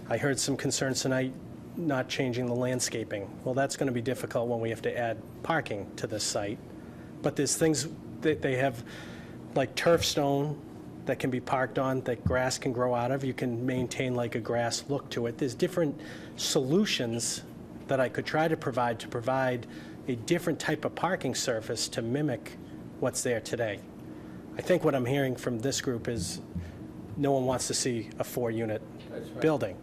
I heard some concerns tonight not changing the landscaping. Well, that's going to be difficult when we have to add parking to this site. But there's things that they have, like turf stone that can be parked on, that grass can grow out of. You can maintain like a grass look to it. There's different solutions that I could try to provide a different type of parking surface to mimic what's there today. I think what I'm hearing from this group is no one wants to see a 4-unit building.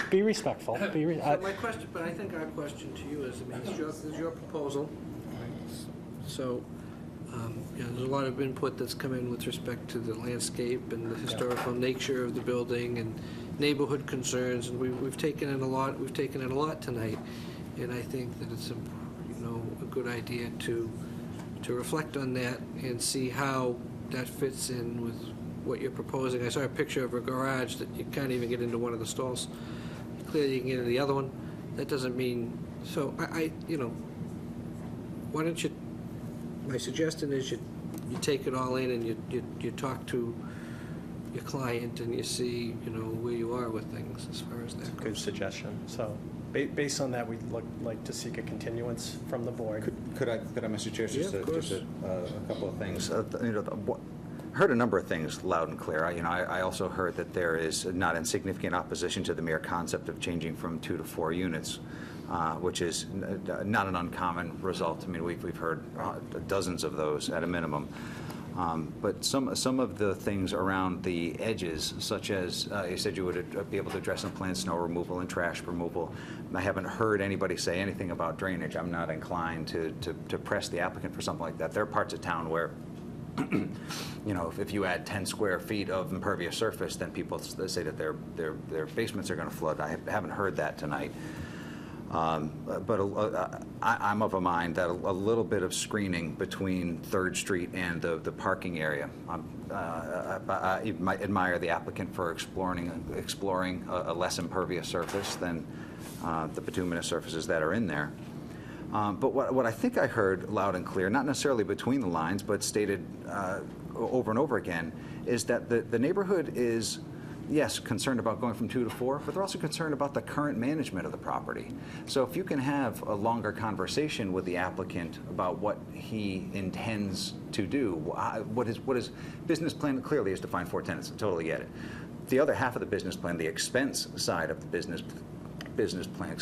Be respectful. My question, but I think our question to you is, I mean, this is your proposal. So, there's a lot of input that's come in with respect to the landscape and the historical nature of the building and neighborhood concerns, and we've taken in a lot. We've taken in a lot tonight, and I think that it's a good idea to reflect on that and see how that fits in with what you're proposing. I saw a picture of a garage that you can't even get into one of the stalls. Clearly, you can get into the other one. That doesn't mean so. Why don't you? My suggestion is you take it all in and you talk to your client and you see where you are with things as far as that goes. Good suggestion. So based on that, we'd like to seek a continuance from the board. Could I, Mr. Chair, just a couple of things? Heard a number of things loud and clear. I also heard that there is not insignificant opposition to the mere concept of changing from 2 to 4 units, which is not an uncommon result. I mean, we've heard dozens of those at a minimum. But some of the things around the edges, such as you said you would be able to address and plan snow removal and trash removal. I haven't heard anybody say anything about drainage. I'm not inclined to press the applicant for something like that. There are parts of town where if you add 10 square feet of impervious surface, then people say that their basements are going to flood. I haven't heard that tonight. But I'm of a mind that a little bit of screening between 3rd Street and the parking area. I admire the applicant for exploring a less impervious surface than the bituminous surfaces that are in there. But what I think I heard loud and clear, not necessarily between the lines, but stated over and over again, is that the neighborhood is, yes, concerned about going from 2 to 4, but they're also concerned about the current management of the property. So if you can have a longer conversation with the applicant about what he intends to do, what his business plan clearly is to find 4 tenants. I totally get it. The other half of the business plan, the expense side of the business plan,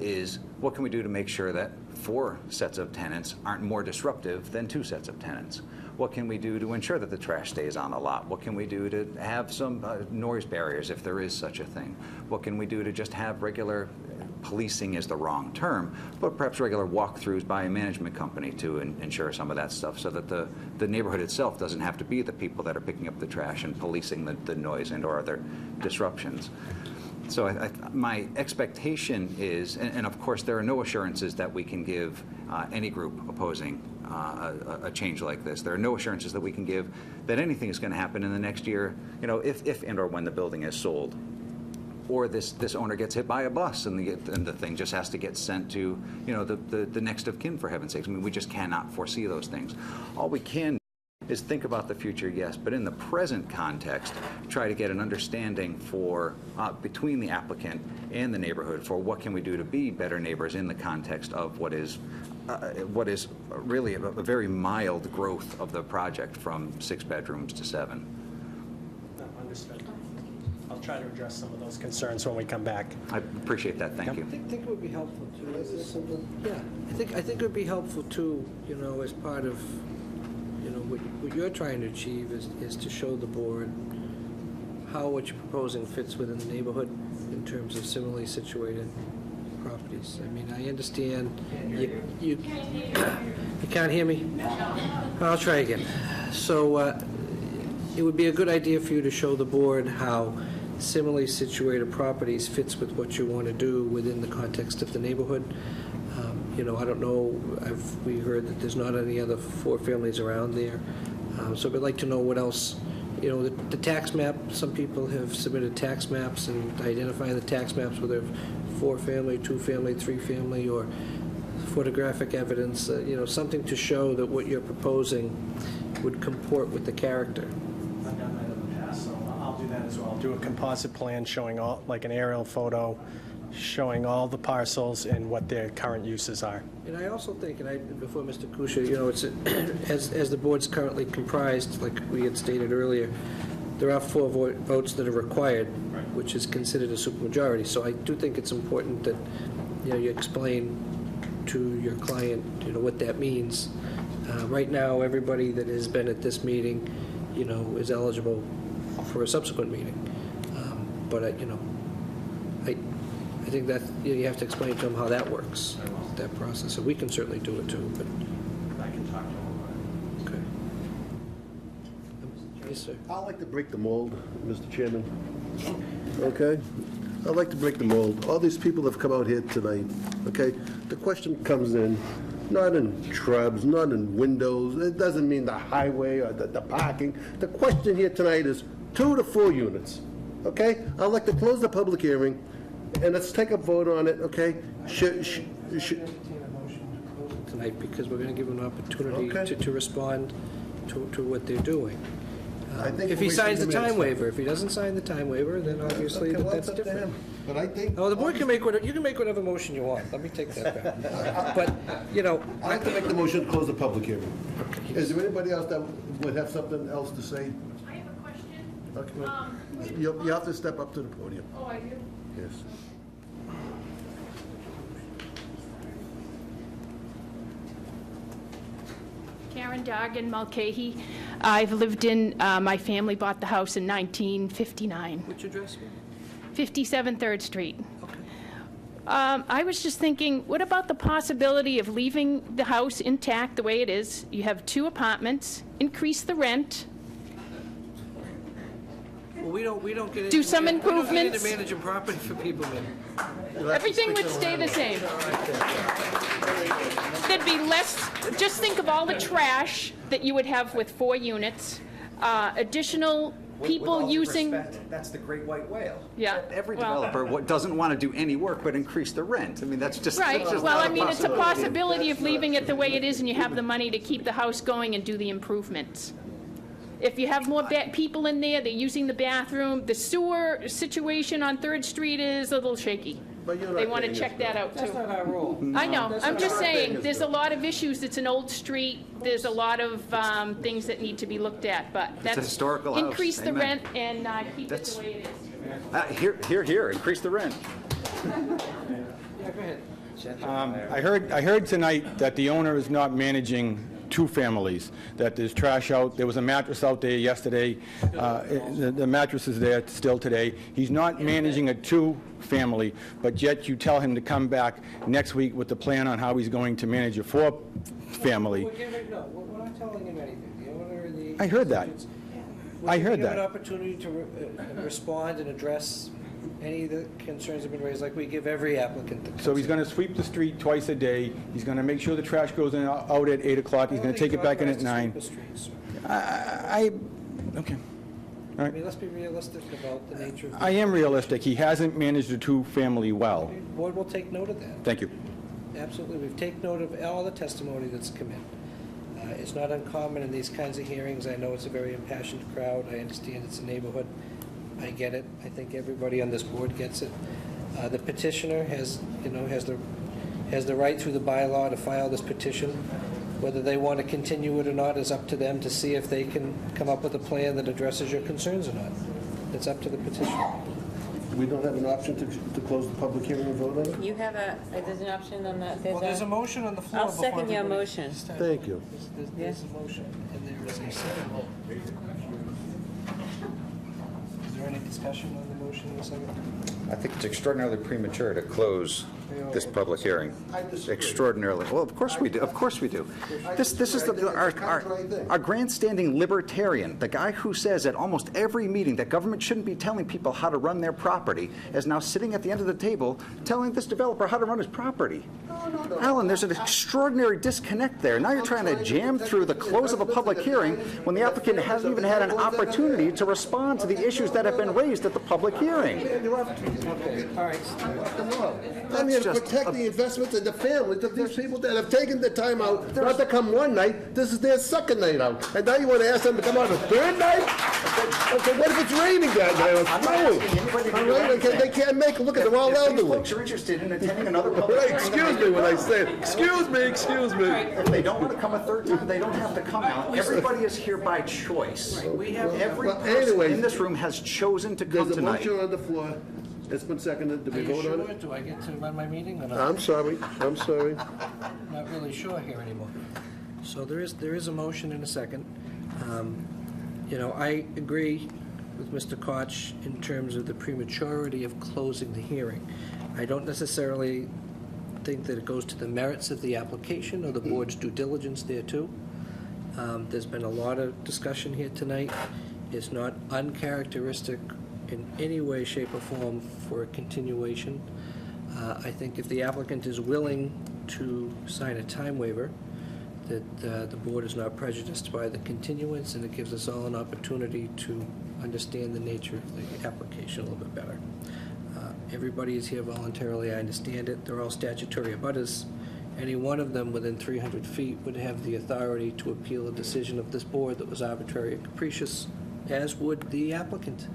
is what can we do to make sure that 4 sets of tenants aren't more disruptive than 2 sets of tenants? What can we do to ensure that the trash stays on the lot? What can we do to have some noise barriers if there is such a thing? What can we do to just have regular, policing is the wrong term, but perhaps regular walkthroughs by a management company to ensure some of that stuff so that the neighborhood itself doesn't have to be the people that are picking up the trash and policing the noise and or other disruptions. So my expectation is, and of course there are no assurances that we can give any group opposing a change like this. There are no assurances that we can give that anything is going to happen in the next year, if and or when the building is sold. Or this owner gets hit by a bus and the thing just has to get sent to, the next of kin, for heaven's sakes. I mean, we just cannot foresee those things. All we can is think about the future, yes, but in the present context, try to get an understanding between the applicant and the neighborhood for what can we do to be better neighbors in the context of what is really a very mild growth of the project from 6 bedrooms to 7. Understood. I'll try to address some of those concerns when we come back. I appreciate that. Thank you. I think it would be helpful too. I think it would be helpful too. As part of what you're trying to achieve is to show the board how what you're proposing fits within the neighborhood in terms of similarly situated properties. I mean, I understand you can't hear me? I'll try again. So it would be a good idea for you to show the board how similarly situated properties fits with what you want to do within the context of the neighborhood. I don't know, we heard that there's not any other 4 families around there. So we'd like to know what else, the tax map, some people have submitted tax maps and identifying the tax maps whether 4-family, 2-family, 3-family, or photographic evidence, something to show that what you're proposing would comport with the character. I've done that in the past, so I'll do that as well. I'll do a composite plan showing all, like an aerial photo, showing all the parcels and what their current uses are. And I also think, before Mr. Kusia, it's as the board's currently comprised, like we had stated earlier, there are 4 votes that are required, which is considered a supermajority. So I do think it's important that, you explain to your client, what that means. Right now, everybody that has been at this meeting, is eligible for a subsequent meeting. But, I think that you have to explain to them how that works, that process. So we can certainly do it too, but. I can talk to them about it. Okay. Yes, sir. I'd like to break the mold, Mr. Chairman. Okay? I'd like to break the mold. All these people have come out here tonight, okay? The question comes in, not in shrubs, not in windows. It doesn't mean the highway or the parking. The question here tonight is 2 to 4 units, okay? I'd like to close the public hearing, and let's take a vote on it, okay? Tonight, because we're going to give them an opportunity to respond to what they're doing. If he signs the time waiver, if he doesn't sign the time waiver, then obviously that's different. But I think... Oh, the board can make whatever, you can make whatever motion you want. Let me take that back. But, I'd like to make the motion to close the public hearing. Is there anybody else that would have something else to say? I have a question. Okay. You have to step up to the podium. Oh, I do? Yes. Karen Dargan, Mulcahy. I've lived in, my family bought the house in 1959. Which address? 57 3rd Street. I was just thinking, what about the possibility of leaving the house intact the way it is? You have 2 apartments, increase the rent. Well, we don't get Do some we don't get improvements. into managing property for people, man. Everything would stay the same. There'd be less, just think of all the trash that you would have with 4 units, additional people using... That's the great white whale. Yeah. Every well- developer doesn't want to do any work but increase the rent. I mean, that's just... Right, that's just well, not I mean, it's a possibility. possibility of leaving it the way it is and you have the money to keep the house going and do the improvements. If you have more people in there, they're using the bathroom, the sewer situation on 3rd Street is a little shaky. But you're not They want to getting check us that out, too. That's not our rule. I know, That's I'm not just our saying, thing. there's a lot of issues, it's an old street, there's a lot of things that need to be looked at, but a that's... historical house. Increase the Amen. rent and keep it the way it is. Here, increase the rent. Yeah, go ahead. I heard tonight that the owner is not managing 2 families, that there's trash out. There was a mattress out there yesterday. The mattress is there still today. He's not managing a 2-family, but yet you tell him to come back next week with the plan on how he's going to manage a 4-family. We're not telling him anything. The owner and the... I heard that. I heard We're giving him an that. opportunity to respond and address any of the concerns that have been raised, like we give every applicant. that So comes he's in. going to sweep the street twice a day. He's going to make sure the trash goes in out at 8 o'clock. He's going to take it back in at 9. Okay. All I right. mean, let's be realistic about the nature of... I am realistic. He hasn't managed a 2-family well. The board will take note of that. Thank you. Absolutely. We've taken note of all the testimony that's come in. It's not uncommon in these kinds of hearings. I know it's a very impassioned crowd. I understand it's a neighborhood. I get it. I think everybody on this board gets it. The petitioner has the right through the bylaw to file this petition. Whether they want to continue it or not is up to them to see if they can come up with a plan that addresses your concerns or not. It's up to the petitioner. We don't have an option to close the public hearing and vote on it? You have there's an option on that. Well, there's a motion on the floor. I'll before second your everybody motion. starts. Thank you. There's a motion, and there is a second. Is there any discussion on the motion in a second? I think it's extraordinarily premature to close this public hearing. Extraordinarily. Well, of course we do. Of course we do. This is our grandstanding libertarian, the guy who says at almost every meeting that government shouldn't be telling people how to run their property, is now sitting at the end of the table telling this developer how to run his property. Alan, there's an extraordinary disconnect there. Now you're trying to jam through the close of a public hearing when the applicant hasn't even had an opportunity to respond to the issues that have been raised at the public hearing. Okay, all right. Let me here to just protect a- the investments and the families of these people that have taken the time out not to come one night. This is their second night out. And now you want to ask them to come out a third night? Okay, what if it's raining that night or I'm not snowing? asking anybody to All do right, anything. they can't make it. Look at them all If these elderly. folks are interested in attending another public Right, hearing, excuse me when I say it. Excuse me. if they don't want to come a third time, they don't have to come out. Everybody is here by choice. Every Well, person anyways, in this room has chosen to come There's a tonight. motion on the floor. It's been seconded. Did Are we you vote on sure? it? Do I get to run my meeting or not? I'm sorry. I'm sorry. Not really sure here anymore. So there is a motion and a second. You know, I agree with Mr. Koch in terms of the prematurity of closing the hearing. I don't necessarily think that it goes to the merits of the application or the board's due diligence there too. There's been a lot of discussion here tonight. It's not uncharacteristic in any way, shape, or form for a continuation. I think if the applicant is willing to sign a time waiver, that the board is not prejudiced by the continuance, and it gives us all an opportunity to understand the nature of the application a little bit better. Everybody is here voluntarily, I understand it. They're all statutory abutters. Any one of them within 300 feet would have the authority to appeal a decision of this board that was arbitrary and capricious, as would the applicant.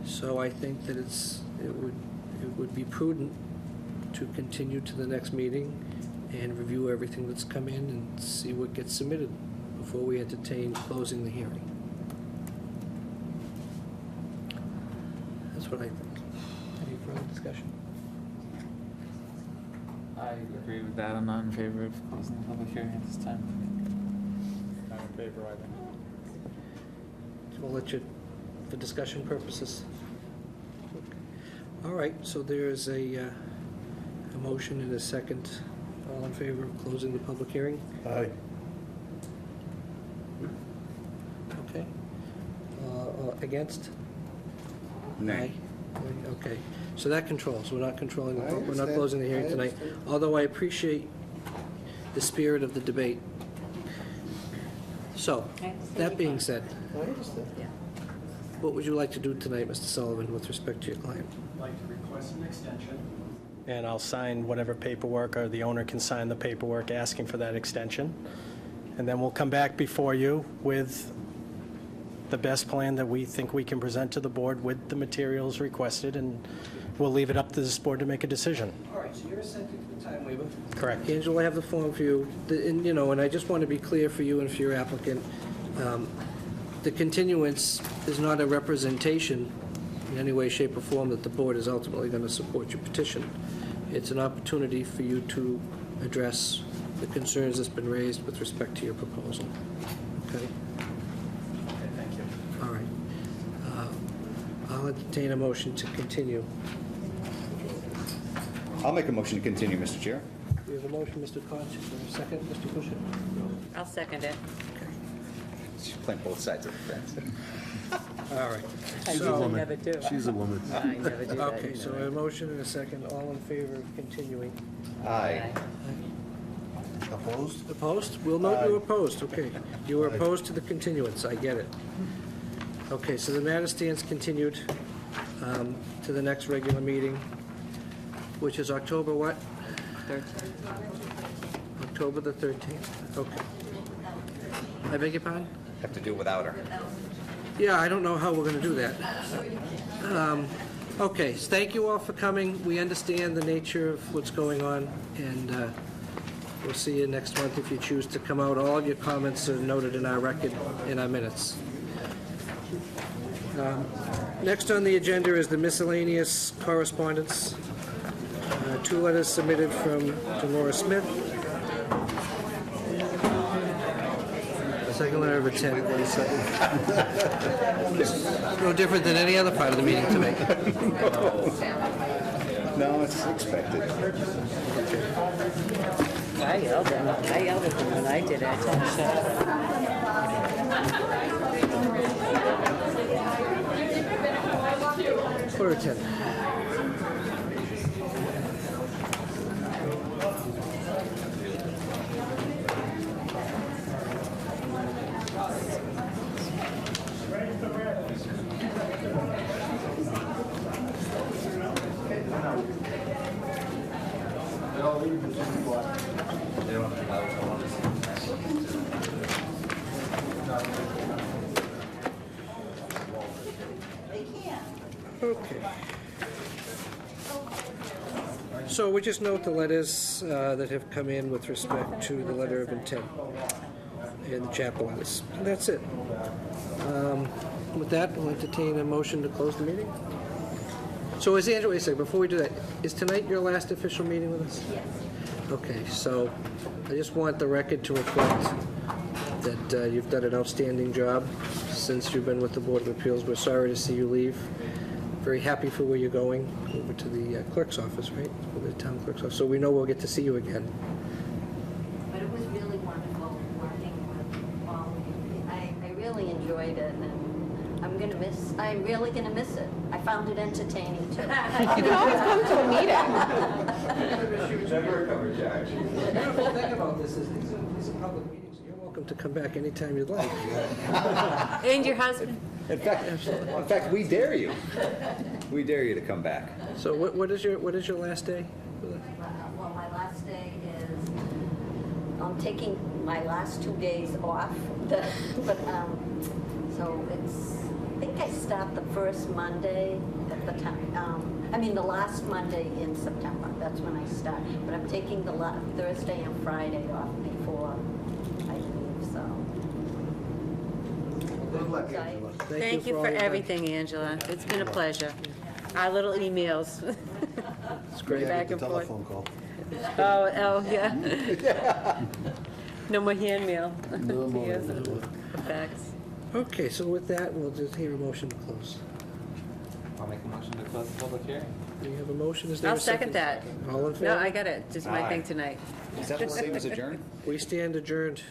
So I think that it would be prudent to continue to the next meeting and review everything that's come in and see what gets submitted before we entertain closing the hearing. That's what I think. Any further discussion? I agree with that. I'm not in favor of closing the public hearing at this time. Not in favor either. We'll let you, for discussion purposes. All right, so there's a motion and a second. All in favor of closing the public hearing? Aye. Okay. Against? Nay. Aye. Okay, so that controls. We're not controlling, I we're not understand. closing the hearing I tonight. understand. Although I appreciate the spirit of the debate. So, that being said, I understand. what would you like to do tonight, Mr. Sullivan, with respect to your client? I'd like to request an extension. And I'll sign whatever paperwork, or the owner can sign the paperwork asking for that extension. And then we'll come back before you with the best plan that we think we can present to the board with the materials requested, and we'll leave it up to this board to make a decision. All right, so you're assenting to the time waiver? Correct. Angela, I have the form for you. And I just want to be clear for you and for your applicant. The continuance is not a representation in any way, shape, or form that the board is ultimately going to support your petition. It's an opportunity for you to address the concerns that's been raised with respect to your proposal. Okay? Thank you. All right. I'll entertain a motion to continue. I'll make a motion to continue, Mr. Chair. We have a motion, Mr. Koch. Is there a second, Mr. Busher? I'll second it. She's playing both sides of the fence. All right. I So- usually never do. She's a woman. I never do that. Okay, you so know. a motion and a second. All in favor of continuing? Aye. Opposed? Opposed? We'll note you opposed, okay. You were opposed to the continuance, I get it. Okay, so the matter stands continued to the next regular meeting, which is October what? 13. October the 13th, okay. I beg your pardon? Have to do without her. Yeah, I don't know how we're going to do that. Okay, so thank you all for coming. We understand the nature of what's going on, and we'll see you next month if you choose to come out. All of your comments are noted in our record, in our minutes. Next on the agenda is the miscellaneous correspondence. 2 letters submitted from Dolores Smith. Second letter of intent. No different than any other part of the meeting tonight. No, it's expected. I yelled at them when I did it. I told them, shut up. Quarter 10. Okay. So we just note the letters that have come in with respect to the letter of intent and the chapel letters. And that's it. With that, we'll entertain a motion to close the meeting. So is Angela, wait a second, before we do that, is tonight your last official meeting with us? Yes. Okay, so I just want the record to reflect that you've done an outstanding job since you've been with the Board of Appeals. We're sorry to see you leave. Very happy for where you're going, over to the clerk's office, right? Over the town clerk's office. So we know we'll get to see you again. But it was really wonderful working with all of you. I really enjoyed it, and I'm really gonna miss it. I found it entertaining, too. You can always come to a meeting. Never a cover charge. The beautiful thing about this is these are public meetings. You're welcome to come back anytime you'd like. And your husband? In fact, we dare you. We dare you to come back. So what is your last day? Well, my last day is, I'm taking my last 2 days off, so it's, I think I start the first Monday at the time, the last Monday in September, that's when I start. But I'm taking the Thursday and Friday off before I leave, so. Good luck, Angela. Thank you for everything, Angela. It's been a pleasure. Our little emails. It's great. Back and forth. Telephone call. Oh, yeah. No more hand mail. No more. Yes, fax. Okay, so with that, we'll just hear a motion to close. I'll make a motion to close the public hearing. Do you have a motion? Is there I'll a second that. All in favor? No, I got it. Just my thing tonight. Is that the same as adjourn? We stand adjourned.